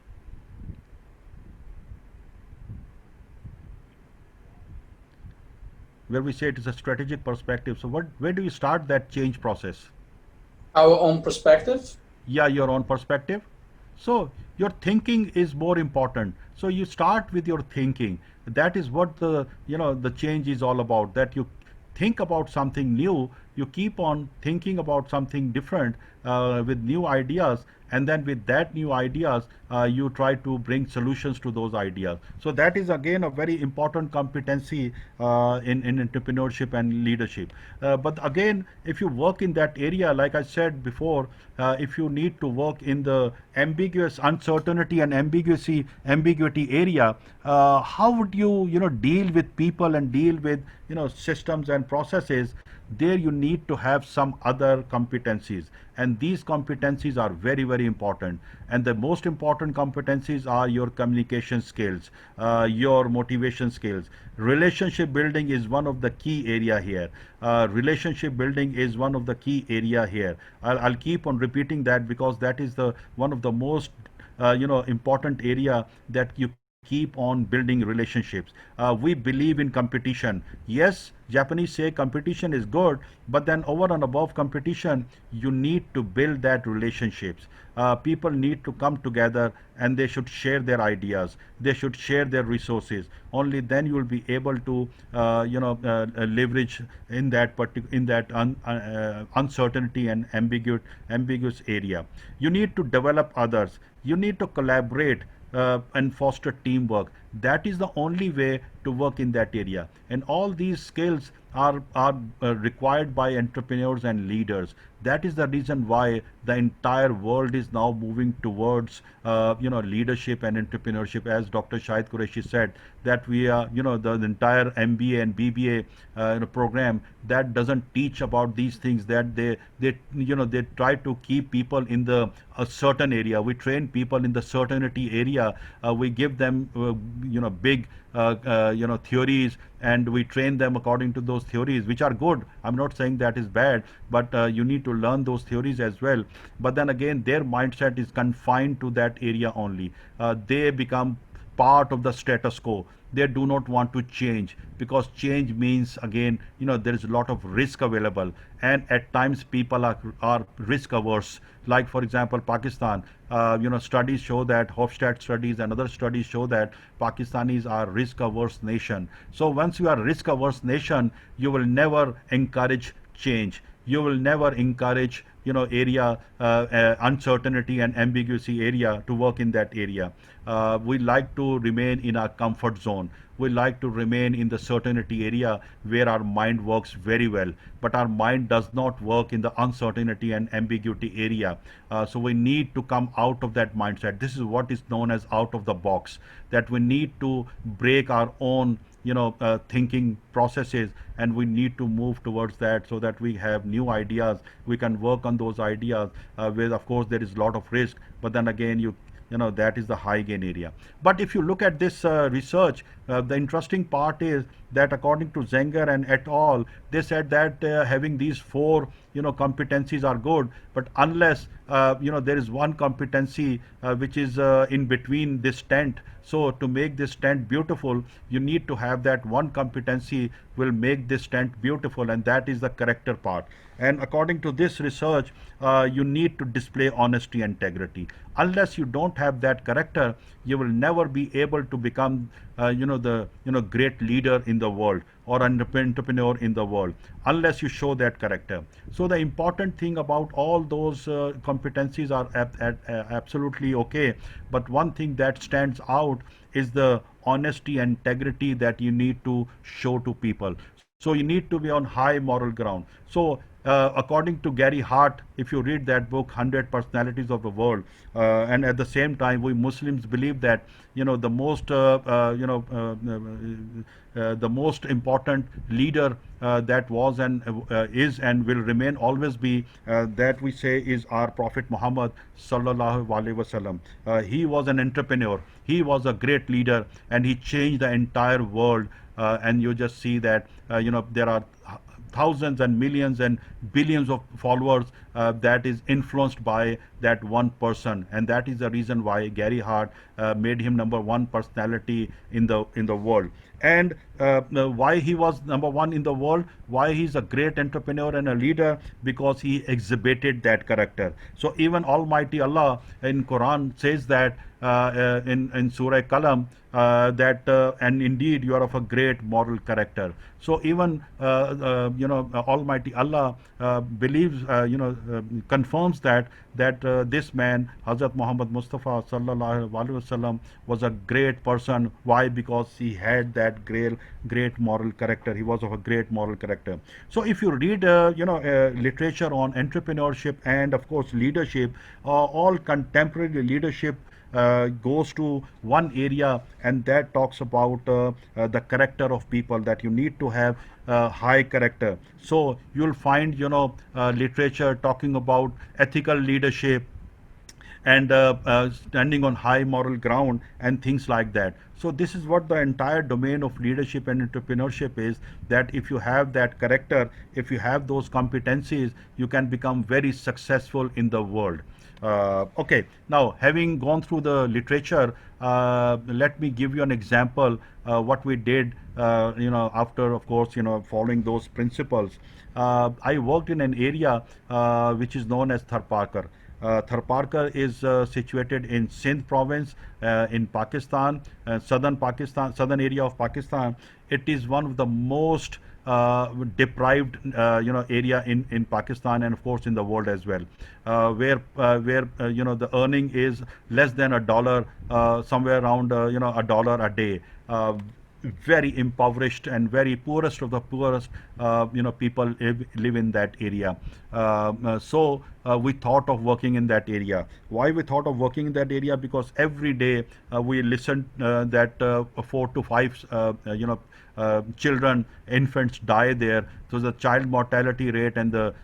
Where we say it is a strategic perspective. So where do you start that change process? Our own perspective? Yeah, your own perspective. So your thinking is more important. So you start with your thinking. That is what the change is all about, that you think about something new, you keep on thinking about something different with new ideas, and then with that new ideas you try to bring solutions to those ideas. So that is again a very important competency in entrepreneurship and leadership. But again, if you work in that area, like I said before, if you need to work in the ambiguous uncertainty and ambiguity area, how would you deal with people and deal with systems and processes? There you need to have some other competencies, and these competencies are very, very important. And the most important competencies are your communication skills, your motivation skills. Relationship building is one of the key area here. Relationship building is one of the key area here. I'll keep on repeating that because that is the one of the most important area that you keep on building relationships. We believe in competition. Yes, Japanese say competition is good, but then over and above competition, you need to build that relationships. People need to come together and they should share their ideas. They should share their resources. Only then you will be able to, leverage in that uncertainty and ambiguous area. You need to develop others. You need to collaborate and foster teamwork. That is the only way to work in that area. And all these skills are required by entrepreneurs and leaders. That is the reason why the entire world is now moving towards leadership and entrepreneurship. As Dr. Shahid Qureshi said, that we are the entire MBA and BBA program that doesn't teach about these things, that they try to keep people in a certain area. We train people in the certainty area. We give them big theories, and we train them according to those theories, which are good. I'm not saying that is bad, but you need to learn those theories as well. But then again, their mindset is confined to that area only. They become part of the status quo. They do not want to change, because change means, again, there is a lot of risk available, and at times people are risk averse. Like for example, Pakistan, studies show that, Hofstadter studies and other studies show that Pakistanis are risk averse nation. So once you are risk averse nation, you will never encourage change. You will never encourage area uncertainty and ambiguity area to work in that area. We like to remain in our comfort zone. We like to remain in the certainty area where our mind works very well, but our mind does not work in the uncertainty and ambiguity area. So we need to come out of that mindset. This is what is known as out of the box, that we need to break our own thinking processes, and we need to move towards that, so that we have new ideas. We can work on those ideas where of course there is a lot of risk, but then again that is the high gain area. But if you look at this research, the interesting part is that according to Zenger and et al., they said that having these four competencies are good, but unless there is one competency which is in between this tent. So to make this tent beautiful, you need to have that one competency will make this tent beautiful, and that is the character part. And according to this research, you need to display honesty and integrity. Unless you don't have that character, you will never be able to become the great leader in the world or entrepreneur in the world, unless you show that character. So the important thing about all those competencies are absolutely okay, but one thing that stands out is the honesty and integrity that you need to show to people. So you need to be on high moral ground. So according to Gary Hart, if you read that book, 100 Personalities of the World, and at the same time, we Muslims believe that the most important leader that was and is and will remain always be that we say is our Prophet Muhammad sallallahu alaihi wasallam. He was an entrepreneur. He was a great leader, and he changed the entire world. And you just see that there are thousands and millions and billions of followers that is influenced by that one person, and that is the reason why Gary Hart made him number one personality in the world. And why he was number one in the world, why he's a great entrepreneur and a leader, because he exhibited that character. So even Almighty Allah in Quran says that in Surah Kalam that and indeed you are of a great moral character. So even Almighty Allah believes, confirms that this man, Hazrat Muhammad Mustafa sallallahu alaihi wasallam, was a great person. Why? Because he had that great moral character. He was of a great moral character. So if you read literature on entrepreneurship and of course leadership, all contemporary leadership goes to one area, and that talks about the character of people, that you need to have high character. So you'll find literature talking about ethical leadership and standing on high moral ground and things like that. So this is what the entire domain of leadership and entrepreneurship is, that if you have that character, if you have those competencies, you can become very successful in the world. Okay, now having gone through the literature, let me give you an example what we did after, of course, following those principles. I worked in an area which is known as Tharparkar. Tharparkar is situated in Sindh province in Pakistan, southern area of Pakistan. It is one of the most deprived area in Pakistan, and of course in the world as well, where the earning is less than $1, somewhere around $1 a day. Very impoverished and very poorest of the poorest people live in that area. We thought of working in that area. Why we thought of working in that area? Because every day we listened that 4 to 5 children, infants die there. So the child mortality rate and the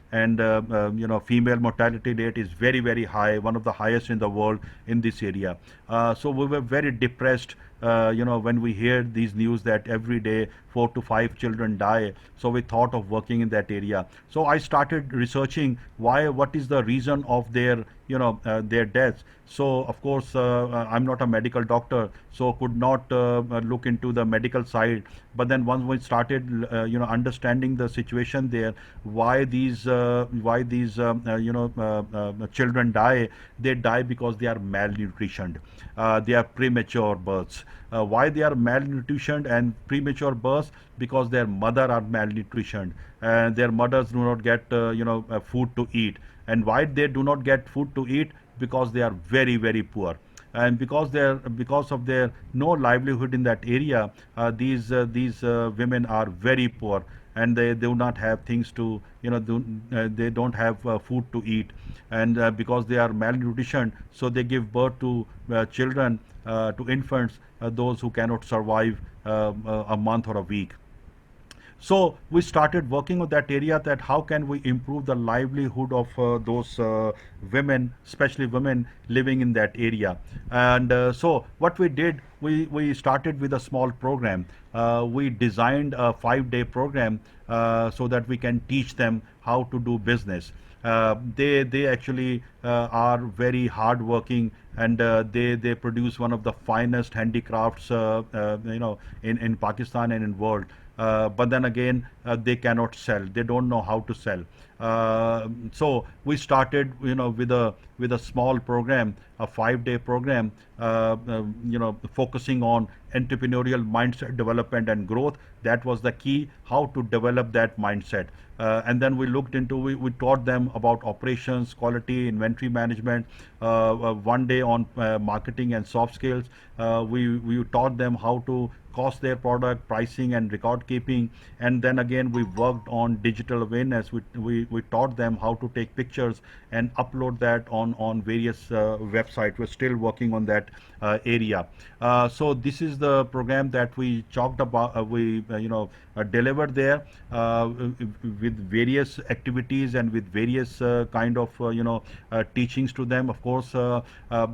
female mortality rate is very high, one of the highest in the world in this area. So we were very depressed when we hear these news that every day 4 to 5 children die. So we thought of working in that area. So I started researching what is the reason of their deaths. So of course I'm not a medical doctor, so could not look into the medical side. But then once we started understanding the situation there, why these children die, they die because they are malnutritioned. They are premature births. Why they are malnutritioned and premature births? Because their mother are malnutritioned and their mothers do not get food to eat. And why they do not get food to eat? Because they are very poor. And because of their no livelihood in that area, these women are very poor, and they do not have things to they don't have food to eat. And because they are malnutritioned, so they give birth to children, to infants, those who cannot survive a month or a week. So we started working on that area, that how can we improve the livelihood of those women, especially women living in that area. And so what we did, we started with a small program. We designed a 5-day program so that we can teach them how to do business. They actually are very hardworking, and they produce one of the finest handicrafts in Pakistan and in world. But then again, they cannot sell. They don't know how to sell. So we started, with a small program, a 5-day program, focusing on entrepreneurial mindset development and growth. That was the key, how to develop that mindset. And then we looked into, we taught them about operations, quality, inventory management, 1 day on marketing and soft skills. We taught them how to cost their product, pricing and record keeping. And then again, we worked on digital awareness. We taught them how to take pictures and upload that on various websites. We're still working on that area. So this is the program that we talked about, delivered there, with various activities and with various kind of teachings to them. Of course,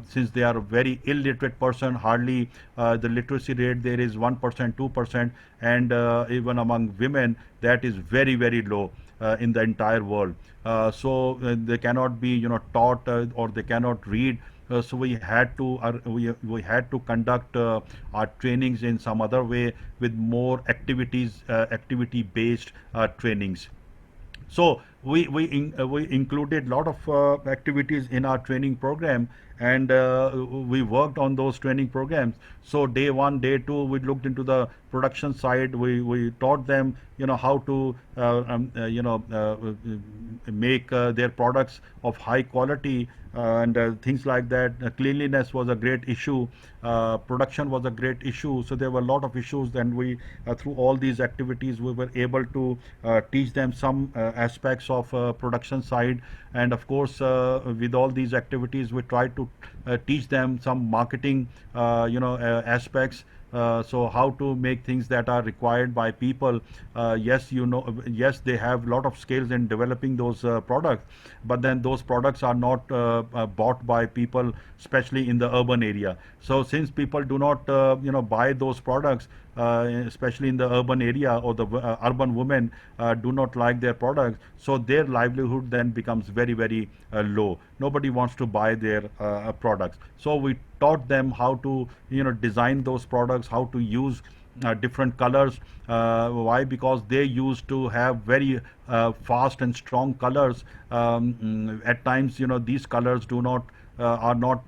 since they are a very illiterate person, hardly the literacy rate there is 1%, 2%, and even among women that is very low in the entire world. So they cannot be taught, or they cannot read. So we had to conduct our trainings in some other way, with more activity based trainings. So we included a lot of activities in our training program, and we worked on those training programs. So day one, day two, we looked into the production side. We taught them, how to make their products of high quality, and things like that. Cleanliness was a great issue. Production was a great issue. So there were a lot of issues, and we through all these activities we were able to teach them some aspects of production side. And of course, with all these activities we try to teach them some marketing aspects. So how to make things that are required by people. Yes, they have a lot of skills in developing those products, but then those products are not bought by people, especially in the urban area. So since people do not buy those products, especially in the urban area, or the urban women do not like their products, so their livelihood then becomes very, very low. Nobody wants to buy their products. So we taught them how to design those products, how to use different colors. Why? Because they used to have very fast and strong colors. At times, these colors do not are not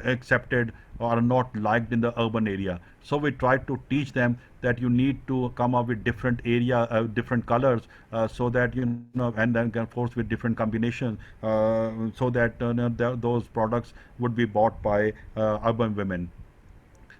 accepted or are not liked in the urban area. So we tried to teach them that you need to come up with different different colors, so that and then of course with different combinations, so that those products would be bought by urban women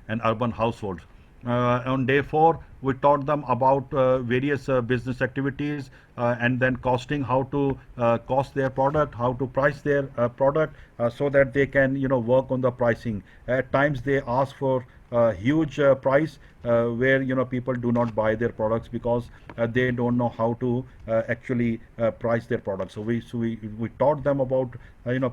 and urban households. On day 4, we taught them about various business activities, and then costing, how to cost their product, how to price their product, so that they can work on the pricing. At times they ask for a huge price, where people do not buy their products because they don't know how to actually price their products. So we taught them about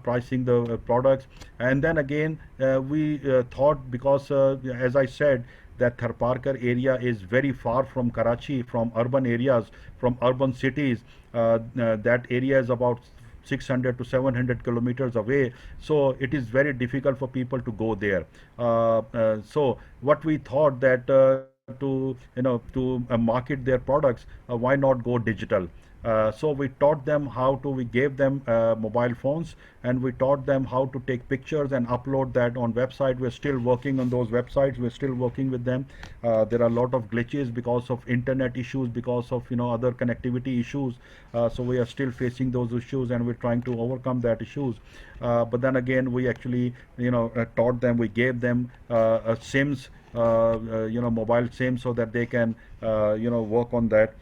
pricing the products. And then again, we thought, because as I said, that Tharparkar area is very far from Karachi, from urban areas, from urban cities. That area is about 600 to 700 kilometers away, so it is very difficult for people to go there. So what we thought, that to market their products, why not go digital? So we taught them how to, we gave them mobile phones, and we taught them how to take pictures and upload that on website. We're still working on those websites. We're still working with them. There are a lot of glitches because of internet issues, because of other connectivity issues. So we are still facing those issues, and we're trying to overcome that issues. But then again, we actually taught them. We gave them SIMs, mobile SIMs, so that they can work on that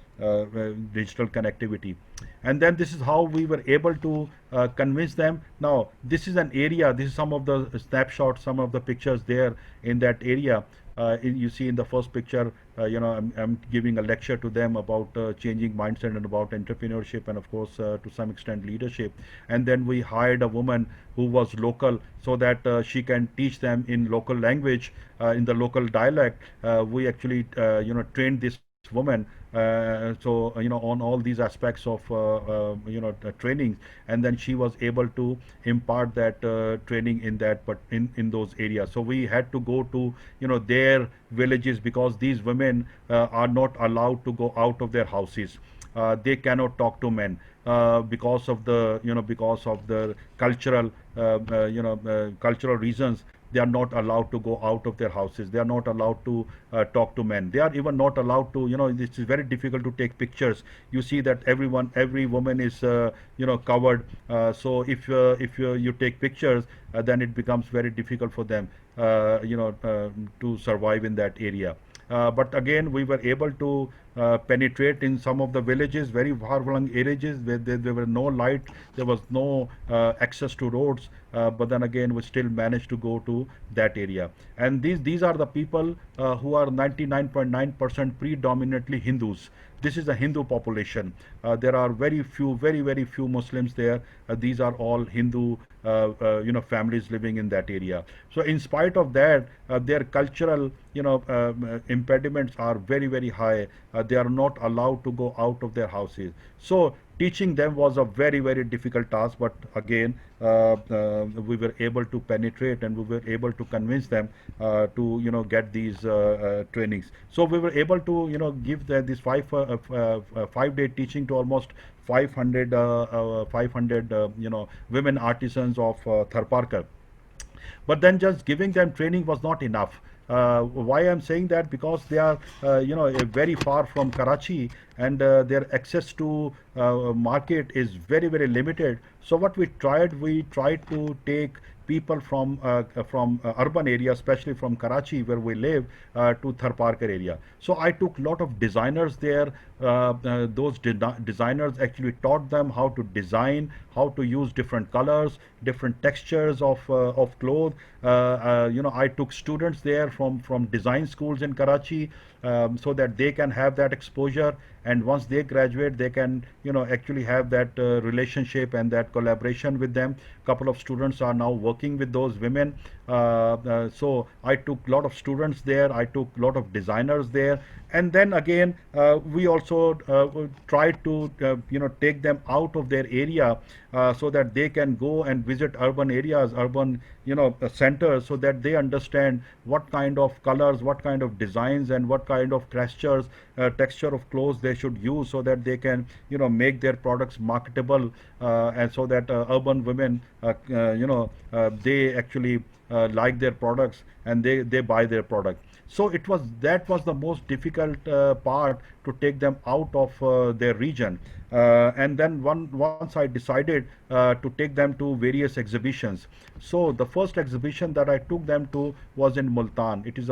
digital connectivity. And then this is how we were able to convince them. Now this is an area, this is some of the snapshots, some of the pictures there in that area. You see in the first picture, I'm giving a lecture to them about changing mindset and about entrepreneurship, and of course to some extent leadership. And then we hired a woman who was local, so that she can teach them in local language, in the local dialect. We actually trained this woman, so on all these aspects of training. And then she was able to impart that training in that, but in those areas. So we had to go to their villages, because these women are not allowed to go out of their houses. They cannot talk to men, because of the cultural cultural reasons. They are not allowed to go out of their houses. They are not allowed to talk to men. They are even not allowed to, this is very difficult to take pictures. You see that every woman is covered. So if you take pictures, then it becomes very difficult for them to survive in that area. But again, we were able to penetrate in some of the villages, very far-flung areas, where there were no light, there was no access to roads. But then again, we still managed to go to that area. And these are the people who are 99.9% predominantly Hindus. This is a Hindu population. There are very few Muslims there. These are all Hindu families living in that area. So in spite of that, their cultural impediments are very high. They are not allowed to go out of their houses. So teaching them was a very difficult task, but again we were able to penetrate and we were able to convince them to get these trainings. So we were able to give this 5-day teaching to almost 500 women artisans of Tharparkar. But then just giving them training was not enough. Why I'm saying that? Because they are very far from Karachi, and their access to market is very limited. So what we tried to take people from urban area, especially from Karachi where we live, to Tharparkar area. So I took a lot of designers there. Those designers actually taught them how to design, how to use different colors, different textures of clothes. I took students there from design schools in Karachi, so that they can have that exposure, and once they graduate they can actually have that relationship and that collaboration with them. Couple of students are now working with those women. So I took a lot of students there, I took a lot of designers there, and then again we also tried to take them out of their area, so that they can go and visit urban areas, urban centers, so that they understand what kind of colors, what kind of designs, and what kind of texture of clothes they should use, so that they can make their products marketable, and so that urban women they actually like their products and they buy their product. So that was the most difficult part, to take them out of their region. And then once I decided to take them to various exhibitions. So the first exhibition that I took them to was in Multan. It is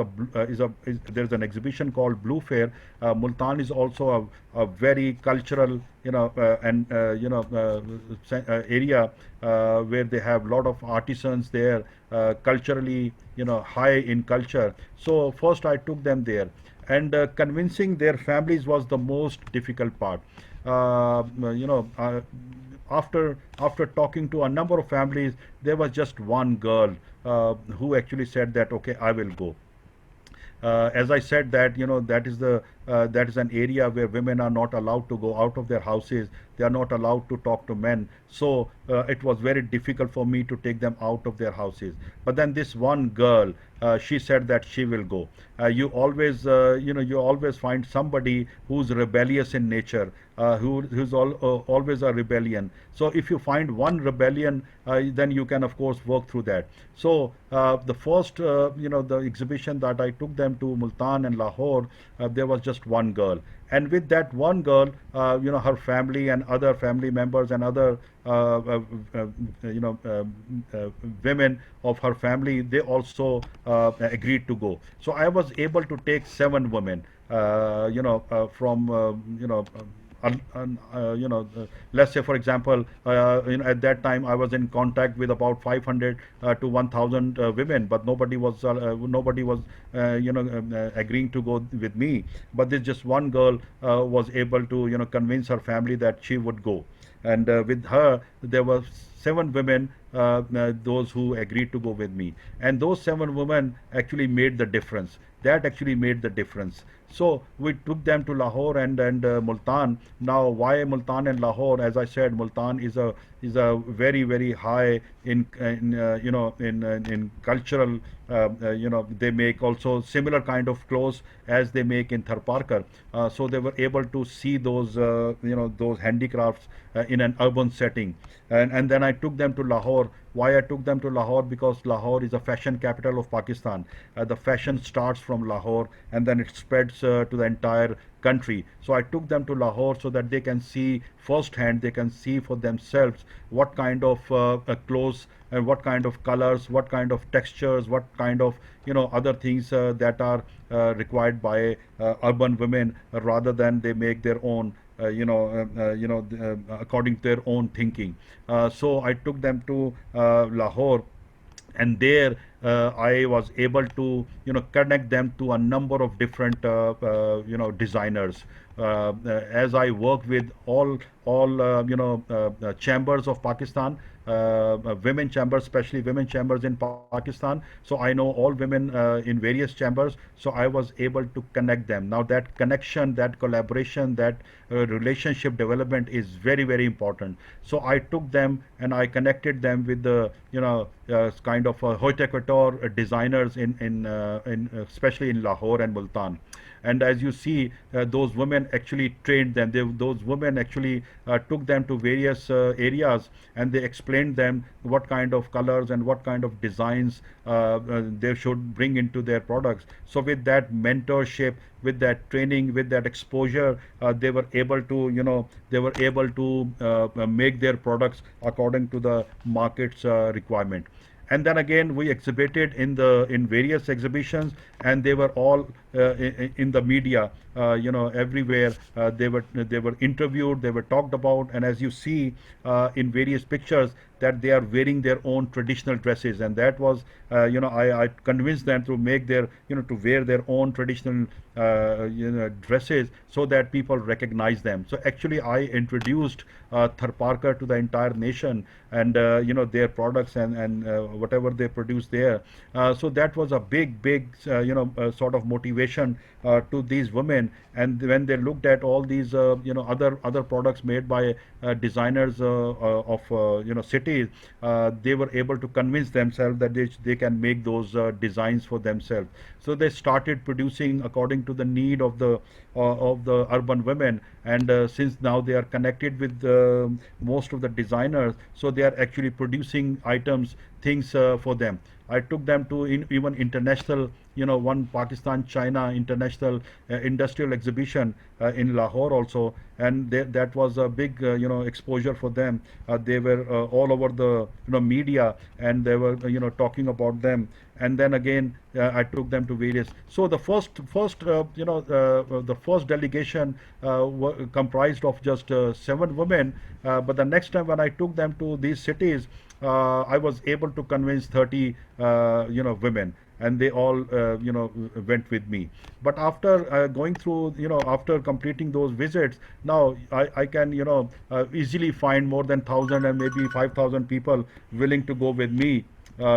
there's an exhibition called Blue Fair. Multan is also a very cultural area where they have a lot of artisans there, culturally high in culture. So first I took them there, and convincing their families was the most difficult part. After talking to a number of families, there was just one girl who actually said that, okay, I will go. As I said, that that is an area where women are not allowed to go out of their houses. They are not allowed to talk to men. So it was very difficult for me to take them out of their houses. But then this one girl, she said that she will go. You always find somebody who's rebellious in nature, who's always a rebellion. So if you find one rebellion, then you can of course work through that. So the first the exhibition that I took them to, Multan and Lahore, there was just one girl, and with that one girl, her family and other family members and other women of her family, they also agreed to go. So I was able to take 7 women from let's say, for example, at that time I was in contact with about 500 to 1000 women, but nobody was agreeing to go with me. But this just one girl was able to convince her family that she would go, and with her there were 7 women, those who agreed to go with me, and those 7 women actually made the difference. That actually made the difference. So we took them to Lahore and Multan. Now, why Multan and Lahore? As I said, Multan is a very high in cultural. They make also similar kind of clothes as they make in Tharparkar. So they were able to see those those handicrafts in an urban setting. And then I took them to Lahore. Why I took them to Lahore? Because Lahore is a fashion capital of Pakistan. The fashion starts from Lahore and then it spreads to the entire country. So I took them to Lahore so that they can see firsthand, they can see for themselves what kind of clothes and what kind of colors, what kind of textures, what kind of other things that are required by urban women, rather than they make their own according to their own thinking. So I took them to Lahore, and there I was able to connect them to a number of different designers. As I work with all chambers of Pakistan, women chambers, especially women chambers in Pakistan. So I know all women in various chambers. So I was able to connect them. Now that connection, that collaboration, that relationship development is very, very important. So I took them and I connected them with the kind of haute couture designers in especially in Lahore and Multan. And as you see, those women actually trained them. Those women actually took them to various areas, and they explained them what kind of colors and what kind of designs they should bring into their products. So with that mentorship, with that training, with that exposure, they were able to make their products according to the market's requirement. And then again we exhibited in various exhibitions, and they were all in the media, everywhere. They were interviewed, they were talked about, and as you see in various pictures, that they are wearing their own traditional dresses. And that was I convinced them to make their to wear their own traditional dresses, so that people recognize them. So actually I introduced Tharparkar to the entire nation, and their products and whatever they produce there. So that was a big sort of motivation to these women. And when they looked at all these other products made by designers of cities, they were able to convince themselves that they can make those designs for themselves. So they started producing according to the need of the urban women. And since now they are connected with most of the designers, so they are actually producing things for them. I took them to even international, one Pakistan China international industrial exhibition in Lahore also, and that was a big exposure for them. They were all over the media, and they were talking about them. And then again I took them to various. So the first delegation comprised of just 7 women, but the next time when I took them to these cities, I was able to convince 30 women, and they all went with me. But after going through, after completing those visits, now I can easily find more than 1,000 and maybe 5,000 people willing to go with me,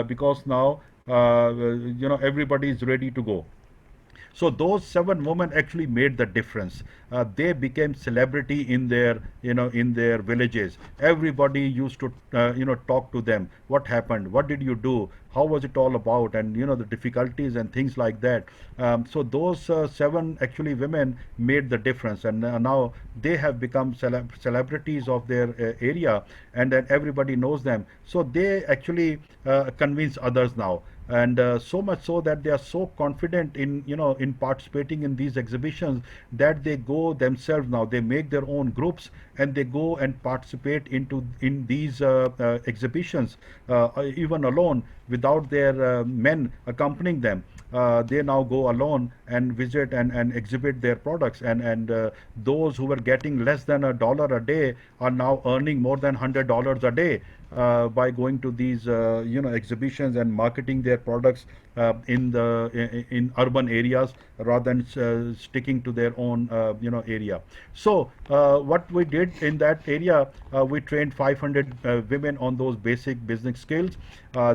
because now everybody is ready to go. So those 7 women actually made the difference. They became celebrity in their villages. Everybody used to talk to them. What happened? What did you do? How was it all about? And the difficulties and things like that. So those 7 actually women made the difference, and now they have become celebrities of their area, and then everybody knows them. So they actually convince others now. And so much so that they are so confident in participating in these exhibitions, that they go themselves now. They make their own groups, and they go and participate in these exhibitions, even alone, without their men accompanying them. They now go alone and visit and exhibit their products, and those who were getting less than $1 a day are now earning more than $100 a day by going to these exhibitions and marketing their products in urban areas, rather than sticking to their own area. So what we did in that area, we trained 500 women on those basic business skills.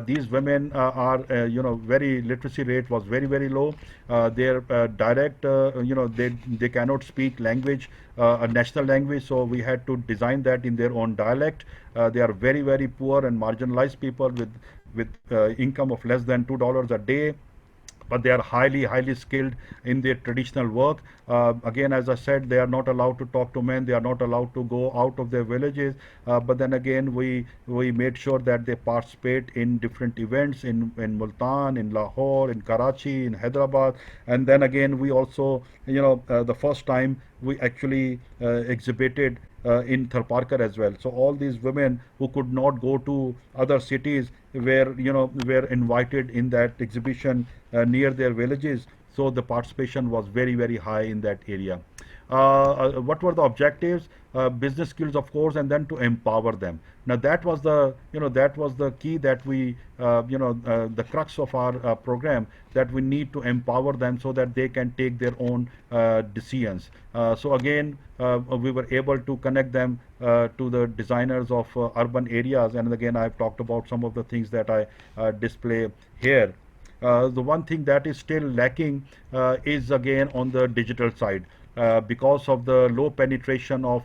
These women are very literacy rate was very low. Their direct they cannot speak language, a national language, so we had to design that in their own dialect. They are very poor and marginalized people with income of less than $2 a day, but they are highly skilled in their traditional work. Again, as I said, they are not allowed to talk to men, they are not allowed to go out of their villages, but then again we made sure that they participate in different events in Multan, in Lahore, in Karachi, in Hyderabad. And then again we also, the first time we actually exhibited in Tharparkar as well. So all these women who could not go to other cities were invited in that exhibition near their villages. So the participation was very high in that area. What were the objectives? Business skills, of course, and then to empower them. Now that was the that was the key that we the crux of our program, that we need to empower them so that they can take their own decisions. So again, we were able to connect them to the designers of urban areas, and again I've talked about some of the things that I display here. The one thing that is still lacking is again on the digital side. Because of the low penetration of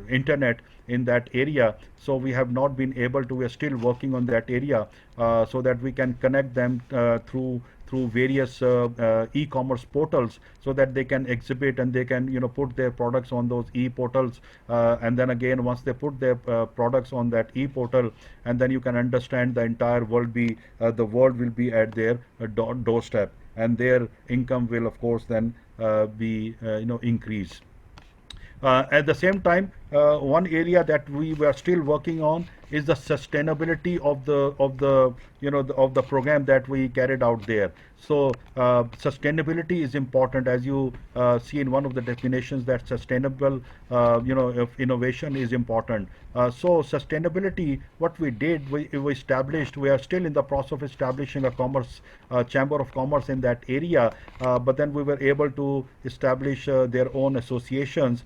internet in that area, so we have not been able to. We are still working on that area so that we can connect them through various e-commerce portals, so that they can exhibit and they can put their products on those e-portals, and then again once they put their products on that e-portal, and then you can understand the entire world the world will be at their doorstep, and their income will of course then be increased. At the same time, one area that we were still working on is the sustainability of the program that we carried out there. So sustainability is important, as you see in one of the definitions, that sustainable of innovation is important. So sustainability, what we did, we established. We are still in the process of establishing a commerce chamber of commerce in that area, but then we were able to establish their own associations,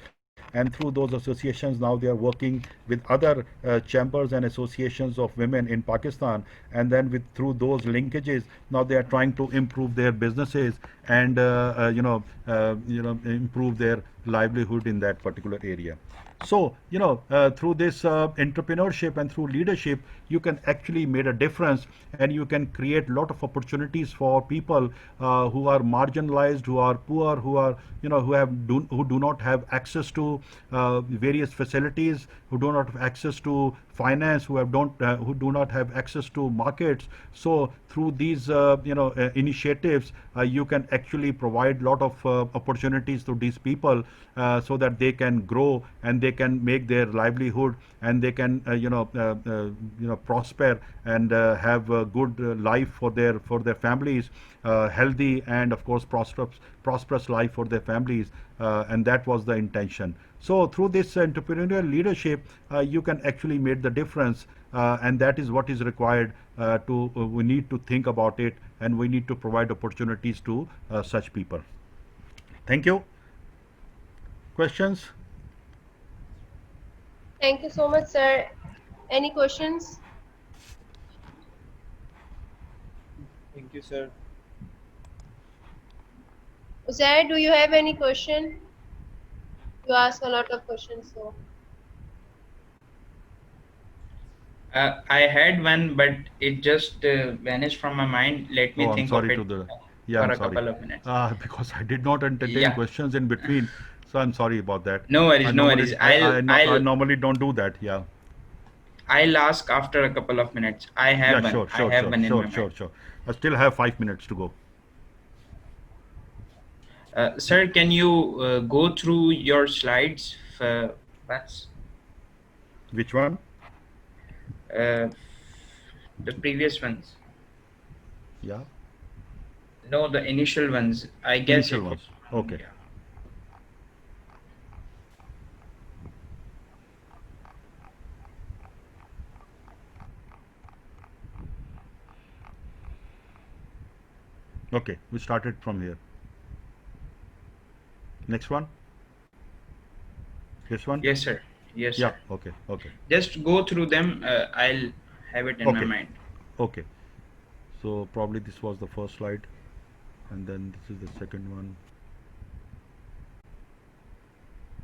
and through those associations now they are working with other chambers and associations of women in Pakistan, and then through those linkages now they are trying to improve their businesses and improve their livelihood in that particular area. So through this entrepreneurship and through leadership, you can actually make a difference, and you can create a lot of opportunities for people who are marginalized, who are poor, who do not have access to various facilities, who do not have access to finance, who do not have access to markets. So through these initiatives, you can actually provide a lot of opportunities to these people, so that they can grow and they can make their livelihood, and they can prosper and have a good life for their families, healthy and of course prosperous life for their families, and that was the intention. So through this entrepreneurial leadership, you can actually make the difference, and that is what is required. We need to think about it, and we need to provide opportunities to such people. Thank you. Questions? Thank you so much, sir. Any questions? Thank you, sir. Uzair, do you have any question? You ask a lot of questions, so. I had one, but it just vanished from my mind. Let me Oh, I'm think of sorry it to the. Yeah, for I'm a sorry. couple of minutes. Because I did not entertain Yeah. questions in between, so I'm sorry about that. No I worries, no normally worries. I normally don't do that. Yeah. I'll ask after a couple of minutes. I Yeah, have one. sure, I sure, have sure, one in my sure, mind. sure, sure. I still have 5 minutes to go. Sir, can you go through your slides once? Which one? Uh, the previous ones. Yeah. No, the initial ones. I guess Initial it was. ones. Okay. Yeah. Okay, we started from here. Next one. This one. Yes, sir. Yes, Yeah. sir. Okay. Okay. Just go through them. I'll have it in my Okay. mind. Okay. So probably this was the first slide, and then this is the second one,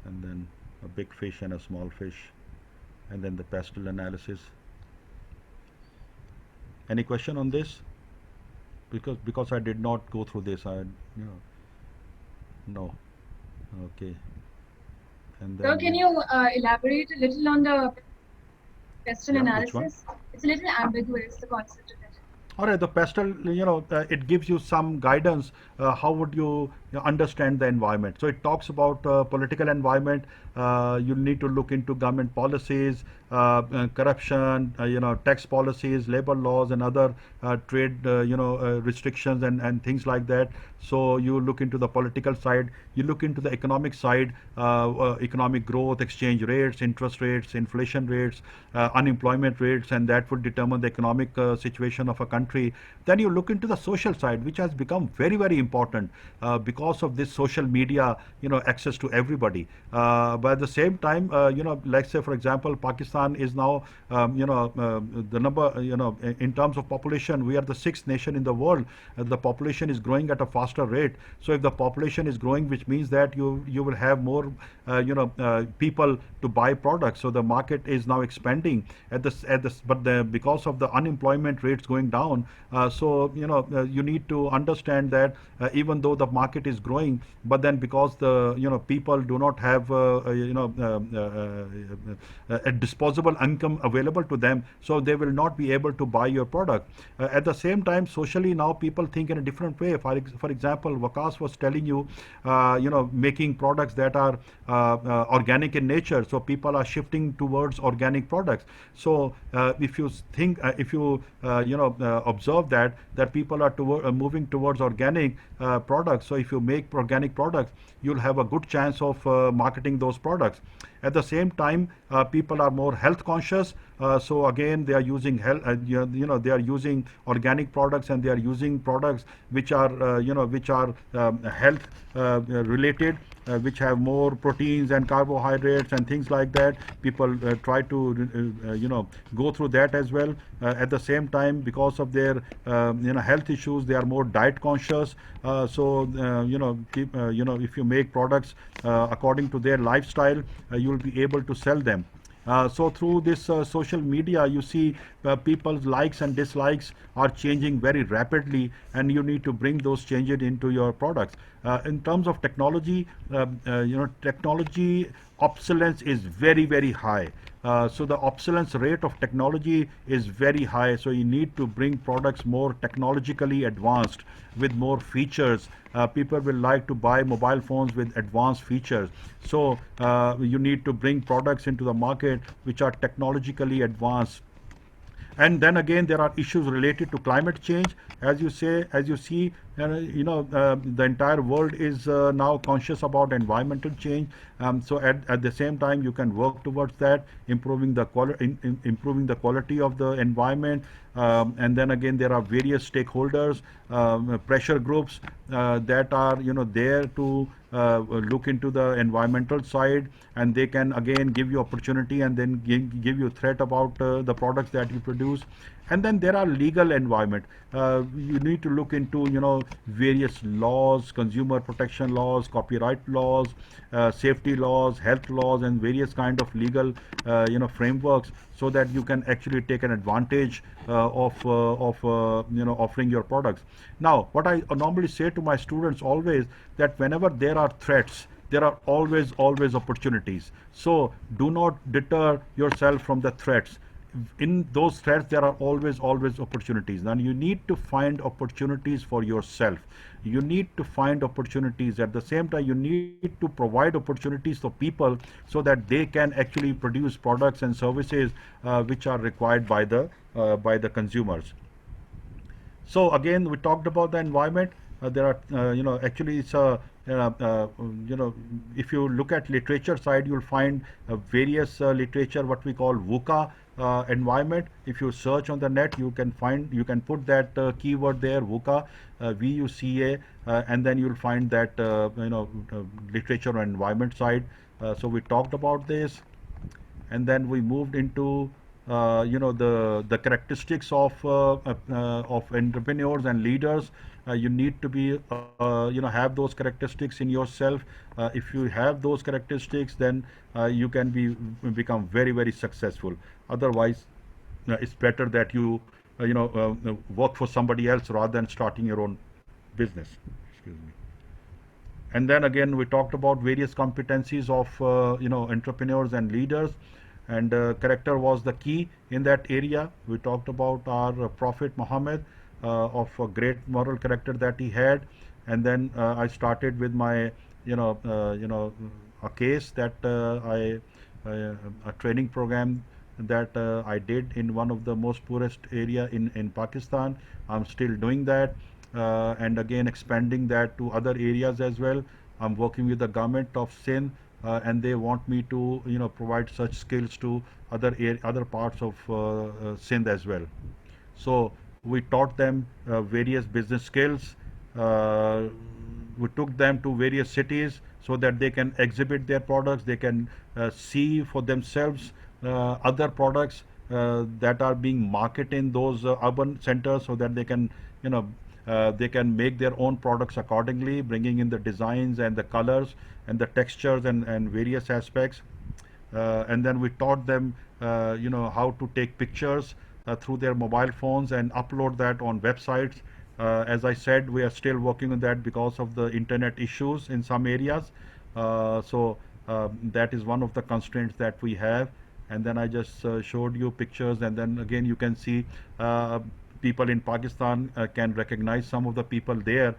and then a big fish and a small fish, and then the pastel analysis. Any question on this? Because I did not go through this, no. Okay. And So then can you elaborate a little on the pestle Yeah, which one? analysis? It's a little ambiguous, the concept of it. All right, the pastel, it gives you some guidance. How would you understand the environment? So it talks about political environment. You need to look into government policies, corruption, tax policies, labor laws, and other trade, restrictions and things like that. So you look into the political side. You look into the economic side, economic growth, exchange rates, interest rates, inflation rates, unemployment rates, and that would determine the economic situation of a country. Then you look into the social side, which has become very, very important because of this social media, access to everybody. But at the same time, let's say, for example, Pakistan is now, the number, in terms of population, we are the sixth nation in the world. The population is growing at a faster rate. So if the population is growing, which means that you will have more, people to buy products. So the market is now expanding because of the unemployment rates going down. You need to understand that even though the market is growing, but then because the people do not have a disposable income available to them, so they will not be able to buy your product. At the same time, socially now people think in a different way. For example, Wakas was telling you, making products that are organic in nature. So people are shifting towards organic products. So if you think, if you observe that people are moving towards organic products. So if you make organic products, you'll have a good chance of marketing those products. At the same time, people are more health conscious. So again, they are using they are using organic products, and they are using products which are health related, which have more proteins and carbohydrates and things like that. People try to go through that as well. At the same time, because of their health issues, they are more diet conscious. If you make products according to their lifestyle, you will be able to sell them. So through this social media, you see people's likes and dislikes are changing very rapidly, and you need to bring those changes into your products. In terms of technology, technology obsolescence is very, very high. So the obsolescence rate of technology is very high. So you need to bring products more technologically advanced with more features. People will like to buy mobile phones with advanced features. So you need to bring products into the market which are technologically advanced. And then again, there are issues related to climate change. As you see, the entire world is now conscious about environmental change. So at the same time, you can work towards that, improving the quality of the environment. And then again, there are various stakeholders, pressure groups that are there to look into the environmental side, and they can again give you opportunity and then give you threat about the products that you produce. And then there are legal environment. You need to look into various laws, consumer protection laws, copyright laws, safety laws, health laws, and various kind of legal frameworks, so that you can actually take an advantage of offering your products. Now, what I normally say to my students always, that whenever there are threats, there are always opportunities. So do not deter yourself from the threats. In those threats, there are always opportunities, and you need to find opportunities for yourself. You need to find opportunities. At the same time, you need to provide opportunities for people, so that they can actually produce products and services which are required by the consumers. So again, we talked about the environment. There are, actually, it's a, if you look at literature side, you'll find various literature, what we call VUCA environment. If you search on the net, you can put that keyword there, VUCA, VUCA, and then you'll find that, literature on environment side. So we talked about this, and then we moved into the characteristics of entrepreneurs and leaders. You need to be have those characteristics in yourself. If you have those characteristics, then you can become very, very successful. Otherwise, it's better that you work for somebody else rather than starting your own business. Excuse me. And then again, we talked about various competencies of entrepreneurs and leaders, and character was the key in that area. We talked about our Prophet Muhammad. of a great moral character that he had. And then I started with my, a case that a training program that I did in one of the most poorest area in Pakistan. I'm still doing that, and again expanding that to other areas as well. I'm working with the government of Sindh, and they want me to provide such skills to other parts of Sindh as well. So we taught them various business skills. Uh, we took them to various cities so that they can exhibit their products. They can see for themselves other products that are being marketed in those urban centers, so that they can, they can make their own products accordingly, bringing in the designs and the colors and the textures and various aspects. And then we taught them how to take pictures through their mobile phones and upload that on websites. As I said, we are still working on that because of the internet issues in some areas. That is one of the constraints that we have. And then I just showed you pictures, and then again you can see people in Pakistan can recognize some of the people there.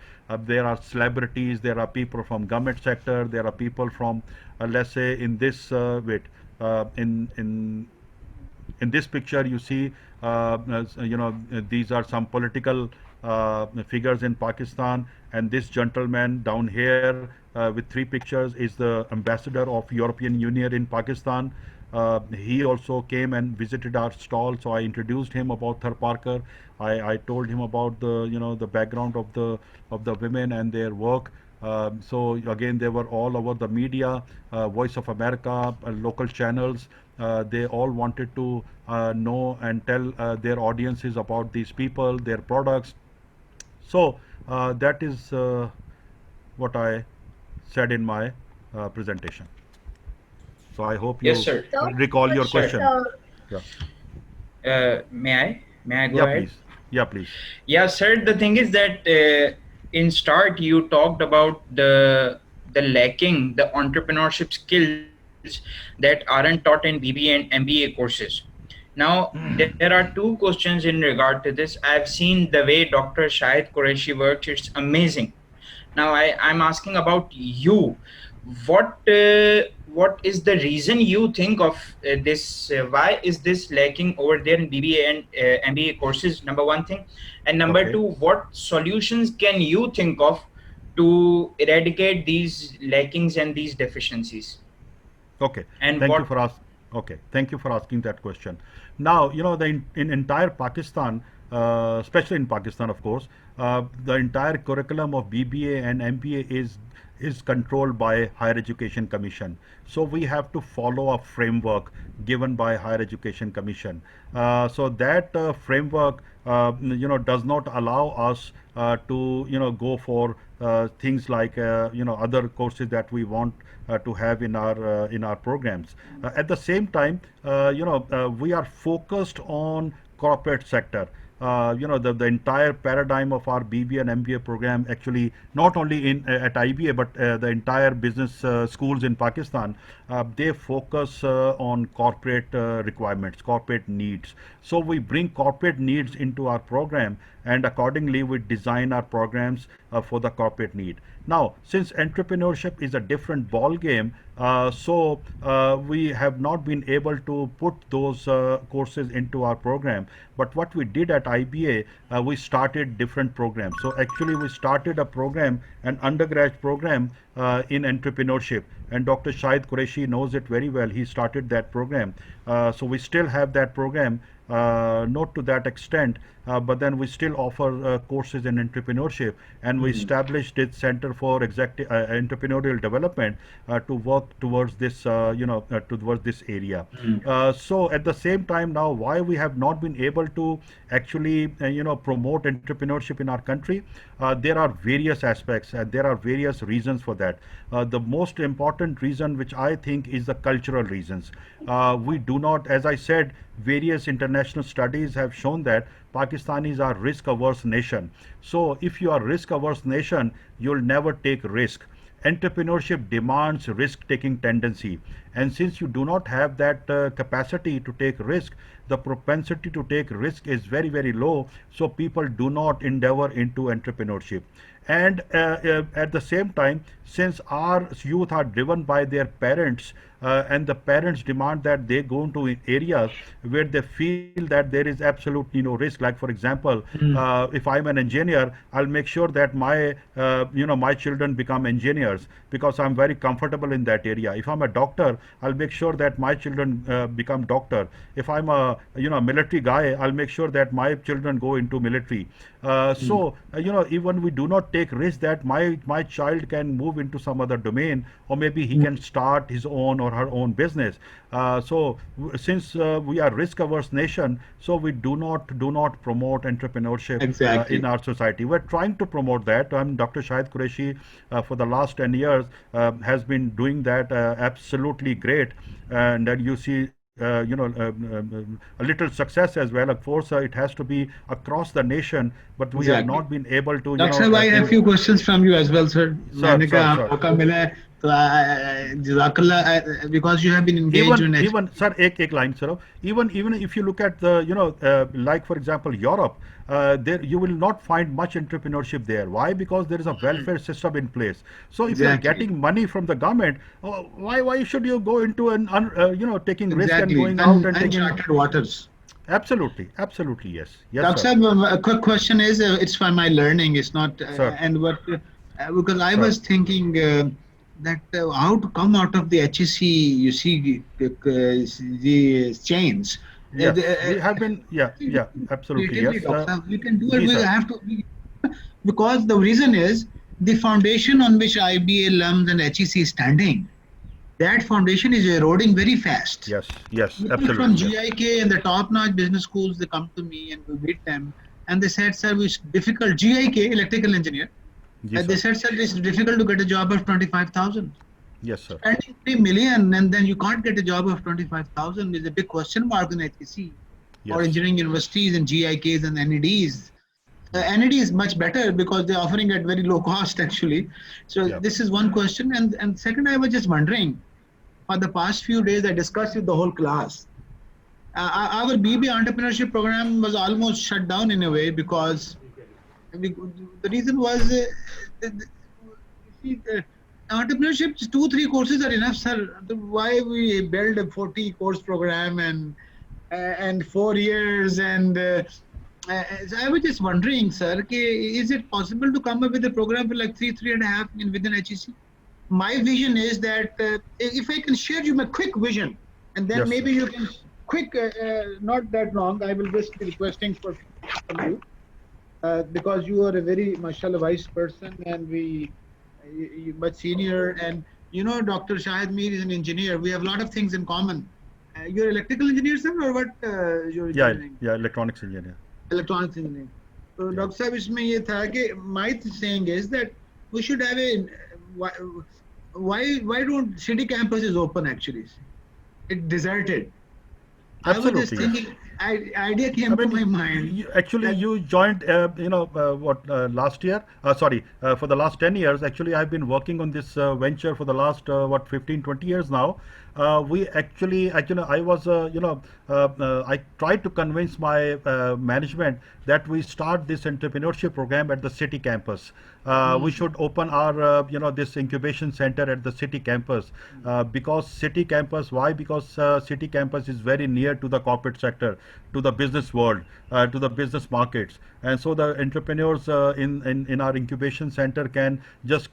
There are celebrities, there are people from government sector, there are people from, let's say, in this in this picture you see, these are some political figures in Pakistan, and this gentleman down here with three pictures is the ambassador of European Union in Pakistan. He also came and visited our stall, so I introduced him about Thar Parker. I told him about the background of the women and their work. So again, they were all over the media, Voice of America, local channels. They all wanted to know and tell their audiences about these people, their products. So that is what I said in my presentation. So I hope you Yes, sir. recall your Sir. question. Yeah. May I? May I go Yeah, ahead? please. Yeah, please. Yeah, sir. The thing is that in start you talked about the lacking the entrepreneurship skills that aren't taught in BBA and MBA courses. Now there are two questions in regard to this. I've seen the way Dr. Shahid Qureshi works; it's amazing. Now I'm asking about you. What is the reason you think of this? Why is this lacking over there in BBA and MBA courses? Number one thing, and number Okay. two, what solutions can you think of to eradicate these lackings and these deficiencies? Okay. And Thank you what? for asking. Okay. Thank you for asking that question. Now, in entire Pakistan, especially in Pakistan, of course, the entire curriculum of BBA and MBA is controlled by Higher Education Commission. So we have to follow a framework given by Higher Education Commission. So that framework, does not allow us to, go for things like, other courses that we want to have in our programs. At the same time, we are focused on corporate sector. The entire paradigm of our BBA and MBA program, actually not only at IBA, but the entire business schools in Pakistan, they focus on corporate requirements, corporate needs. So we bring corporate needs into our program, and accordingly we design our programs for the corporate need. Now, since entrepreneurship is a different ball game, we have not been able to put those courses into our program. But what we did at IBA, we started different programs. So actually, we started a program, an undergrad program in entrepreneurship, and Dr. Shahid Qureshi knows it very well. He started that program. So we still have that program. Not to that extent, but then we still offer courses in entrepreneurship, and we established its Center for Entrepreneurial Development to work towards this, towards this area. So at the same time now, why we have not been able to actually, promote entrepreneurship in our country, there are various aspects and there are various reasons for that. The most important reason, which I think, is the cultural reasons. We do not, as I said, various international studies have shown that Pakistanis are risk averse nation. So if you are risk averse nation, you'll never take risk. entrepreneurship demands risk-taking tendency, and since you do not have that capacity to take risk, the propensity to take risk is very, very low, so people do not endeavor into entrepreneurship. And at the same time, since our youth are driven by their parents, and the parents demand that they go into areas where they feel that there is absolutely no risk. Like for example, if I'm an engineer, I'll make sure that my my children become engineers because I'm very comfortable in that area. If I'm a doctor, I'll make sure that my children become doctor. If I'm a military guy, I'll make sure that my children go into military. So even we do not take risk that my child can move into some other domain, or maybe he can start his own or her own business. Since we are risk averse nation, so we do not promote entrepreneurship in our society. We're trying to promote that. Dr. Shahid Qureshi for the last 10 years has been doing that absolutely great, and then you see a little success as well. Of course, it has to be across the nation, but we have not been able to. Dr. Sahib, I have a few questions from you as well, sir. Because you have been engaged even sir, एक line, sir. Even if you look at the like for example Europe, there you will not find much entrepreneurship there. Why? Because there is a welfare system in place. So if you are getting money from the government, why should you go into an taking risk and going out and taking uncharted waters? Absolutely, yes. Dr. Sahib, a quick question is, it's for my learning, it's not, and what, because I was thinking that how to come out of the HEC, you see, the chains. Yeah, we have been, absolutely, yes. We can do it, we have to, because the reason is, the foundation on which IBA alums and HEC is standing, that foundation is eroding very fast. Yes, People absolutely. from GIK and the top-notch business schools, they come to me and we meet them, and they said, sir, it's difficult. GIK, electrical engineer, they said, sir, it's difficult to get a job of 25,000. Yes, sir. Spending 3 million and then you can't get a job of 25,000 is a big question mark in HEC or engineering universities and GIKs and NEDs. NED is much better because they're offering at very low cost actually. So this is one question. And second, I was just wondering, for the past few days, I discussed with the whole class. Our BB entrepreneurship program was almost shut down in a way because the reason was entrepreneurship, 2-3 courses are enough, sir. Why we build a 40 course program and 4 years and so I was just wondering, sir, is it possible to come up with a program for like 3.5 within HEC? My vision is that if I can share you my quick vision, and then maybe you can quick, not that long. I will just be requesting for you because you are a very mashallah wise person, and you much senior, and Dr. Shahid Mir is an engineer. We have a lot of things in common. You're electrical engineer, sir, or what? You're electronics engineer. Electronics engineering. So, Dr. Sahib, इसमें ये था कि my saying is that we should have a why don't city campus is open actually? It deserted. Absolutely. I was just thinking, idea came to my mind. You joined, last year? For the last 10 years. Actually, I've been working on this venture for the last 15-20 years now. I tried to convince my management that we start this entrepreneurship program at the city campus. We should open our this incubation center at the city campus because city campus. Why? Because city campus is very near to the corporate sector, to the business world, to the business markets, and so the entrepreneurs in our incubation center can just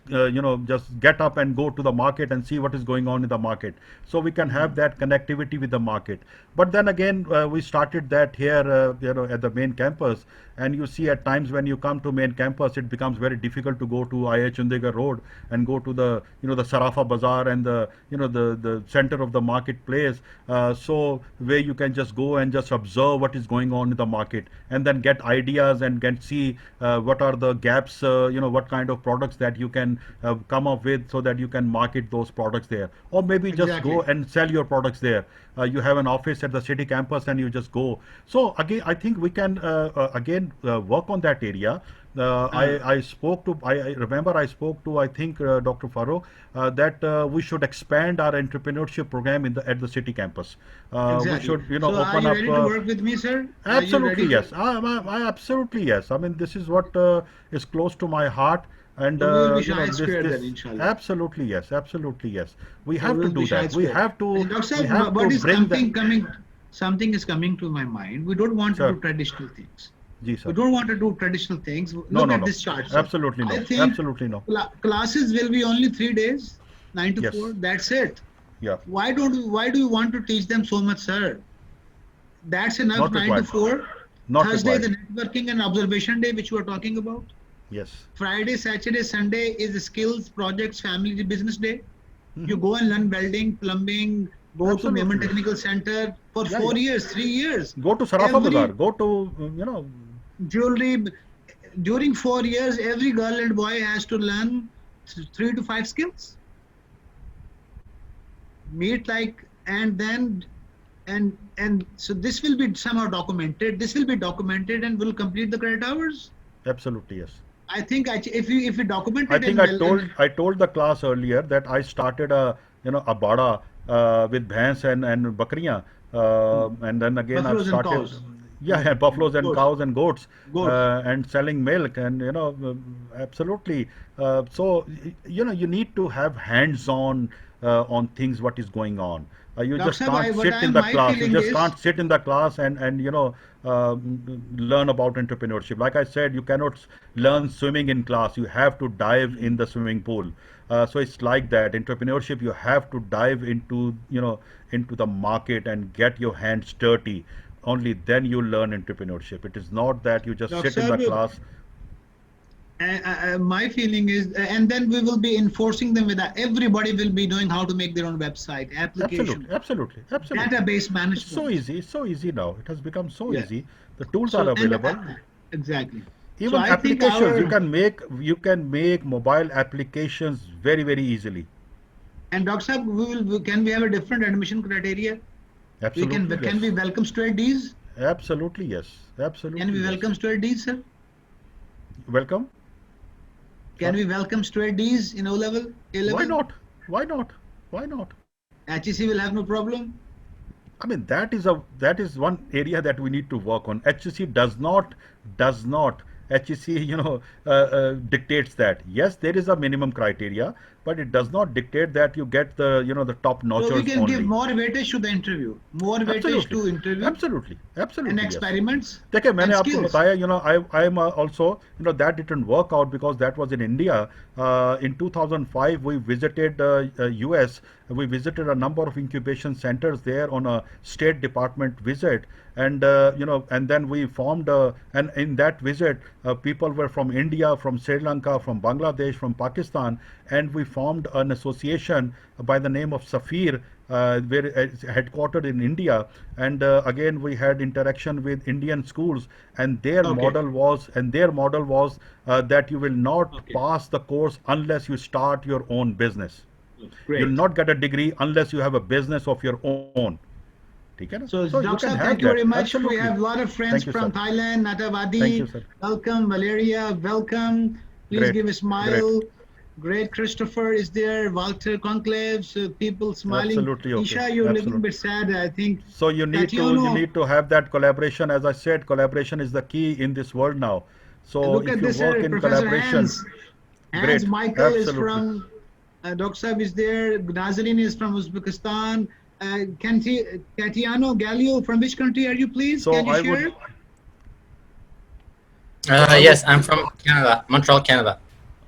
just get up and go to the market and see what is going on in the market. So we can have that connectivity with the market. But then again, we started that here at the main campus, and you see at times when you come to main campus, it becomes very difficult to go to IH Chandigarh Road and go to the the Sarafa Bazaar and the the center of the marketplace. So where you can just go and just observe what is going on in the market, and then get ideas and can see what are the gaps, what kind of products that you can come up with so that you can market those products there, or maybe just go and sell your products there. You have an office at the city campus and you just go. So again, I think we can again work on that area. I spoke to, I remember I spoke to, I think, Dr. Farouk, that we should expand our entrepreneurship program at the city campus. We Exactly. should, So are open you up. ready to work with me, sir? Are you Absolutely ready yes. I absolutely yes. I mean, this is what is close to my heart, and So we will be this Shahid Square then, this inshallah. absolutely yes, absolutely yes. We So have to we'll be do that. Shahid We Square. have to And Dr. we Saab, have what to is bring that. something is coming to my mind. We don't want to Sir. do traditional things. Ji, sir. We don't want to do traditional things. No, Look no, at no. this chart, sir. Absolutely no. I think Absolutely no. classes will be only 3 days, 9 to Yes. 4. That's it. Yeah. Why do you want to teach them so much, sir? That's enough. Not 9 to required. 4. Not Thursday, required. the networking and observation day, which we are talking about. Yes. Friday, Saturday, Sunday is the skills, projects, family, business day. You go and learn welding, plumbing, go to Mehman Absolutely. Technical Center for Yeah, 4 yeah. years, 3 years. Go to Sarafa Bazaar. Go to Jewelry. During 4 years, every girl and boy has to learn 3 to 5 skills. Meet and so this will be somehow documented. This will be documented and will complete the credit hours. Absolutely yes. I think if you document I it think I told the class earlier that I started a bada with bhans and bakriyan, and then again I've Buffaloes and started cows. buffaloes and Goats. cows and goats, Goats. and selling milk and absolutely. So you need to have hands-on on things what is going on. You Dr. just Saab, can't what sit in the my class. You feeling just is- can't sit in the class and learn about entrepreneurship. Like I said, you cannot learn swimming in class. You have to dive in the swimming pool. So it's like that. Entrepreneurship, you have to dive into into the market and get your hands dirty. Only then you learn entrepreneurship. It is not that you just Dr. sit in the Saab, class. My feeling is, and then we will be enforcing them with that. Everybody will be knowing how to make their own website, application, Absolutely. database management. It's so easy now. It has become so Yeah. easy. The tools So, are and, available. Exactly. Even So I think applications, you can make mobile applications very easily. And Dr. Saab, can we have a different admission criteria? Absolutely. Can we welcome straight Ds? Absolutely yes. Absolutely. Can we yes. welcome straight Ds, sir? Welcome. Can we welcome straight Ds in O level, A level? Why not? Why not? Why not? HEC will have no problem. I mean that is one area that we need to work on. HEC does not HEC dictates that. Yes, there is a minimum criteria, but it does not dictate that you get the the top notchers So we can only. give more weightage to the interview, more weightage to interview. Absolutely. And experiments. देखिए मैंने and आपको skills. बताया I am also that didn't work out because that was in India. In 2005 we visited US. We visited a number of incubation centers there on a State Department visit, and and then we formed and in that visit people were from India, from Sri Lanka, from Bangladesh, from Pakistan, and we formed an association by the name of Safir, where it's headquartered in India, and again we had interaction with Indian schools, and their model was that you will not pass the course unless you start your own business. Great. You'll not get a degree unless you have a business of your own. So Dr. Thank you very much. Absolutely. We have a lot of friends Thank you, from sir. Thailand, Natavadi. Thank you, sir. Welcome, Valeria. Welcome. Please Great. give a smile. Great. Christopher is there. Walter Conclave. So people smiling. Absolutely okay. Isha, you're looking a Absolutely. bit sad. I think. So you need to have that collaboration. As I said, collaboration is the key in this world now. So Look if at you this, work in Professor collaboration, Hans. Hans great. Michael is Absolutely. from. Dr. Saab is there. Nazarin is from Uzbekistan. Katiano Galio, from which country are you, please? So Can you I share? Yes, I'm from Canada, Montreal, Canada.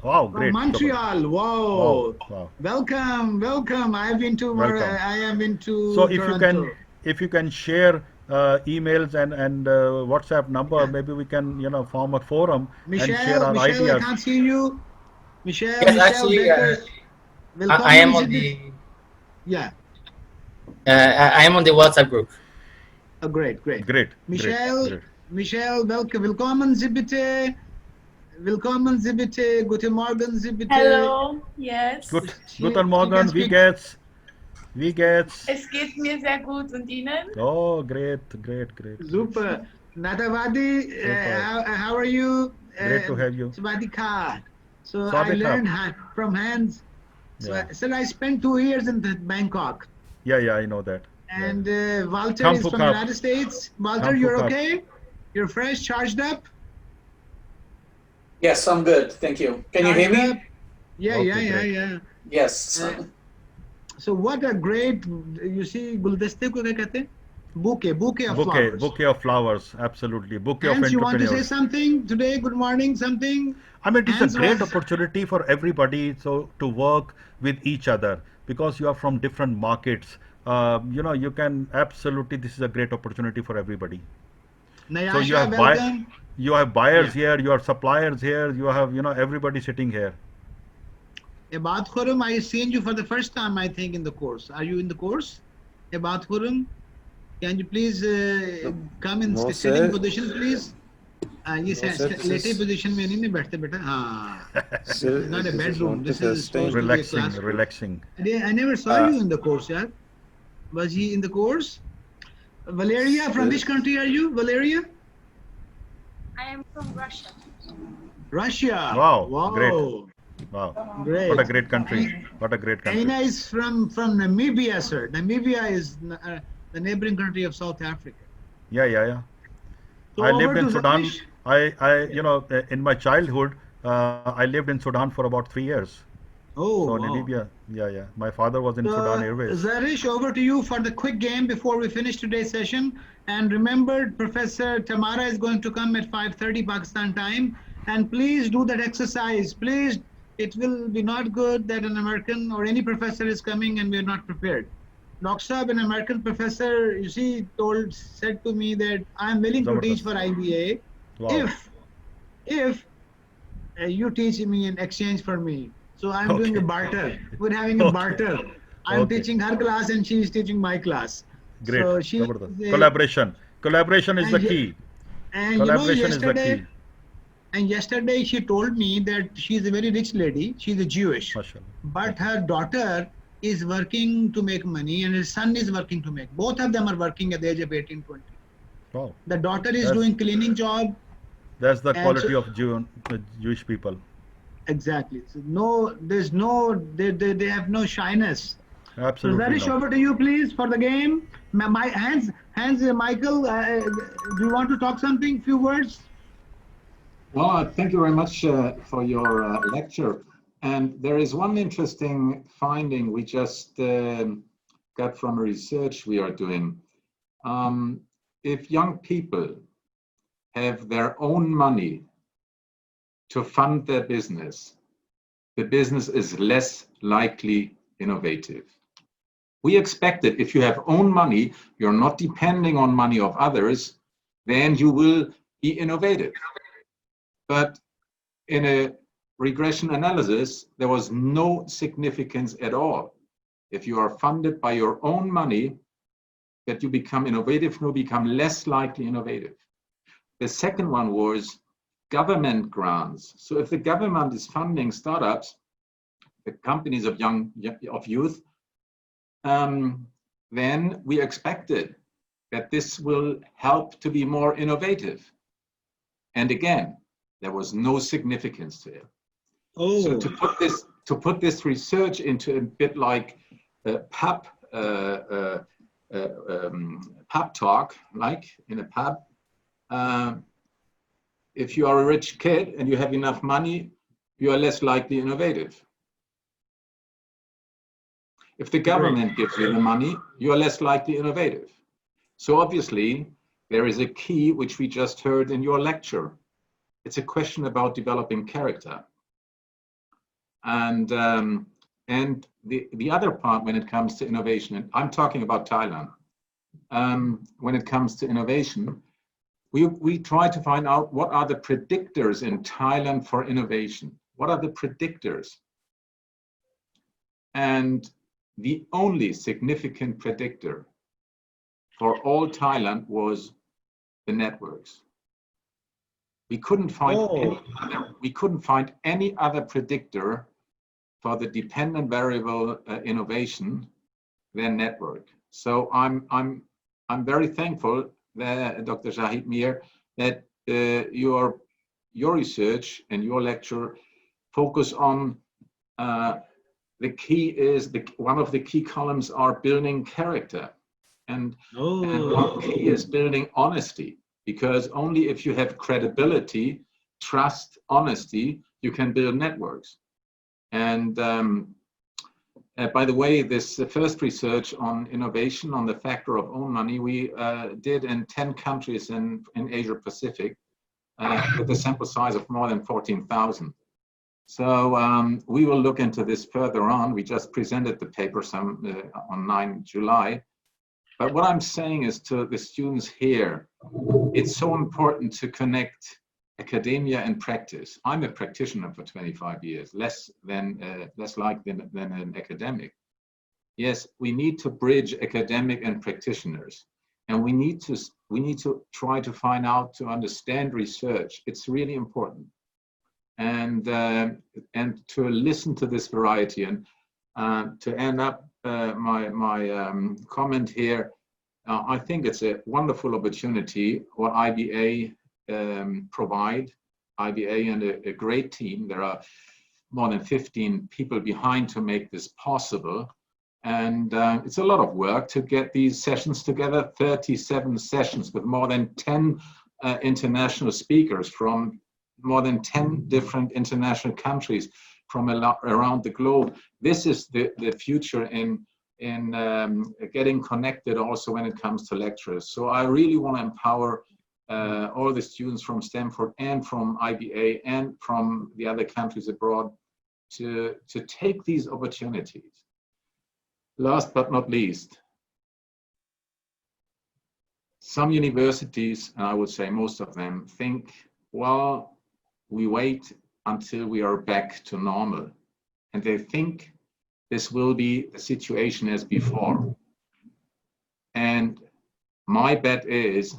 Wow, From great. Montreal. Wow. Wow. Welcome. I've been to. Welcome. I am into. So Toronto. if you can share emails and WhatsApp number, maybe we can form a forum and share our Michelle, I ideas. can't see you. Michelle, Yes, Michelle actually, Becker. I am on the Yeah. I am on the WhatsApp group. Oh, great. Great. Michelle, welcome. Willkommen, Sie bitte. Willkommen, Sie bitte. Guten Morgen, Sie bitte. Hallo, yes. Guten Morgen, wie geht's? Es geht mir sehr gut und Ihnen? Oh, great. Super. Natavadi, how are you? Great to have you. Sabadika. So I Sabadika. learned from hands. So, Yeah. I spent 2 years in Bangkok. Yeah, I know that. And Walter Kampu is from Cup. United States. Walter, Kampu you're Cup. okay? You're fresh, charged up? Yes, I'm good. Thank you. Can you hear me? Yeah, Okay, great. yeah. Yes. So what a great, you see, गुलदस्ते को क्या कहते हैं? Bouquet of flowers. Bouquet of flowers, absolutely. Bouquet of Hans, you want to say entrepreneurs. something today? Good morning, something? I mean, it is a Hans great was- opportunity for everybody to work with each other because you are from different markets. You can absolutely, this is a great opportunity for everybody. Nayasha, So welcome. you have buyers Yeah. here, you have suppliers here, you have, everybody sitting here. Ebat Khurum, I seen you for the first time, I think, in the course. Are you in the course? Ebat Khurum, can you please come in No, sitting sir. position, please? Yes, No, sir, this late is- position में नहीं बैठते बेटा. हाँ. This Sir, is not a this is bedroom. not the This is first supposed time. to be a classroom. Relaxing. I never saw Uh, you in the course, yeah. Was he in the course? Valeria, from Sir. which country are you, Valeria? I am from Russia. Russia. Wow, great. Wow. Great. What a great country. What a great country. Aina is from Namibia, sir. Namibia is the neighboring country of South Africa. Yeah. So I over lived in to Sudan. Zarish. In my childhood, I lived in Sudan for about 3 years. Oh, So wow. Namibia, yeah. My father was in Sudan Airways. Zarish, over to you for the quick game before we finish today's session. And remember, Professor Tamara is going to come at 5:30 Pakistan time. And please do that exercise. Please, it will be not good that an American or any professor is coming and we are not prepared. Dr. Saab, an American professor, you see, said to me that I'm willing to teach for IBA Wow. if you teach me in exchange for me. So I'm doing a barter. We're having a Okay. barter. I'm Okay. teaching her class and she is teaching my class. Great. So she Zabardast. Collaboration. Collaboration is the and key. And Collaboration is the key. yesterday she told me that she's a very rich lady. She's a Jewish, Mashallah. but her daughter is working to make money and her son is working to make. Both of them are working at the age of 18, 20. Wow. The daughter is That's- doing cleaning job. That's the And quality so- of Jewish people. Exactly. So they have no shyness. So Absolutely. Zarish, not. over to you, please, for the game. My hands, Michael, do you want to talk something? Few words? Well, thank you very much for your lecture. And there is one interesting finding we just got from a research we are doing. If young people have their own money to fund their business, the business is less likely innovative. We expect that if you have own money, you're not depending on money of others, then you will be innovative. But in a regression analysis, there was no significance at all. If you are funded by your own money, that you become innovative, you become less likely innovative. The second one was government grants. So if the government is funding startups, the companies of youth, then we expected that this will help to be more innovative. And again, there was no significance to it. Oh. So to put this research into a bit like a pub talk, like in a pub, if you are a rich kid and you have enough money, you are less likely innovative. If the government gives you the money, you are less likely innovative. So obviously, there is a key which we just heard in your lecture. It's a question about developing character. And the other part when it comes to innovation, and I'm talking about Thailand, when it comes to innovation, we try to find out what are the predictors in Thailand for innovation. What are the predictors? And the only significant predictor for all Thailand was the networks. We couldn't find any other predictor for the dependent variable innovation than network. So I'm very thankful that Dr. Shahid Mir, that your research and your lecture focus on the key is one of the key columns are building character, and one key is building honesty, because only if you have credibility, trust, honesty, you can build networks. And by the way, this first research on innovation, on the factor of own money, we did in 10 countries in Asia Pacific with a sample size of more than 14,000. So we will look into this further on. We just presented the paper on 9 July. But what I'm saying is to the students here, it's so important to connect academia and practice. I'm a practitioner for 25 years, less than an academic. Yes, we need to bridge academic and practitioners, and we need to try to find out, to understand research. It's really important, and to listen to this variety. And to end up my comment here, I think it's a wonderful opportunity what IBA provide. IBA and a great team. There are more than 15 people behind to make this possible. And it's a lot of work to get these sessions together, 37 sessions with more than 10 international speakers from more than 10 different international countries from around the globe. This is the future in getting connected also when it comes to lecturers. So I really want to empower all the students from Stanford and from IBA and from the other countries abroad to take these opportunities. Last but not least, some universities, and I would say most of them, think, well, we wait until we are back to normal. And they think this will be the situation as before. And my bet is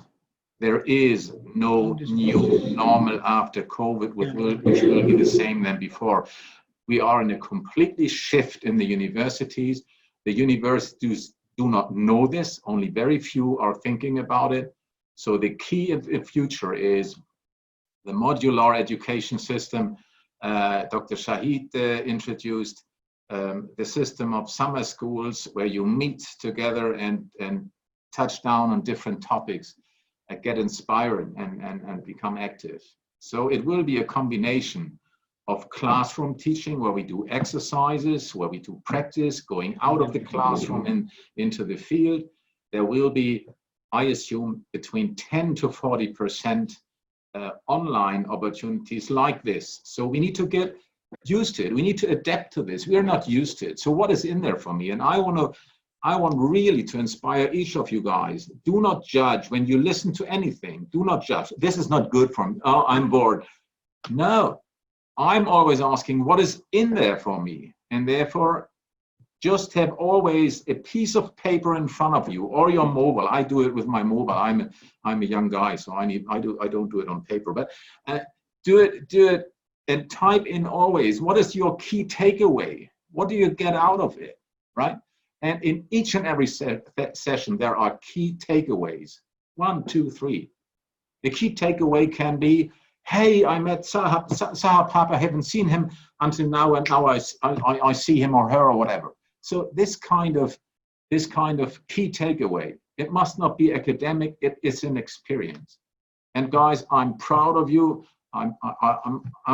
there is no new normal after COVID, which will be the same than before. We are in a completely shift in the universities. The universities do not know this. Only very few are thinking about it. So the key in the future is the modular education system. Dr. Shahid introduced the system of summer schools where you meet together and touch down on different topics, get inspired and become active. So it will be a combination of classroom teaching where we do exercises, where we do practice, going out of the classroom and into the field. There will be, I assume, between 10 to 40% online opportunities like this. So we need to get used to it. We need to adapt to this. We are not used to it. So what is in there for me? And I want really to inspire each of you guys. Do not judge when you listen to anything. Do not judge. This is not good for me. Oh, I'm bored. No, I'm always asking what is in there for me. And therefore, just have always a piece of paper in front of you or your mobile. I do it with my mobile. I'm a young guy, so I don't do it on paper. But do it and type in always, what is your key takeaway? What do you get out of it, right? And in each and every session, there are key takeaways. 1, 2, 3. The key takeaway can be, hey, I met Sahab Papa, I haven't seen him until now, and now I see him or her or whatever. So this kind of key takeaway, it must not be academic, it is an experience. And guys, I'm proud of you. I'm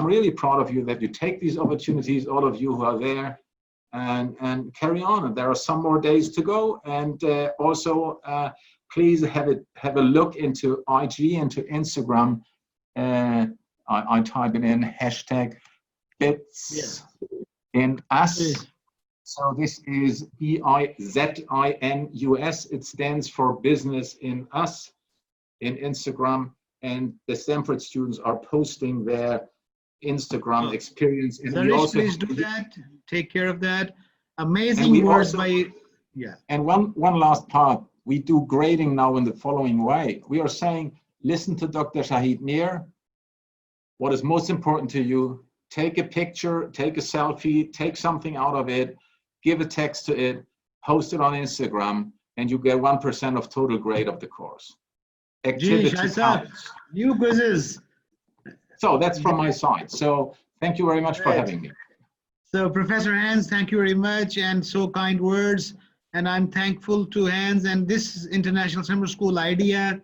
really proud of you that you take these opportunities, all of you who are there, and carry on. And there are some more days to go. And also, please have a look into IG, into Instagram. I type it in hashtag bits in us. So this is BIZINUS. It stands for Business in Us in Instagram. And the Stanford students are posting their Instagram experience. And we also please do that. Take care of that. Amazing words by, And one last part. We do grading now in the following way. We are saying, listen to Dr. Shahid Mir. What is most important to you? Take a picture, take a selfie, take something out of it, give a text to it, post it on Instagram, and you get 1% of total grade of the course. Activity counts. New quizzes. So that's from my side. So thank you very much for having me. So Professor Hans, thank you very much, and so kind words. And I'm thankful to Hans and this International Summer School idea.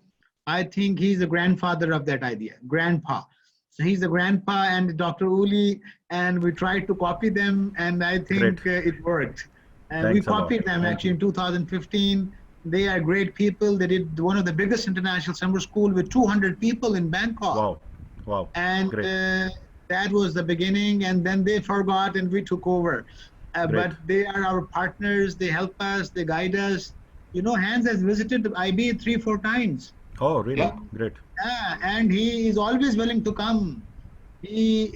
I think he's the grandfather of that idea, grandpa. So he's the grandpa and Dr. Uli, and we tried to copy them, and I think it worked. And Thanks we copied them actually in 2015. They are great people. They did one of the biggest international summer school with 200 people in Bangkok. Wow, wow. And that was the beginning, and then they forgot and we took over. But they are our partners. They help us. They guide us. You know, Hans has visited the IBA 3-4 times. Oh, really? Great. Yeah, and he is always willing to come. So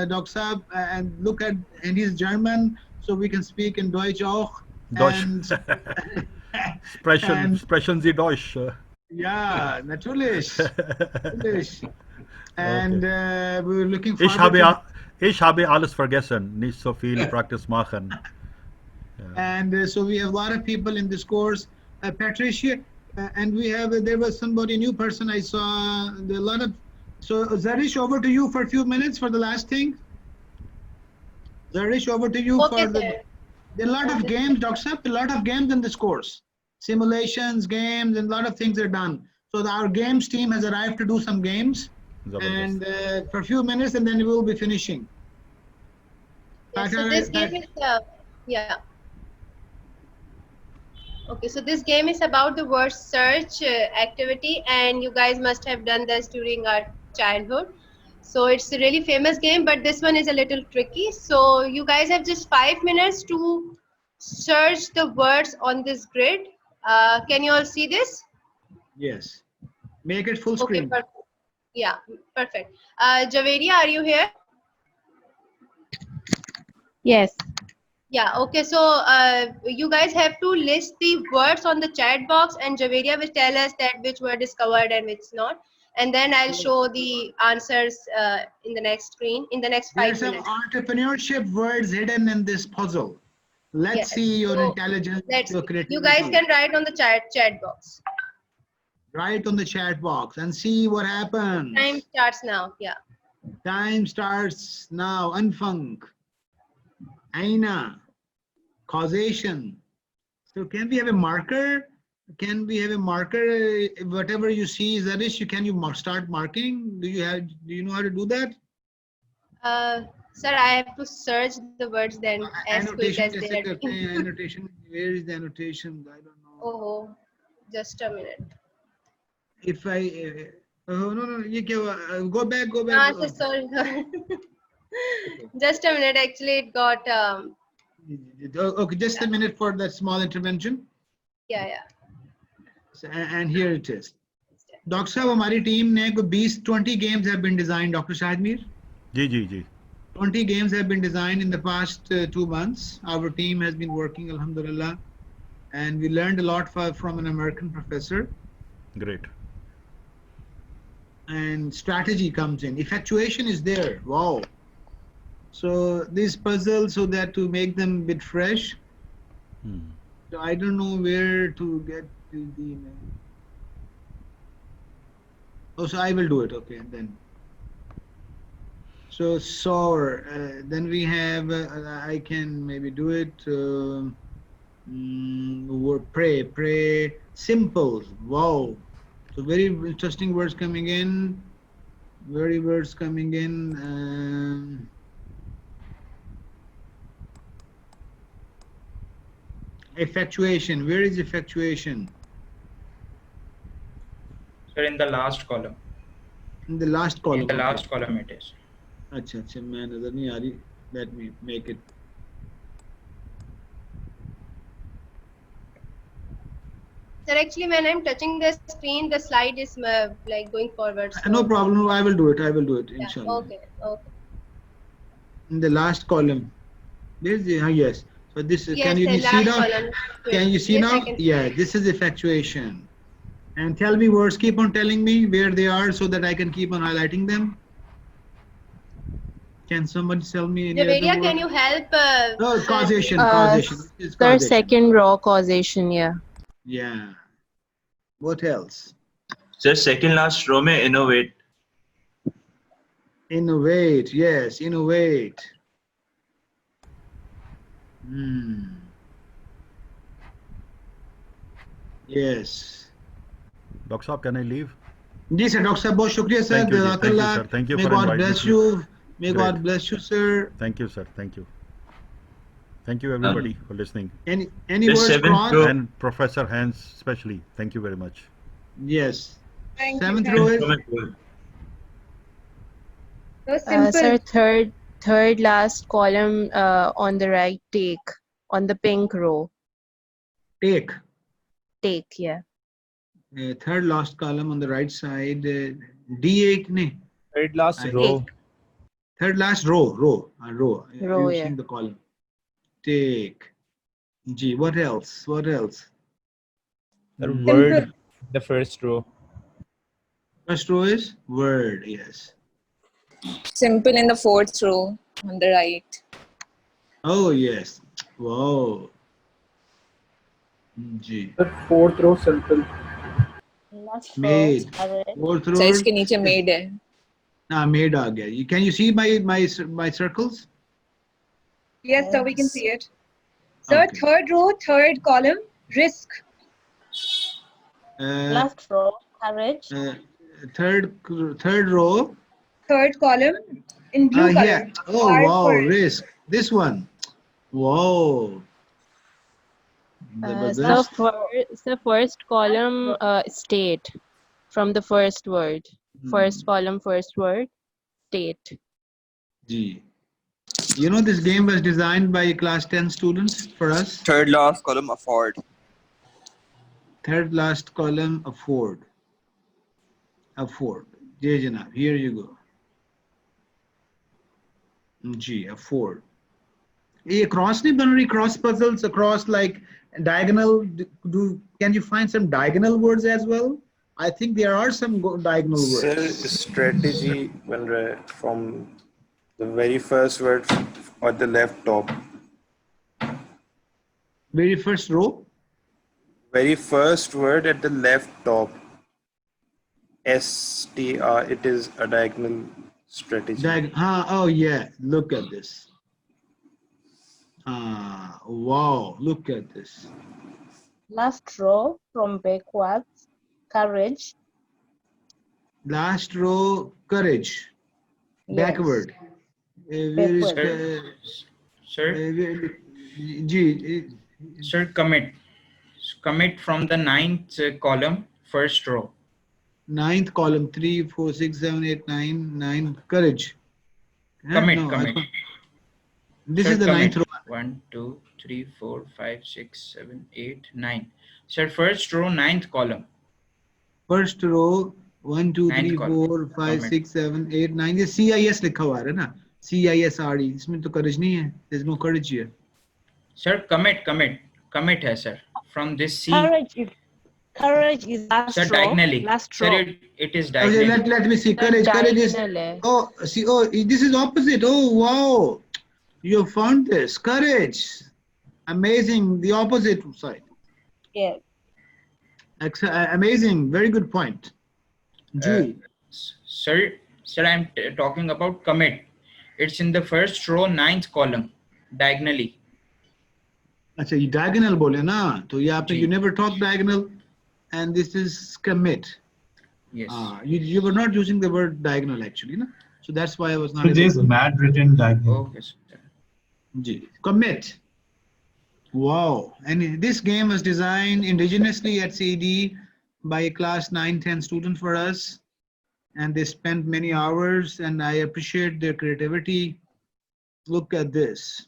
Dr. Saab, and look at, and he's German, so we can speak in Deutsch auch. Deutsch. And, Sprechen Sie Deutsch? Ja, natürlich. Natürlich. And we were looking forward Ich habe alles vergessen, nicht so viel Practice machen. And so we have a lot of people in this course. Patricia, and we have, there was somebody, new person I saw, a lot of, so Zarish, over to you for a few minutes for the last thing. Zarish, over to you for there are a lot of games, Dr. Saab, a lot of games in this course. Simulations, games, and a lot of things are done. So our games team has arrived to do some games. And for a few minutes, and then we will be finishing. Yeah, so this game is, yeah. Okay, so this game is about the word search activity, and you guys must have done this during our childhood. So it's a really famous game, but this one is a little tricky. So you guys have just 5 minutes to search the words on this grid. Can you all see this? Yes. Make it full screen. Okay, yeah, perfect. Javeria, are you here? Yes. Yeah, okay, so you guys have to list the words on the chat box, and Javeria will tell us that which word is covered and which not. And then I'll show the answers in the next screen, in the next 5 minutes. There's some entrepreneurship words hidden in this puzzle. Let's see your intelligence, your creativity. You guys can write on the chat box. Write on the chat box and see what happens. Time starts now, yeah. Time starts now. Anfang. Aina. Causation. So can we have a marker? Can we have a marker? Whatever you see, Zarish, can you start marking? Do you know how to do that? Sir, I have to search the words then as quick as they are. Annotation. Where is the annotation? I don't know. Oh, just a minute. If I no, go back. Sorry. Just a minute. Actually, it got. Okay, just a minute for that small intervention. Yeah. And here it is. Dr. Saab, हमारी team ने कोई 20 games have been designed. Dr. Shahid Mir. Ji. 20 games have been designed in the past 2 months. Our team has been working, alhamdulillah, and we learned a lot from an American professor. Great. And strategy comes in. Effectuation is there. Wow. So these puzzles, so that to make them a bit fresh. So I don't know where to get to the. Oh, so I will do it. Okay, then. So sour. Then we have. I can maybe do it. Word pray. Simple. Wow. So very interesting words coming in. Effectuation. Where is effectuation? Sir, in the last column. In the last column. In the last column it is. अच्छा मैं नजर नहीं आ रही. Let me make it. Sir, actually, when I'm touching the screen, the slide is like going forward. So. No problem. I will do it. Yeah, Inshallah. okay. In the last column. There's the yes. So this is. Yes, Can you the see last now? column. Can you see Yes, now? I can see. Yeah. This is effectuation. And tell me words. Keep on telling me where they are so that I can keep on highlighting them. Can somebody tell me any Javeria, other can word? you help? No, causation. Causation. It's Sir, causation. second raw causation, yeah. Yeah. What else? Sir, second last row में innovate. Innovate, yes, innovate. Yes. Dr. Saab, can I leave? जी sir, doctor साहब बहुत शुक्रिया sir, Thank you, ji. Thank you, जज़ाकल्लाह. sir. Thank you May for God inviting bless me. you. May Great. God bless you, sir. Thank you, sir. Thank you. Thank you, everybody, for listening. Any words, Cross? And Professor Hans, especially. Thank you very much. Yes. Thank you. Seventh row is So simple. Sir, third last column on the right, take, on the pink row. take. Take, yeah. Third last column on the right side. D8 ne. Third last row. Third last row. Row, You've yeah. seen the column. Take. G. What else? What else? The word, the first row. First row is word. Yes. Simple in the fourth row on the right. Oh yes. Wow. G. The fourth row simple. Made. Fourth row. So इसके नीचे made है. Made aa gaya. Can you see my circles? Yes, sir, we can see it. Sir, third row, third column, risk. Last row, courage. Third row. Third column in blue color. Yeah. Oh Hard wow, for- risk. This one. Wow. So first column, state, from the first word. First column, first word, state. G. You know this game was designed by class 10 students for us. Third last column, afford. Third last column, afford. Afford. Jai Janab, here you go. G, afford. ये cross नहीं बन रही, cross puzzles across like diagonal. Can you find some diagonal words as well? I think there are some diagonal Sir, words. strategy when from the very first word at the left top. Very first row? Very first word at the left top. STR, it is a diagonal strategy. Oh yeah, look at this. Wow, look at this. Last row from backwards, courage. Last row, courage. Yes. Backward. Where is Sir, commit. Commit from the ninth column, first row. Ninth column, 3, 4, 6, 7, 8, 9, 9. Courage. Commit, No, commit. This Sir, is the commit. ninth row. 1, 2, 3, 4, 5, 6, 7, 8, 9. Sir, first row, ninth column. First row, 1, 2, 3, 4, 5, Commit. 6, 7, 8, 9. ये CIS लिखा हुआ है ना? CISRE. इसमें तो courage नहीं है. There's no courage here. Sir, commit. Commit है, sir. From this C. Courage is last Sir, row. diagonally. Last Sir, row. it is Okay, diagonally. let me see. Courage is. Oh, see. Oh, this is opposite. Oh, wow. You found this. Courage. Amazing. The opposite side. Yes. Amazing. Very good point. G. Sir, I'm talking about commit. It's in the first row, ninth column, diagonally. अच्छा ये diagonal बोले ना तो यहाँ पे you never talk diagonal and this is commit. Yes. You were not using the word diagonal actually, na? So that's why I was not. There's mad written diagonal. Okay, sir. G. Commit. Wow. And this game was designed indigenously at CED by a class 9-10 student for us. And they spent many hours and I appreciate their creativity. Look at this.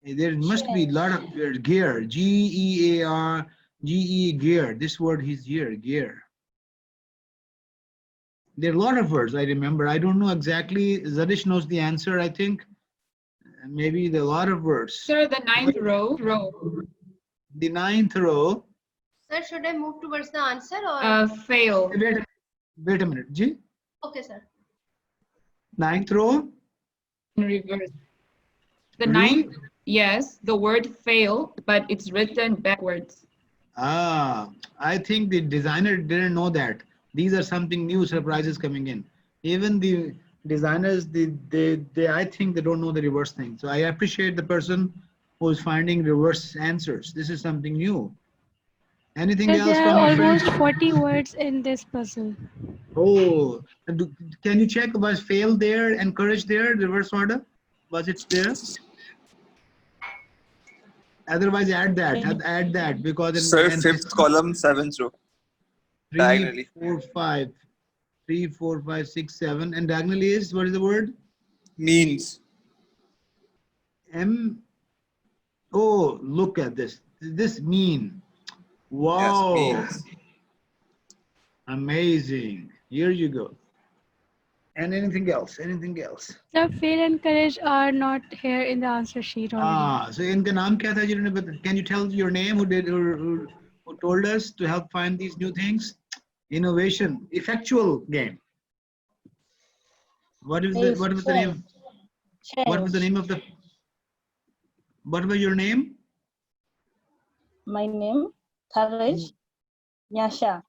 There must be a lot of words. Gear. Gear. Gear. This word is here. Gear. There are a lot of words I remember. I don't know exactly. Zadish knows the answer, I think. Maybe there are a lot of words. Sir, the ninth row. The ninth row. Sir, should I move towards the answer or? Fail. Wait a minute. G. Okay, sir. Ninth row. In reverse. The Really? ninth, yes, the word fail, but it's written backwards. I think the designer didn't know that. These are something new surprises coming in. Even the designers, they I think they don't know the reverse thing. So I appreciate the person who is finding reverse answers. This is something new. Anything else There from are our friends? almost 40 words in this puzzle. Oh, can you check, was fail there, encourage there, reverse order? Was it there? Otherwise, add that because Sir, in fifth column, seventh row. 3, Diagonally. 4, 5, 3, 4, 5, 6, 7, and diagonally is, what is the word? Means. Oh, look at this. This mean. Wow. Yes, means. Amazing. Here you go. And anything else? Anything else? The fail and courage are not here in the answer sheet already. So इनका नाम क्या था जिन्होंने बता? Can you tell your name who told us to help find these new things? Innovation, effectual game. What was the name? What was the name of the? What was your name? My name, Courage, Nyasha.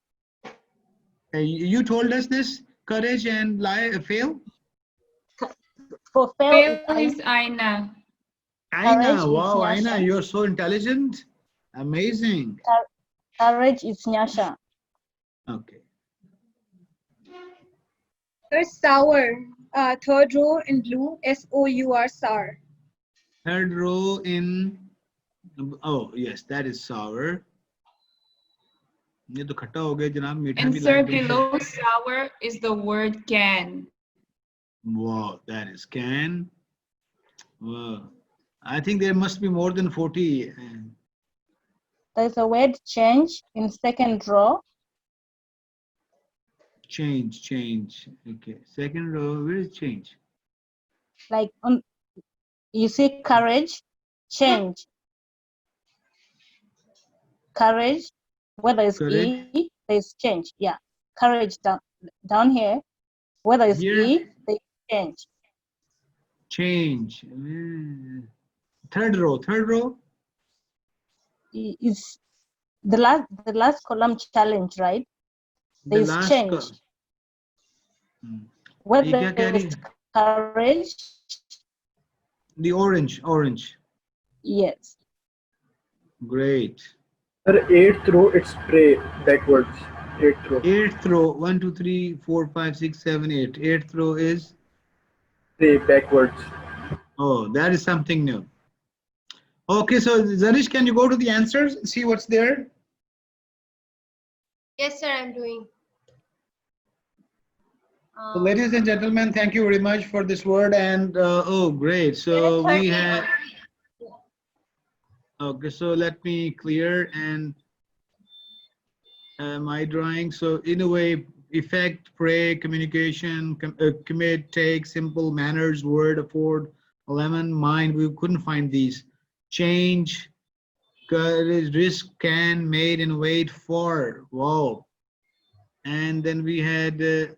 You told us this, courage and fail? For Fail is Aina. Aina, wow, Aina, you're so intelligent. Amazing. Courage is Nyasha. Okay. Sir, sour. Third row in blue, S-O-U-R, sour. Third row in, oh yes, that is sour. ये तो खट्टा हो गया जनाब, मीठा And भी sir, लग गया। below sour is the word can. Wow, that is can. Wow. I think there must be more than 40. There's a word change in second row. Change. Okay, second row, where is change? Like you see courage, change. Courage, whether it's E, there's change. Yeah, courage down here, whether it's E, there's change. Change. Third row. Is the last column challenge, right? There's change. Whether it's courage. The orange. Yes. Great. Sir, 8th row, it's pray backwards. 8th row. 8th row, 1, 2, 3, 4, 5, 6, 7, 8. 8th row is? Pray backwards. Oh, that is something new. Okay, so Zarish, can you go to the answers, see what's there? Yes, sir, I'm doing. So, ladies and gentlemen, thank you very much for this word. And oh, great. So we have. Okay, so let me clear and my drawing. So in a way, effect, pray, communication, commit, take, simple, manners, word, afford, lemon, mind. We couldn't find these. Change, courage, risk, can, made, and wait for. Wow. And then we had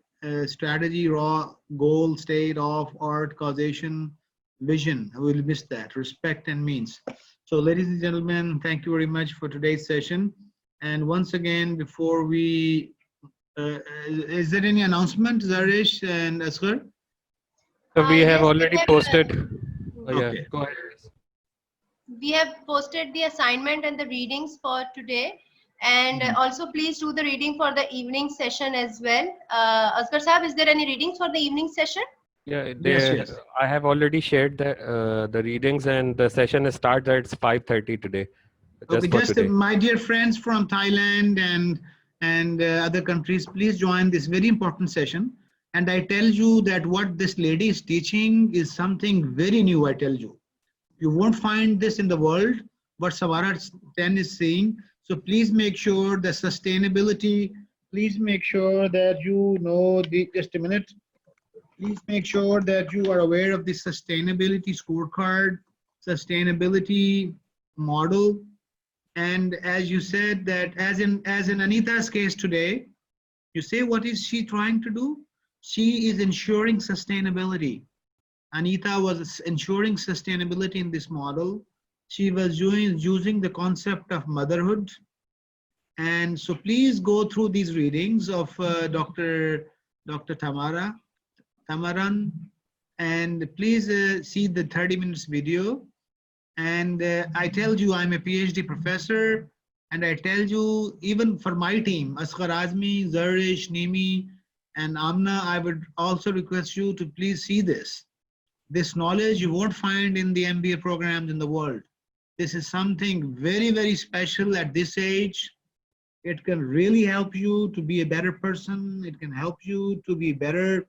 strategy, raw, goal, state of, art, causation, vision. We'll miss that. Respect and means. So ladies and gentlemen, thank you very much for today's session. And once again, before we, is there any announcement, Zarish and Asghar? So we have yes, already posted. Oh, yeah, Okay. go ahead. We have posted the assignment and the readings for today. And also please do the reading for the evening session as well. Asghar Sahab, is there any readings for the evening session? Yeah, Yes. I have already shared the readings, and the session starts at 5:30 today. Okay, For just today. my dear friends from Thailand and other countries, please join this very important session. And I tell you that what this lady is teaching is something very new, I tell you. You won't find this in the world, what Savara 10 is saying. So please make sure that sustainability, please make sure that you know just a minute. Please make sure that you are aware of the sustainability scorecard, sustainability model. And as you said that as in Anita's case today, you say, what is she trying to do? She is ensuring sustainability. Anita was ensuring sustainability in this model. She was using the concept of motherhood. And so please go through these readings of Dr. Tamara. Tamaran, and please see the 30 minutes video. And I tell you, I'm a PhD professor, and I tell you, even for my team, Asghar Azmi, Zarish, Nimi, and Amna, I would also request you to please see this. This knowledge you won't find in the MBA programs in the world. This is something very, very special at this age. It can really help you to be a better person. It can help you to be better,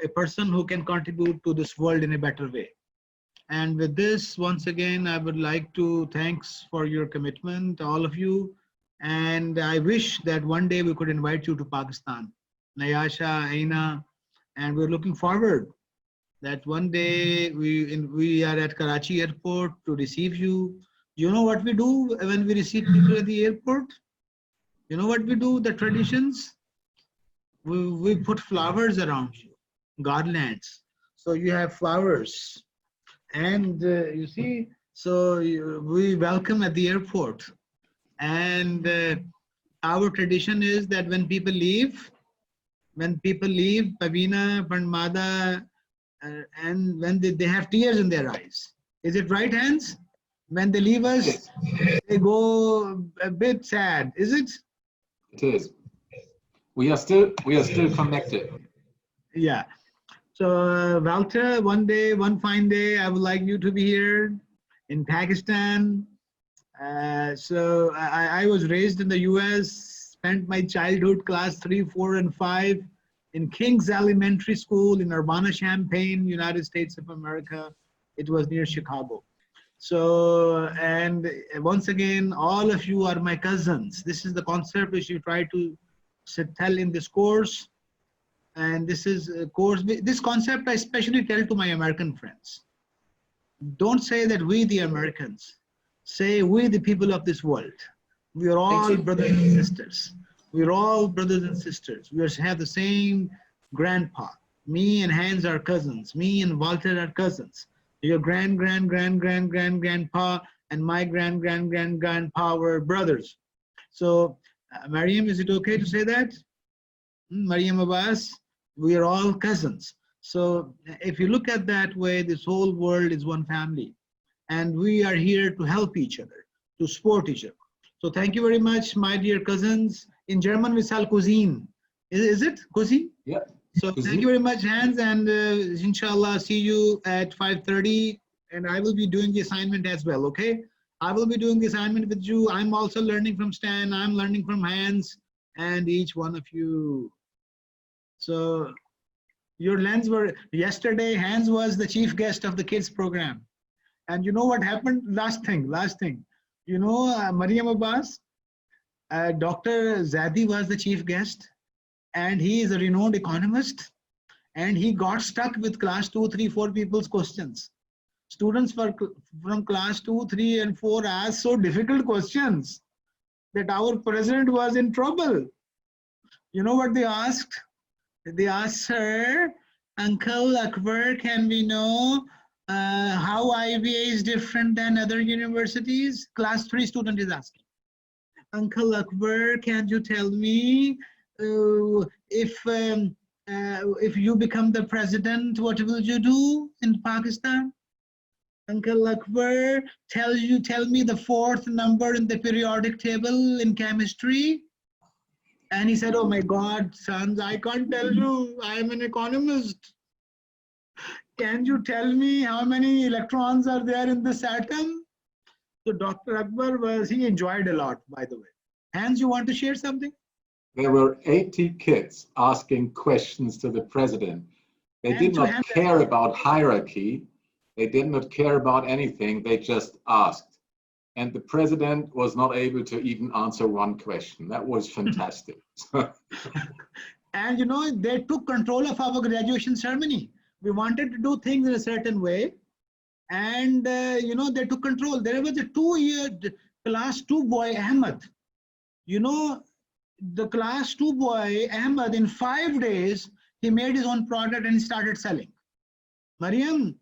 a person who can contribute to this world in a better way. And with this, once again, I would like to thanks for your commitment, all of you. And I wish that one day we could invite you to Pakistan, Nayasha, Aina, and we're looking forward that one day we are at Karachi airport to receive you. You know what we do when we receive people at the airport? You know what we do, the traditions? We put flowers around you, garlands. So you have flowers. And you see, so we welcome at the airport. And our tradition is that when people leave, Pavina, Pandmada, and when they have tears in their eyes. Is it right, Hans? When they leave us, they go a bit sad, is it? It is. We are still connected. Yeah. So Walter, one fine day, I would like you to be here in Pakistan. So I was raised in the US, spent my childhood class 3, 4, and 5 in King's Elementary School in Urbana-Champaign, United States of America. It was near Chicago. So, and once again, all of you are my cousins. This is the concept which you try to tell in this course. And this is a course, this concept I especially tell to my American friends. Don't say that we the Americans, say we the people of this world. We are all brothers and sisters. We're all brothers and sisters. We have the same grandpa. Me and Hans are cousins. Me and Walter are cousins. Your grandpa and my grandpa were brothers. So, Mariam, is it okay to say that? Mariam Abbas, we are all cousins. So if you look at that way, this whole world is one family. And we are here to help each other, to support each other. So thank you very much, my dear cousins. In German, we say Cousine. Is it Cousine? Yeah. So thank you very much, Hans. And inshallah, see you at 5:30. And I will be doing the assignment as well, okay? I will be doing the assignment with you. I'm also learning from Stan. I'm learning from Hans and each one of you. So your lens were, yesterday, Hans was the chief guest of the kids program. And you know what happened? Last thing. You know, Mariam Abbas, Dr. Zadi was the chief guest, and he is a renowned economist, and he got stuck with class 2, 3, 4 people's questions. Students from class 2, 3, and 4 asked so difficult questions that our president was in trouble. You know what they asked? They asked, sir, Uncle Akbar, can we know how IBA is different than other universities? Class 3 student is asking. Uncle Akbar, can you tell me if you become the president, what will you do in Pakistan? Uncle Akbar, tell me the 4th number in the periodic table in chemistry. And he said, oh my God, sons, I can't tell you. I am an economist. Can you tell me how many electrons are there in this atom? So Dr. Akbar he enjoyed a lot, by the way. Hans, you want to share something? There were 80 kids asking questions to the president. They did not care about hierarchy. They did not care about anything. They just asked. And the president was not able to even answer one question. That was fantastic. And you know, they took control of our graduation ceremony. We wanted to do things in a certain way. And you know, they took control. There was a 2-year class 2 boy, Ahmed. You know, the class 2 boy, Ahmed, in 5 days, he made his own product and started selling. Mariam,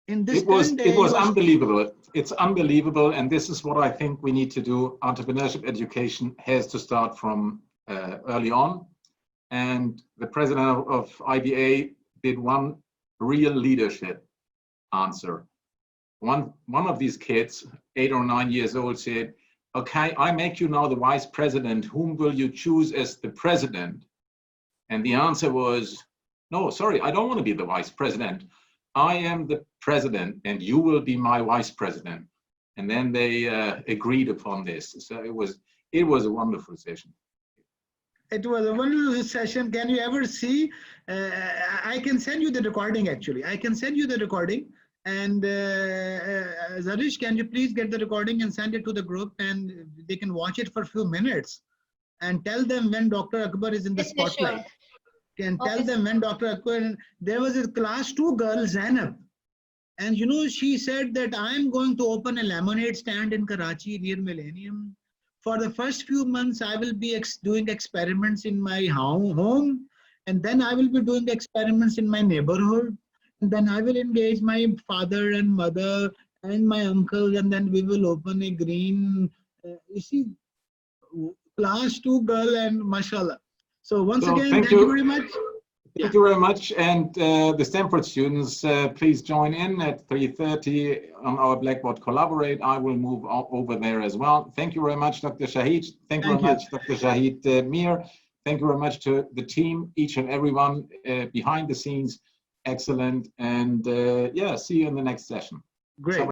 in this it was unbelievable. It's unbelievable, and this is what I think we need to do. Entrepreneurship education has to start from early on, And the president of IBA did one real leadership answer. One of these kids, 8 or 9 years old, said, okay, I make you now the vice president. Whom will you choose as the president? And the answer was, no, sorry, I don't want to be the vice president. I am the president and you will be my vice president. And then they agreed upon this. So it was a wonderful session. It was a wonderful session. Can you ever see? I can send you the recording actually. I can send you the recording. And Zarish, can you please get the recording and send it to the group, and they can watch it for a few minutes and tell them when Dr. Akbar is in the spotlight. Can tell them when Dr. Akbar, there was a class 2 girl, Zainab. And you know, she said that I'm going to open a lemonade stand in Karachi near Millennium. For the first few months, I will be doing experiments in my home, and then I will be doing experiments in my neighborhood. And then I will engage my father and mother and my uncle, and then we will open a green, you see, class 2 girl, and mashallah. So once again, thank you very much. Thank you very much. And the Stanford students, please join in at 3:30 on our Blackboard Collaborate. I will move over there as well. Thank you very much, Dr. Shahid. Thank you very much, Dr. Shahid Mir. Thank you very much to the team, each and everyone behind the scenes. Excellent. And yeah, see you in the next session. Great.